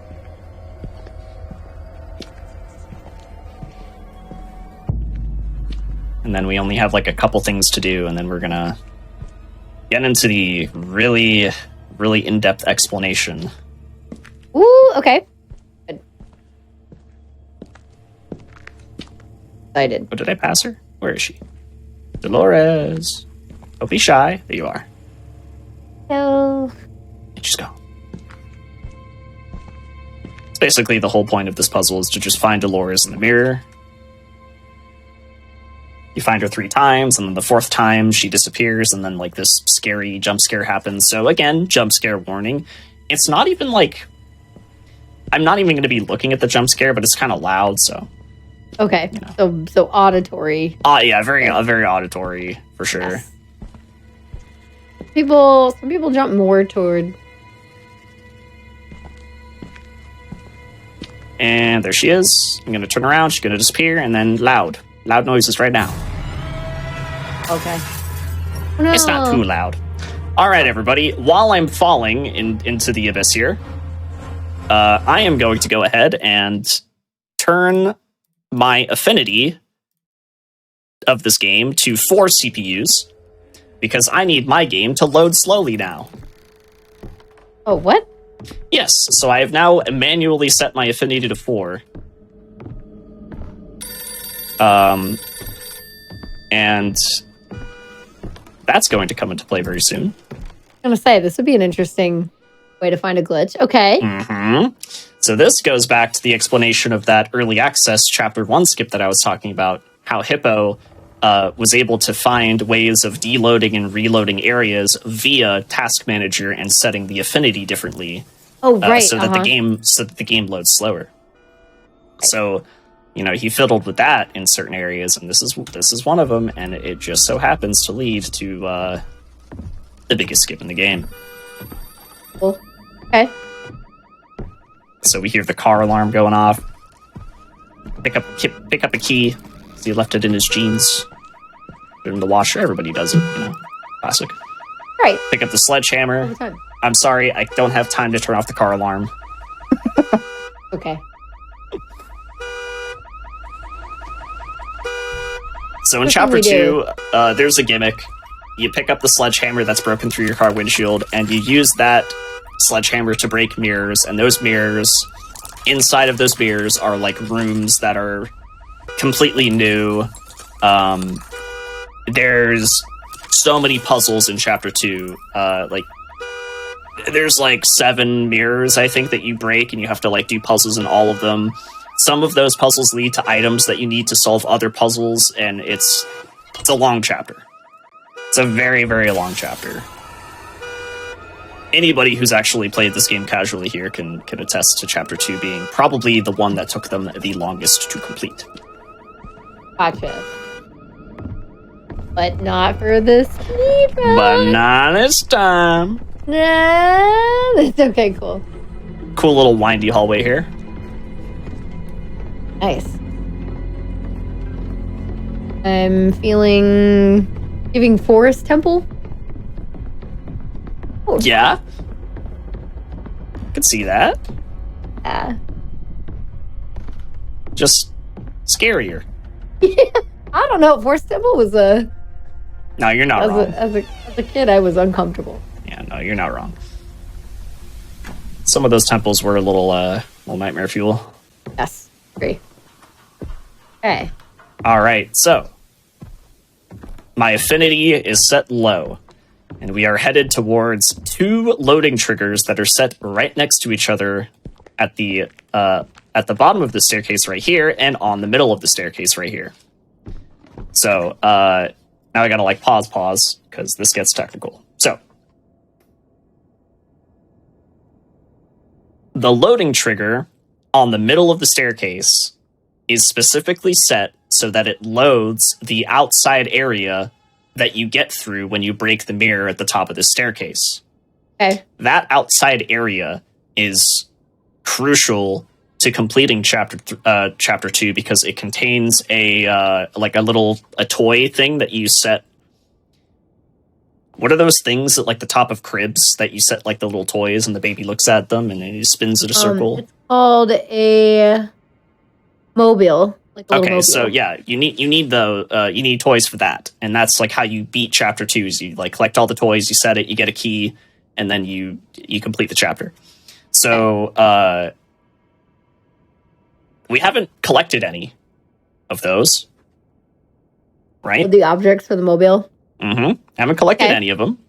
And then we only have like a couple things to do, and then we're gonna get into the really, really in-depth explanation.
Ooh, okay. Good. Excited.
Oh, did I pass her? Where is she? Dolores. Don't be shy. There you are.
So,
Just go. It's basically the whole point of this puzzle is to just find Dolores in the mirror. You find her 3 times, and then the 4th time she disappears, and then like this scary jump scare happens. So again, jump scare warning. It's not even like I'm not even going to be looking at the jump scare, but it's kind of loud. So
okay. So auditory.
yeah, very auditory for sure.
Yes. Some people jump more toward.
And there she is. I'm going to turn around. She's going to disappear, and then loud noises right now.
Okay. No.
It's not too loud. All right, everybody. While I'm falling into the abyss here, I am going to go ahead and turn my affinity of this game to 4 CPUs because I need my game to load slowly now.
Oh, what?
Yes, so I have now manually set my affinity to 4. And that's going to come into play very soon.
I'm gonna say this would be an interesting way to find a glitch. Okay.
Mm-hmm. So this goes back to the explanation of that early access chapter 1 skip that I was talking about, how Hippo was able to find ways of deloading and reloading areas via Task Manager and setting the affinity differently.
Oh, right.
So that the game loads slower. Right. So, he fiddled with that in certain areas, and this is one of them, and it just so happens to lead to the biggest skip in the game.
Cool. Okay.
So we hear the car alarm going off. Pick up a key. So he left it in his jeans. Put it in the washer. Everybody does it, you know. Classic.
Right.
Pick up the sledgehammer.
All the time.
I'm sorry, I don't have time to turn off the car alarm.
Okay.
So in
What
chapter
can we
2, there's a gimmick. You pick up the sledgehammer that's broken through your car windshield, and you use that sledgehammer to break mirrors, and those mirrors, inside of those mirrors are like rooms that are completely new. There's so many puzzles in chapter 2. Like, there's like 7 mirrors, I think, that you break, and you have to like do puzzles in all of them. Some of those puzzles lead to items that you need to solve other puzzles, and it's a long chapter. It's a very, very long chapter. Anybody who's actually played this game casually here can attest to chapter 2 being probably the one that took them the longest to complete.
Gotcha. But not for the speedrun.
But not this time.
Nah, that's okay, cool.
Cool little windy hallway here.
Nice. I'm feeling giving Forest Temple. Oh,
Yeah. I can see that.
yeah.
Just scarier.
I don't know. Forest Temple was
No, you're not wrong.
as a kid, I was uncomfortable.
Yeah, no, you're not wrong. Some of those temples were a little nightmare fuel.
Yes, agree. Okay.
All right, so my affinity is set low, and we are headed towards 2 loading triggers that are set right next to each other at the bottom of the staircase right here and on the middle of the staircase right here. So now I gotta like pause because this gets technical. So the loading trigger on the middle of the staircase is specifically set so that it loads the outside area that you get through when you break the mirror at the top of the staircase.
Okay.
That outside area is crucial to completing chapter 2 because it contains a toy thing that you set. What are those things at like the top of cribs that you set like the little toys and the baby looks at them and then he spins in a circle?
It's called a mobile. Like a little
Okay,
mobile.
so yeah, you need toys for that, and that's like how you beat chapter 2. Is you like collect all the toys, you set it, you get a key, and then you complete the chapter. So we haven't collected any of those, right?
The objects for the mobile.
Mm-hmm. Haven't collected any of them,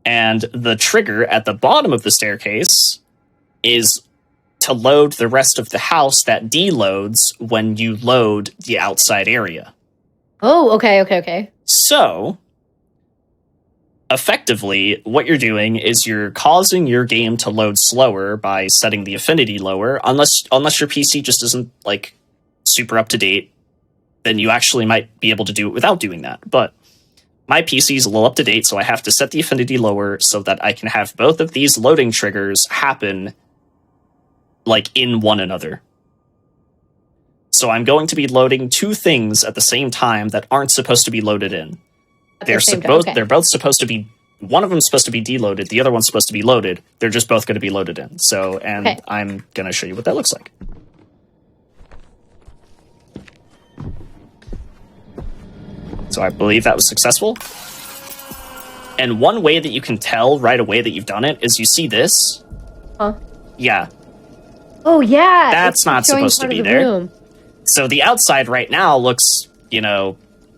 and the trigger at the bottom of the staircase is to load the rest of the house that deloads when you load the outside area.
Oh, okay.
So, effectively, what you're doing is you're causing your game to load slower by setting the affinity lower, unless your PC just isn't, like, super up-to-date, then you actually might be able to do it without doing that. But my PC is a little up-to-date, so I have to set the affinity lower so that I can have both of these loading triggers happen like in one another. So I'm going to be loading 2 things at the same time that aren't supposed to be loaded in. They're both supposed to be, one of them's supposed to be deloaded, the other one's supposed to be loaded. They're just both going to be loaded in. So, and I'm going to show you what that looks like. So I believe that was successful. And one way that you can tell right away that you've done it is you see this.
Huh?
Yeah.
Oh, yeah.
That's not supposed to be there.
Room.
So the outside right now looks,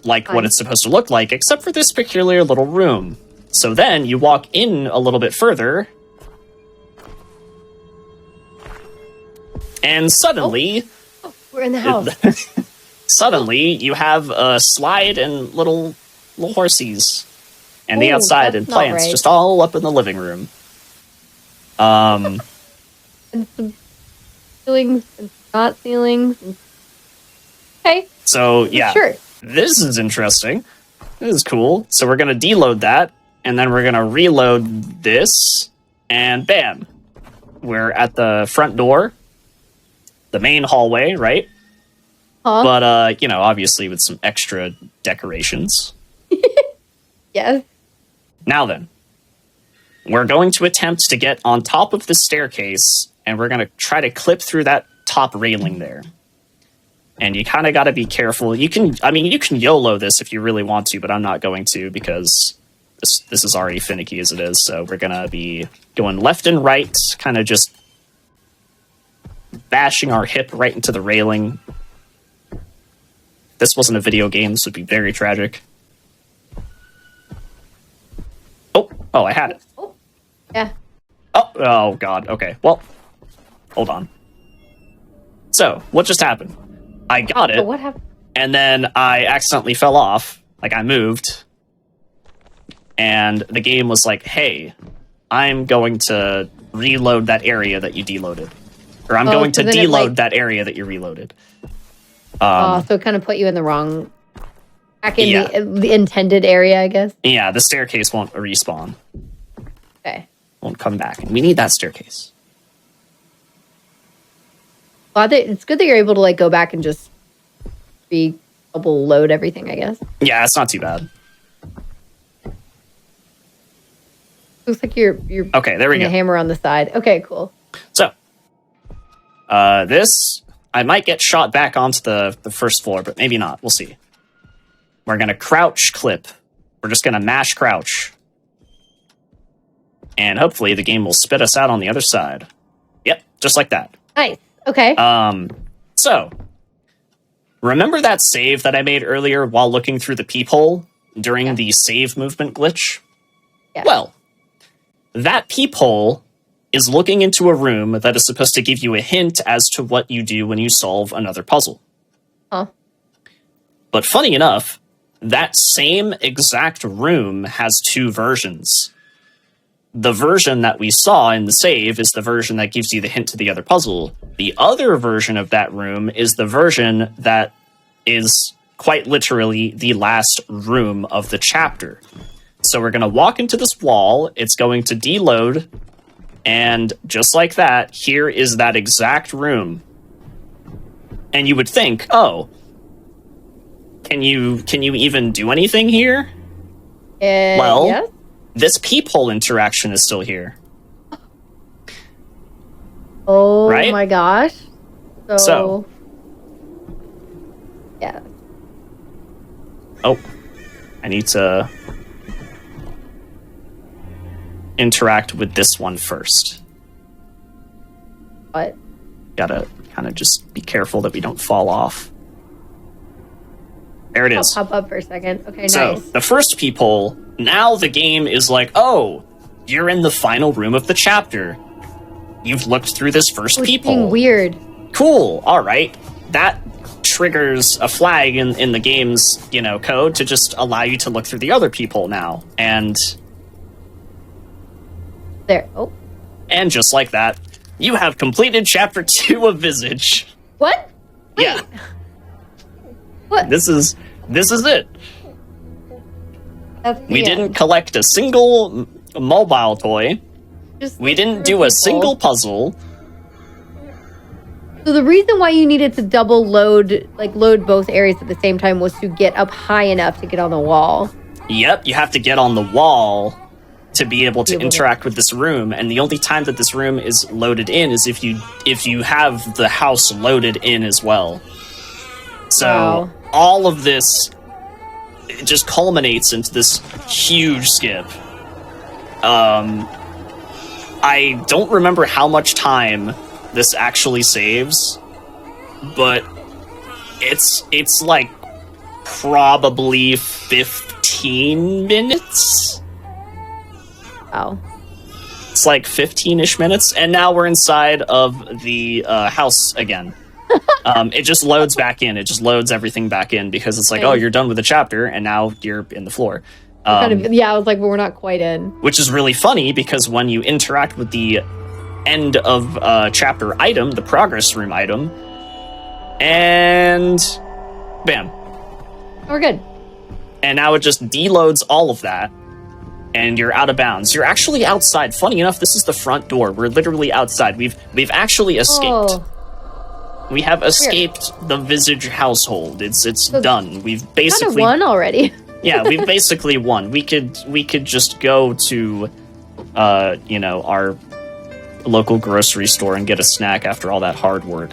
like what it's supposed to look like, except for this peculiar little room. So then you walk in a little bit further, and suddenly...
Oh, we're in the house.
Suddenly, you have a slide and little horsies. And the outside and plants just all up in the living room.
And some ceilings and not ceilings. Okay.
So, yeah.
Sure.
This is interesting. This is cool. So we're going to deload that, and then we're going to reload this, and bam. We're at the front door. The main hallway, right?
Huh?
But, obviously with some extra decorations.
Yes.
Now then, we're going to attempt to get on top of the staircase, and we're going to try to clip through that top railing there. And you kind of got to be careful. You can YOLO this if you really want to, but I'm not going to because this is already finicky as it is. So we're going to be going left and right, kind of just bashing our hip right into the railing. If this wasn't a video game, this would be very tragic. Oh, I had it.
Oh, yeah.
Oh, God. Okay, well, hold on. So, what just happened? I got it,
So what happened?
and then I accidentally fell off. Like, I moved, and the game was like, hey, I'm going to reload that area that you deloaded. Or I'm going to deload that area that you reloaded.
So it kind of put you in the wrong... Back in the intended area, I guess.
Yeah, the staircase won't respawn.
Okay.
Won't come back. And we need that staircase.
Well, it's good that you're able to like go back and just double load everything, I guess.
Yeah, it's not too bad.
Looks like you're
okay, there we go.
A hammer on the side. Okay, cool.
So, this, I might get shot back onto the first floor, but maybe not. We'll see. We're going to crouch clip. We're just going to mash crouch. And hopefully the game will spit us out on the other side. Yep, just like that.
Nice. Okay.
So, remember that save that I made earlier while looking through the peephole during the save movement glitch?
Yeah.
Well, that peephole is looking into a room that is supposed to give you a hint as to what you do when you solve another puzzle.
Huh.
But funny enough, that same exact room has two versions. The version that we saw in the save is the version that gives you the hint to the other puzzle. The other version of that room is the version that is quite literally the last room of the chapter. So we're going to walk into this wall, it's going to deload, and just like that, here is that exact room. And you would think, oh, can you even do anything here? Well,
yes?
This peephole interaction is still here.
Oh
right?
My gosh. So yeah.
Oh, I need to interact with this one first.
What?
Gotta kind of just be careful that we don't fall off. There it is.
I'll pop up for a second. Okay,
so,
nice.
the first peephole, now the game is like, oh, you're in the final room of the chapter. You've looked through this first peephole.
Being weird.
Cool, alright. That triggers a flag in the game's, code to just allow you to look through the other peephole now. And...
there. Oh.
And just like that, you have completed Chapter 2 of Visage.
What? Wait.
Yeah.
What?
This is it. We didn't collect a single mobile toy. We didn't do a single puzzle.
So the reason why you needed to double load both areas at the same time was to get up high enough to get on the wall.
Yep, you have to get on the wall to be able to interact with this room, and the only time that this room is loaded in is if you have the house loaded in as well. So all of this, it just culminates into this huge skip. I don't remember how much time this actually saves, but it's like probably 15 minutes.
Wow.
It's like 15-ish minutes, and now we're inside of the house again. It just loads back in. It just loads everything back in because it's like, oh, you're done with the chapter, and now you're in the floor.
I was like, well, we're not quite in.
Which is really funny because when you interact with the end of chapter item, the progress room item, and bam.
We're good.
And now it just deloads all of that, and you're out of bounds. You're actually outside. Funny enough, this is the front door. We're literally outside. We've actually escaped.
Oh.
We have escaped the Visage household. It's done. We've basically
kind of won already.
Yeah, we've basically won. We could just go to, you know, our local grocery store and get a snack after all that hard work.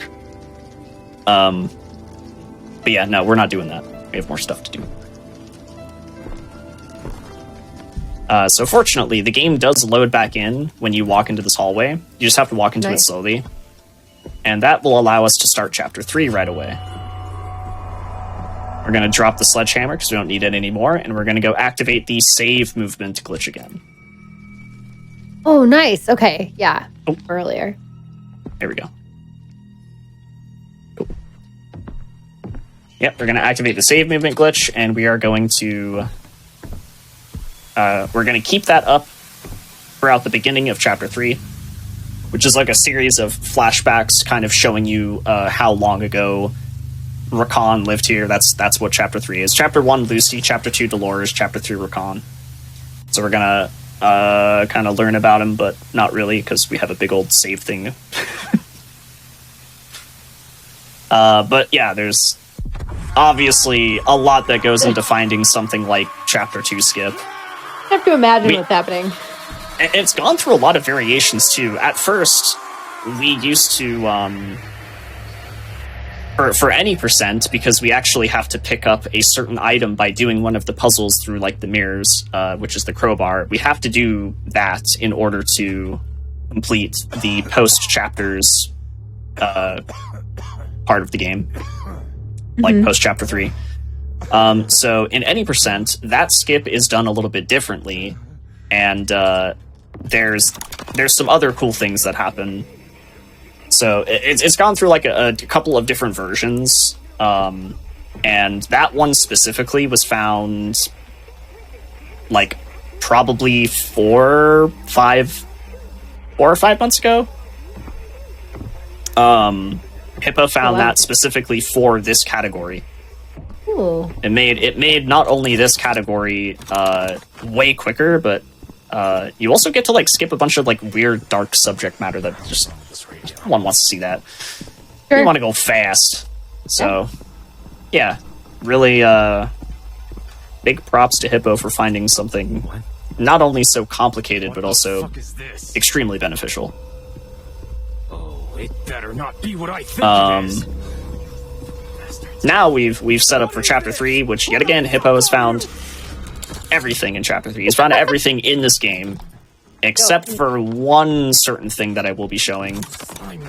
But yeah, no, we're not doing that. We have more stuff to do. So fortunately, the game does load back in when you walk into this hallway. You just have to walk into it slowly. And that will allow us to start Chapter 3 right away. We're going to drop the sledgehammer because we don't need it anymore, and we're going to go activate the save movement glitch again.
Oh, nice. Okay, yeah. Oh. Earlier.
There we go. Oh. Yep, we're going to activate the save movement glitch, and we are going to... we're going to keep that up throughout the beginning of Chapter 3, which is like a series of flashbacks kind of showing you how long ago Rakan lived here. That's what Chapter 3 is. Chapter 1, Lucy. Chapter 2, Dolores. Chapter 3, Rakan. So we're going to kind of learn about him, but not really, because we have a big old save thing. But yeah, there's obviously a lot that goes into finding something like Chapter 2 skip.
I have to imagine what's happening.
It's gone through a lot of variations, too. At first, we used to... For any percent, because we actually have to pick up a certain item by doing one of the puzzles through, like, the mirrors, which is the crowbar. We have to do that in order to complete the post-chapters part of the game. Like, post-chapter 3. So, in any percent, that skip is done a little bit differently, and there's some other cool things that happen. So it's gone through like a couple of different versions, and that one specifically was found like probably 4 or 5 months ago. Hippo found that specifically for this category.
Ooh.
It made not only this category way quicker, but you also get to like skip a bunch of like weird dark subject matter that just no one wants to see that.
Sure.
You want to go fast. So yeah, really big props to Hippo for finding something not only so complicated but also extremely beneficial.
Oh, it better not be what I think it is.
Now we've set up for Chapter 3, which yet again Hippo has found everything in Chapter 3. He's found everything in this game, except for one certain thing that I will be showing,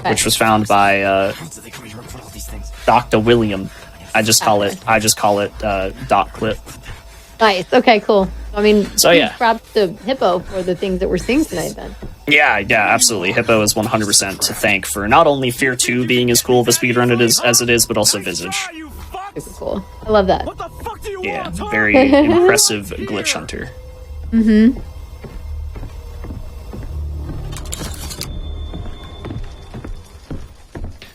which was found by Dr. William. I just call it Doc Clip.
Nice. Okay, cool. I mean,
so yeah,
props to Hippo for the things that we're seeing tonight then.
Yeah, absolutely. Hippo is 100% to thank for not only F.E.A.R 2 being as cool of a speedrun as it is, but also Visage.
Super cool. I love that.
Yeah, very impressive glitch hunter.
Mm-hmm.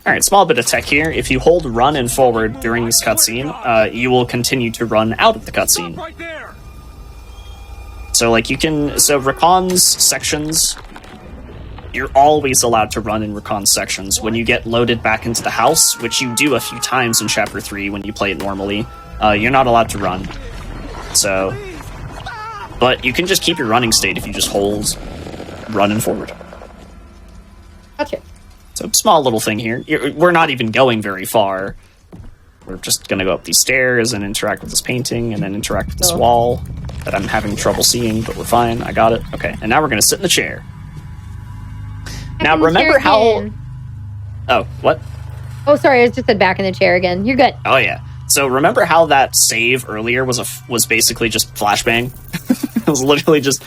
Alright, small bit of tech here. If you hold run and forward during this cutscene, you will continue to run out of the cutscene. So, like, so Rakan's sections, you're always allowed to run in Rakan's sections. When you get loaded back into the house, which you do a few times in Chapter 3 when you play it normally, you're not allowed to run. So, but you can just keep your running state if you just hold run and forward.
Gotcha.
So, small little thing here. We're not even going very far. We're just going to go up these stairs and interact with this painting and then interact with this wall that I'm having trouble seeing, but we're fine. I got it. Okay, and now we're going to sit in the chair. Now, remember how... Oh, what?
Oh, sorry, I just said back in the chair again. You're good.
Oh, yeah. So, remember how that save earlier was basically just flashbang? It was literally just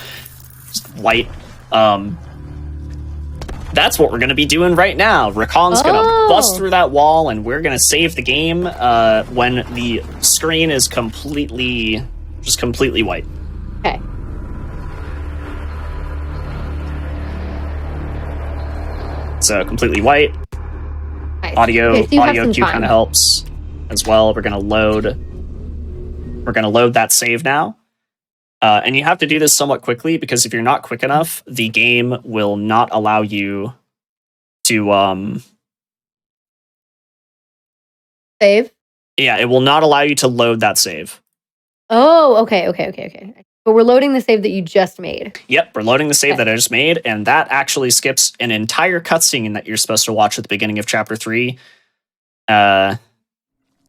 white. That's what we're going to be doing right now. Rakan's going to bust through that wall, and we're going to save the game when the screen is completely white.
Okay.
So completely white.
Nice.
Audio
Okay,
cue kind of helps as well. We're going to load that save now. And you have to do this somewhat quickly, because if you're not quick enough, the game will not allow you to
save.
Yeah, it will not allow you to load that save.
Oh, okay. But we're loading the save that you just made.
Yep, we're loading the save that I just made, and that actually skips an entire cutscene that you're supposed to watch at the beginning of Chapter 3,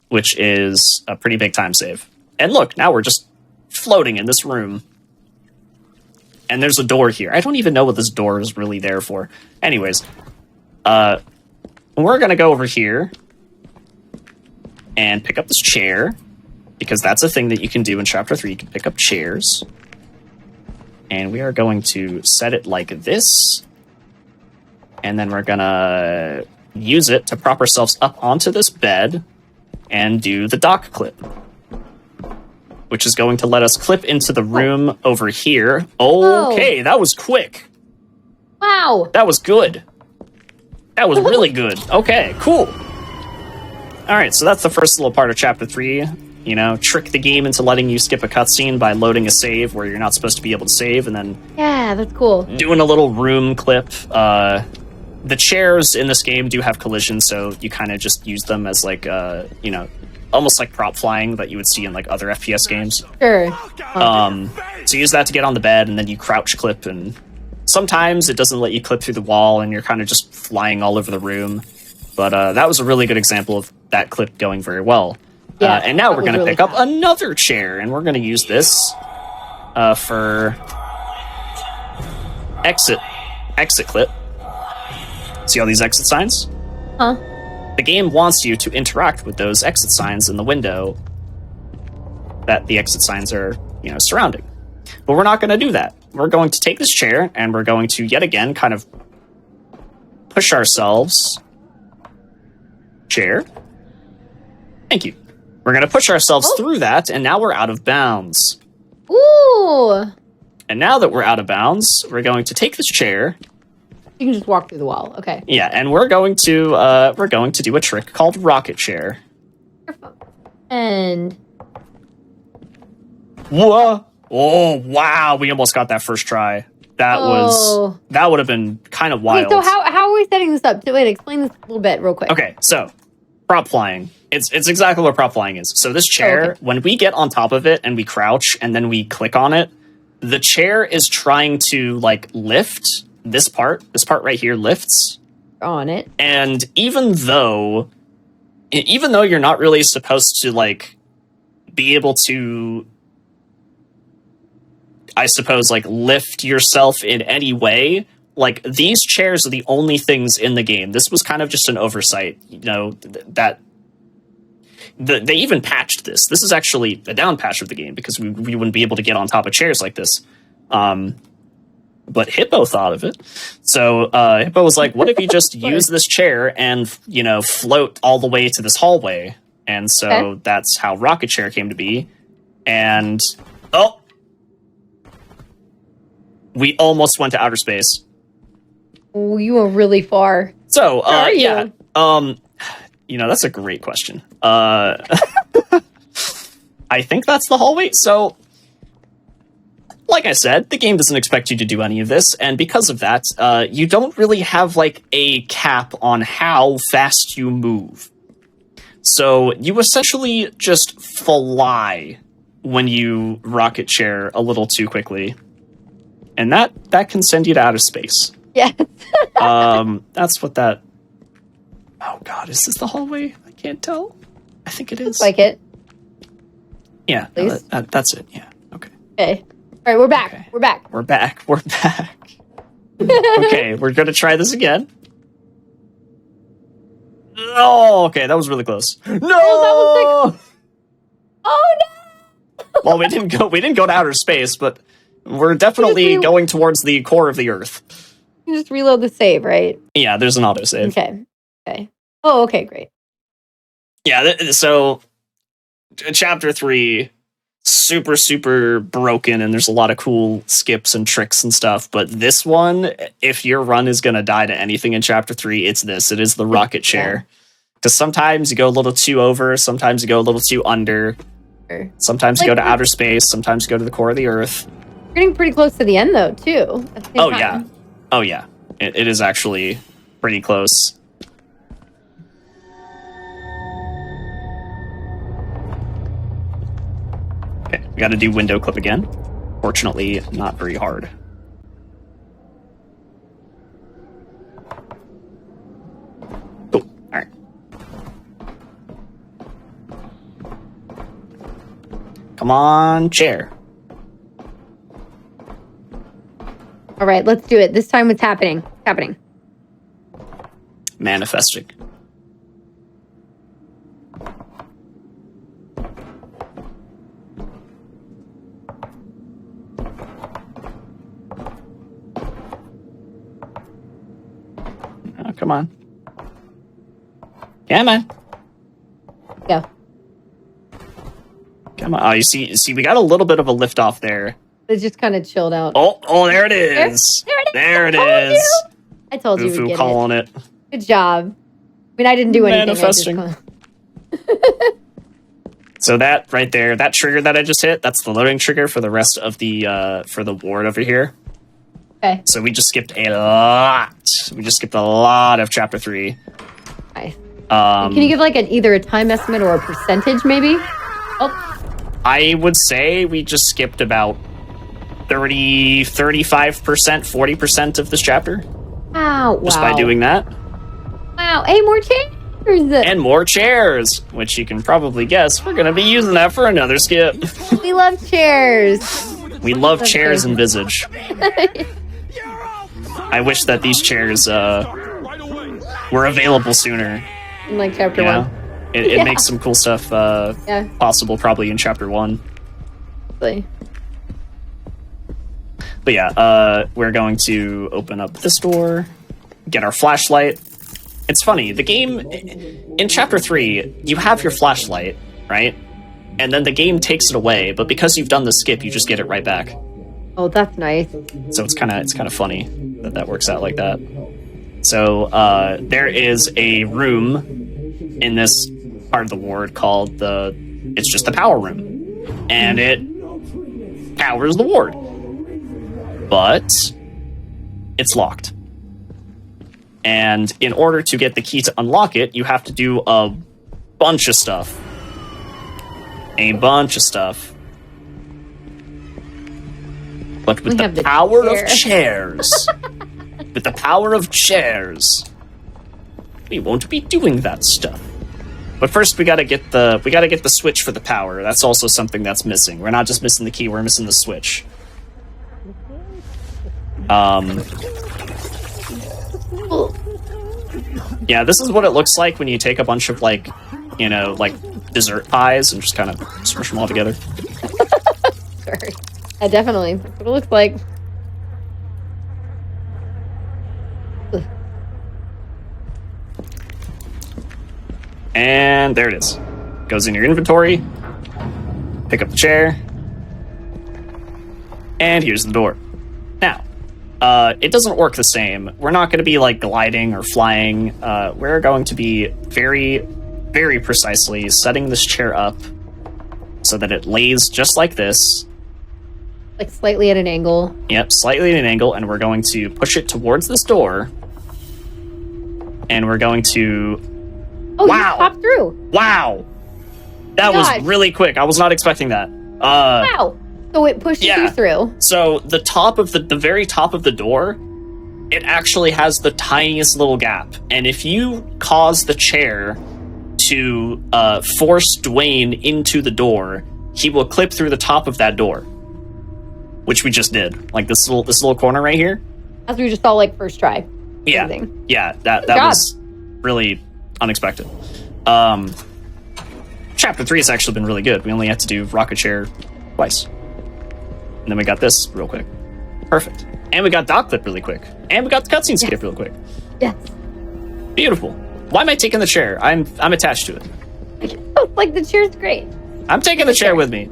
which is a pretty big time save. And look, now we're just floating in this room. And there's a door here. I don't even know what this door is really there for. Anyways, we're going to go over here and pick up this chair, because that's a thing that you can do in Chapter 3. You can pick up chairs. And we are going to set it like this. And then we're going to use it to prop ourselves up onto this bed and do the dock clip, which is going to let us clip into the room over here. Okay, that was quick.
Wow.
That was good. That was really good. Okay, cool. All right, so that's the first little part of Chapter 3. You know, trick the game into letting you skip a cutscene by loading a save where you're not supposed to be able to save, and then
Yeah, that's cool.
doing a little room clip. The chairs in this game do have collisions, so you kind of just use them as like, you know, almost like prop flying that you would see in like other FPS games.
Sure.
So use that to get on the bed, and then you crouch clip, and sometimes it doesn't let you clip through the wall, and you're kind of just flying all over the room. But that was a really good example of that clip going very well.
Yeah,
and now
that
we're
was
going to
really
pick up
fast.
another chair, and we're going to use this for exit clip. See all these exit signs?
Huh?
The game wants you to interact with those exit signs in the window that the exit signs are, you know, surrounding. But we're not going to do that. We're going to take this chair, and we're going to, yet again, kind of push ourselves. Chair. Thank you. We're going to push ourselves through that, and now we're out of bounds.
Ooh.
And now that we're out of bounds, we're going to take this chair.
You can just walk through the wall. Okay.
Yeah, and we're going to do a trick called rocket chair.
And
Whoa! Oh wow! We almost got that first try. That would have been kind of wild.
wait, so how are we setting this up? Wait, explain this a little bit real quick.
Okay, so prop flying. It's exactly what prop flying is. So this chair, when we get on top of it and we crouch and then we click on it, the chair is trying to like lift this part. This part right here lifts
On it.
And even though you're not really supposed to like be able to, I suppose, like lift yourself in any way, like these chairs are the only things in the game. This was kind of just an oversight, you know, they even patched this. This is actually a down patch of the game because we wouldn't be able to get on top of chairs like this. But Hippo thought of it. So Hippo was like, what if you just use this chair and, you know, float all the way to this hallway? And so that's how Rocket Chair came to be. And, we almost went to outer space.
Oh, you were really far.
So,
Where are you?
yeah. You know, that's a great question. I think that's the hallway. So, like I said, the game doesn't expect you to do any of this, and because of that, you don't really have, like, a cap on how fast you move. So, you essentially just fly when you rocket chair a little too quickly. And that can send you to outer space.
Yeah.
That's what that... Oh, God, is this the hallway? I can't tell. I think it is.
Like it.
Yeah, no, that's it. Yeah, okay.
Okay. All right, we're back.
Okay.
We're back.
We're back. We're back. Okay, we're going to try this again. Oh, okay, that was really close. No!
Oh, no!
Well, we didn't go to outer space, but we're definitely going towards the core of the Earth.
You just reload the save, right?
Yeah, there's an autosave.
Okay. Oh, okay, great.
Yeah, so chapter 3, super, super broken, and there's a lot of cool skips and tricks and stuff, but this one, if your run is going to die to anything in chapter 3, it's this. It is the rocket chair. Because sometimes you go a little too over, sometimes you go a little too under, sometimes you go to outer space, sometimes you go to the core of the Earth.
We're getting pretty close to the end, though, too. At the same time.
Oh, yeah. It is actually pretty close. Okay, we gotta do window clip again. Fortunately, not very hard. Cool. Alright. Come on, chair.
All right, let's do it. This time it's happening. It's happening.
Manifesting. Oh, come on. Come on.
Go.
Come on. Oh, you see, we got a little bit of a lift off there.
It just kind of chilled out.
Oh, there it is. There it is.
I told you we'd
Fufu
get
calling it.
Good job. I mean, I didn't do anything.
Manifesting. So that right there, that trigger that I just hit, that's the loading trigger for the rest of the for the ward over here.
Okay.
So we just skipped a lot. We just skipped a lot of chapter 3.
Nice. Can you give like either a time estimate or a percentage, maybe? Oh,
I would say we just skipped about 30, 35%, 40% of this chapter.
wow.
Just by doing that.
Wow. Hey, more chairs.
And more chairs, which you can probably guess. We're going to be using that for another skip.
We love chairs.
We love chairs in Visage. I wish that these chairs were available sooner.
In like chapter
You know?
1.
It
Yeah.
makes some cool stuff
Yeah.
possible probably in chapter 1.
Really.
But yeah, we're going to open up this door, get our flashlight. It's funny, the game, in chapter 3, you have your flashlight, right? And then the game takes it away, but because you've done the skip, you just get it right back.
Oh, that's nice.
So it's kind of funny that works out like that. So there is a room in this part of the ward called it's just the power room, and it powers the ward, but it's locked. And in order to get the key to unlock it, you have to do a bunch of stuff. But with the power of chairs, with the power of chairs, we won't be doing that stuff. But first, we gotta get the switch for the power. That's also something that's missing. We're not just missing the key; we're missing the switch. Yeah, this is what it looks like when you take a bunch of like dessert pies and just kind of smush them all together.
Sorry. Definitely. That's what it looks like.
And there it is. Goes in your inventory. Pick up the chair. And here's the door. Now, it doesn't work the same. We're not going to be like gliding or flying. We're going to be very, very precisely setting this chair up so that it lays just like this.
Like slightly at an angle.
Yep, slightly at an angle, and we're going to push it towards this door. And we're going to...
Oh,
wow!
You popped through.
Wow! That was really quick. I was not expecting that.
Wow! So it pushes you through.
So the very top of the door, it actually has the tiniest little gap. And if you cause the chair to force Dwayne into the door, he will clip through the top of that door. Which we just did. Like this little corner right here.
As we just saw like first try.
Yeah.
Everything.
Yeah, that was really unexpected. Chapter 3 has actually been really good. We only had to do rocket chair twice. And then we got this real quick. Perfect. And we got dock clip really quick. And we got the cutscene skip real quick.
Yes.
Beautiful. Why am I taking the chair? I'm attached to it.
Like the chair's great.
I'm taking the chair with me.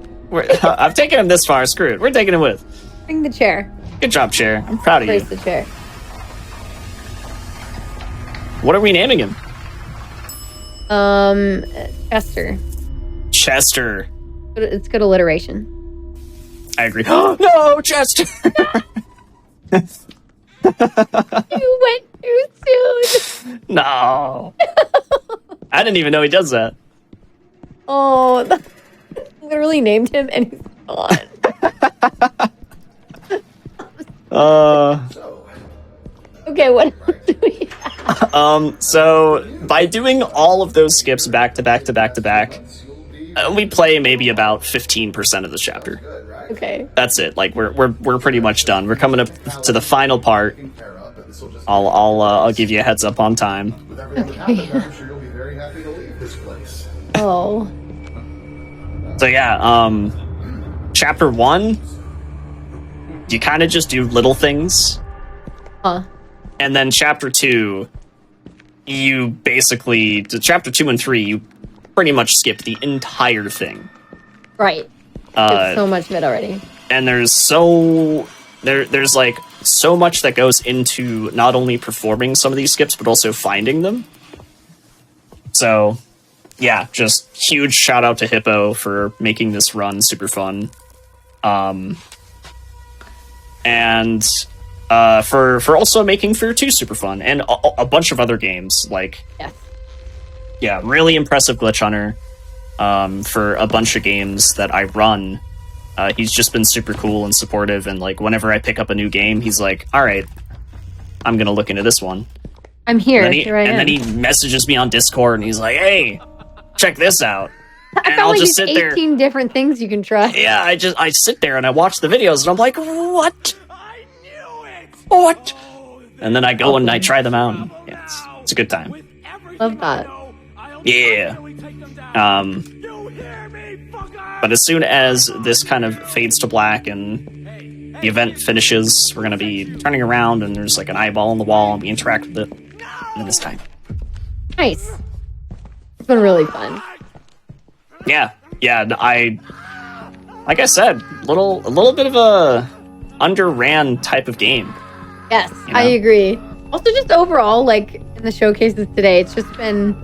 I've taken him this far. Screw it. We're taking him with.
Bring the chair.
Good job, chair. I'm proud of you.
Place the chair.
What are we naming him?
Chester.
Chester.
It's good alliteration.
I agree. No, Chester!
You went too soon.
No. I didn't even know he does that.
Oh, literally named him and he's Okay, what else do we have?
So by doing all of those skips back to back to back to back, we play maybe about 15% of the chapter.
Okay.
That's it. Like we're pretty much done. We're coming up to the final part. I'll give you a heads up on time.
Okay. Oh.
So yeah, chapter 1, you kind of just do little things.
Huh.
And then chapter 2, you basically, chapter 2 and 3, you pretty much skip the entire thing.
Right. There's so much of it already.
And there's like so much that goes into not only performing some of these skips, but also finding them. So yeah, just huge shout out to Hippo for making this run super fun. And for also making F.E.A.R 2 super fun, and a bunch of other games, like, yeah, really impressive glitch hunter. For a bunch of games that I run, he's just been super cool and supportive, and like whenever I pick up a new game, he's like, all right, I'm gonna look into this one.
I'm here.
And then he messages me on Discord, and he's like, hey, check this out. And
I'll just sit there. 18 different things you can try.
Yeah, I sit there and I watch the videos, and I'm like, what? What? And then I go and I try them out. And yeah, it's a good time.
Love that.
Yeah. But as soon as this kind of fades to black and the event finishes, we're gonna be turning around and there's like an eyeball on the wall and we interact with it. And this time.
Nice. It's been really fun.
Yeah. Like I said, a little bit of a underran type of game.
Yes,
You know?
I agree. Also, just overall, like in the showcases today, it's just been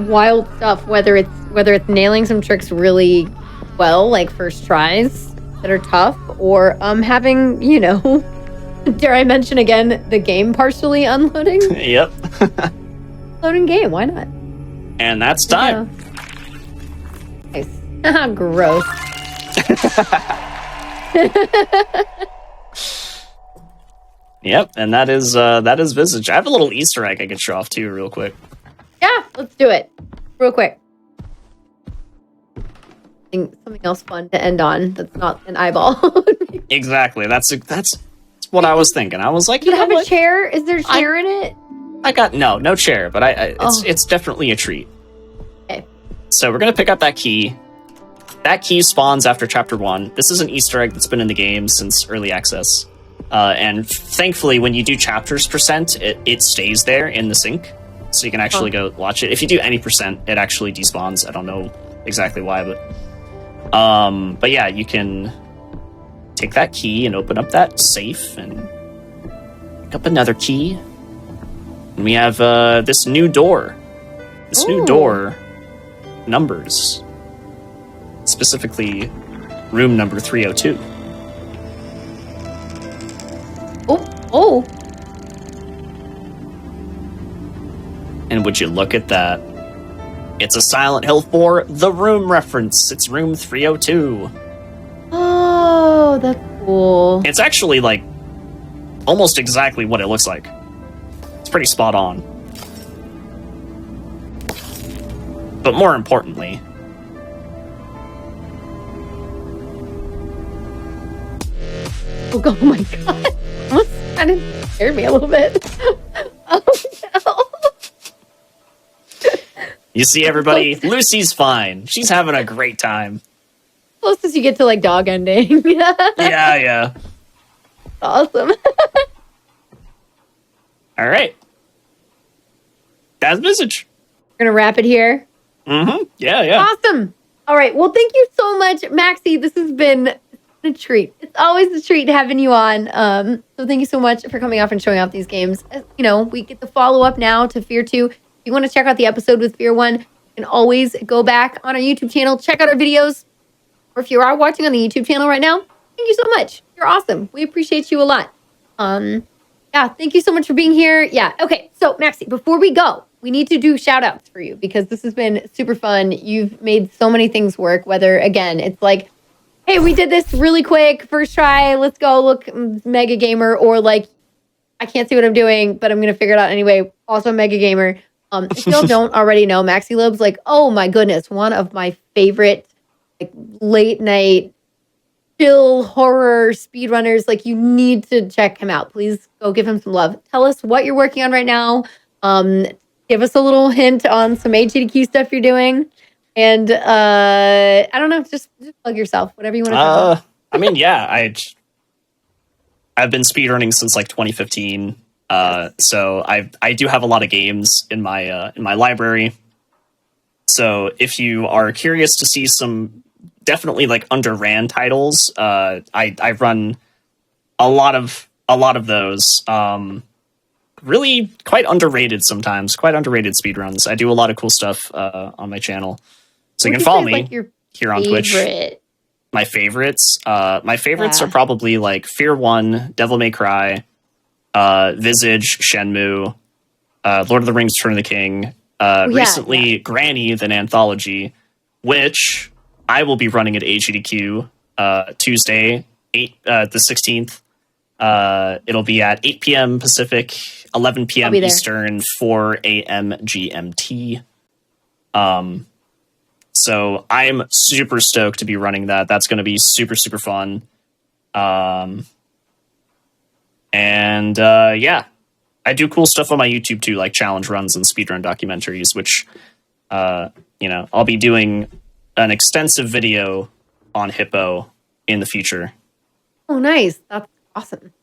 wild stuff. Whether it's nailing some tricks really well, like first tries that are tough, or having, you know, dare I mention again, the game partially unloading.
Yep.
Loading game, why not?
And that's time.
Yeah. Nice. Gross.
Yep, and that is Visage. I have a little Easter egg I could show off too, real quick.
Yeah, let's do it, real quick. Something else fun to end on that's not an eyeball.
Exactly. That's what I was thinking. I was like,
you have a chair? Is there a chair in it?
I got no chair, but it's definitely a treat.
Okay.
So we're gonna pick up that key. That key spawns after chapter 1. This is an Easter egg that's been in the game since early access. And thankfully, when you do chapters %, it stays there in the sync, so you can actually go watch it. If you do any %, it actually despawns. I don't know exactly why, but yeah, you can take that key and open up that safe and pick up another key. And we have this new door. This new door numbers, specifically room number 302.
Oh.
And would you look at that? It's a Silent Hill 4 The Room reference. It's room 302.
Oh, that's cool.
It's actually like almost exactly what it looks like. It's pretty spot on. But more importantly,
oh my god. Almost kind of scared me a little bit. Oh no.
you see everybody, Lucy's fine. She's having a great time.
Closest you get to like dog ending.
Yeah.
Awesome.
All right. That's Visage.
We're gonna wrap it here.
Mm-hmm. Yeah.
Awesome. All right. Well, thank you so much, Maxie. This has been a treat. It's always a treat having you on. So thank you so much for coming off and showing off these games. You know, we get the follow up now to F.E.A.R 2. If you want to check out the episode with F.E.A.R 1, you can always go back on our YouTube channel, check out our videos. Or if you are watching on the YouTube channel right now, thank you so much. You're awesome. We appreciate you a lot. Yeah, thank you so much for being here. Yeah. Okay. So Maxie, before we go, we need to do shout outs for you because this has been super fun. You've made so many things work, whether again, it's like, hey, we did this really quick, first try, let's go, look, mega gamer, or like, I can't see what I'm doing, but I'm gonna figure it out anyway. Also mega gamer. If y'all don't already know, Maxi Lobes, like, oh my goodness, one of my favorite like late night chill horror speedrunners. Like, you need to check him out. Please go give him some love. Tell us what you're working on right now. Give us a little hint on some GDQ stuff you're doing. And I don't know, just plug yourself, whatever you want to talk about.
I mean, yeah, I've been speedrunning since like 2015. So I do have a lot of games in my library. So if you are curious to see some definitely like underran titles, I run a lot of those. Really quite underrated sometimes, quite underrated speedruns. I do a lot of cool stuff on my channel. So you can follow me here on Twitch. My favorites? My favorites are probably like F.E.A.R 1, Devil May Cry, Visage, Shenmue, Lord of the Rings, Return of the King, recently Granny, the anthology, which I will be running at GDQ Tuesday, the 16th. It'll be at 8 p.m. Pacific, 11 p.m. Eastern, 4 a.m. GMT. So I'm super stoked to be running that. That's going to be super, super fun. Yeah, I do cool stuff on my YouTube too, like challenge runs and speedrun documentaries, which, I'll be doing an extensive video on Hippo in the future.
Oh, nice. That's awesome.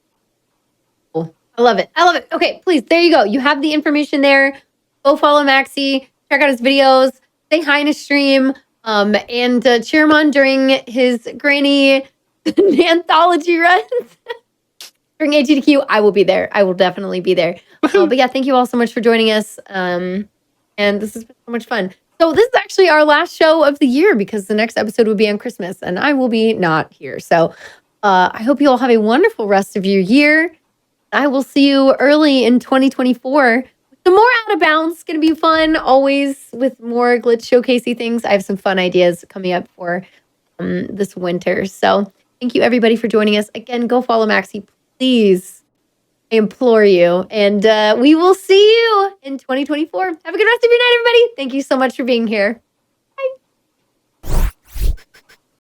Cool. I love it. Okay, please, there you go. You have the information there. Go follow Maxi, check out his videos, say hi in his stream, and cheer him on during his Granny anthology runs. During GDQ, I will be there. I will definitely be there. But yeah, thank you all so much for joining us. And this has been so much fun. So this is actually our last show of the year because the next episode will be on Christmas and I will be not here. So I hope you all have a wonderful rest of your year. I will see you early in 2024. Some more Out of Bounds. It's going to be fun, always with more glitch showcasey things. I have some fun ideas coming up for this winter. So thank you everybody for joining us. Again, go follow Maxi, please. I implore you. And we will see you in 2024. Have a good rest of your night, everybody. Thank you so much for being here.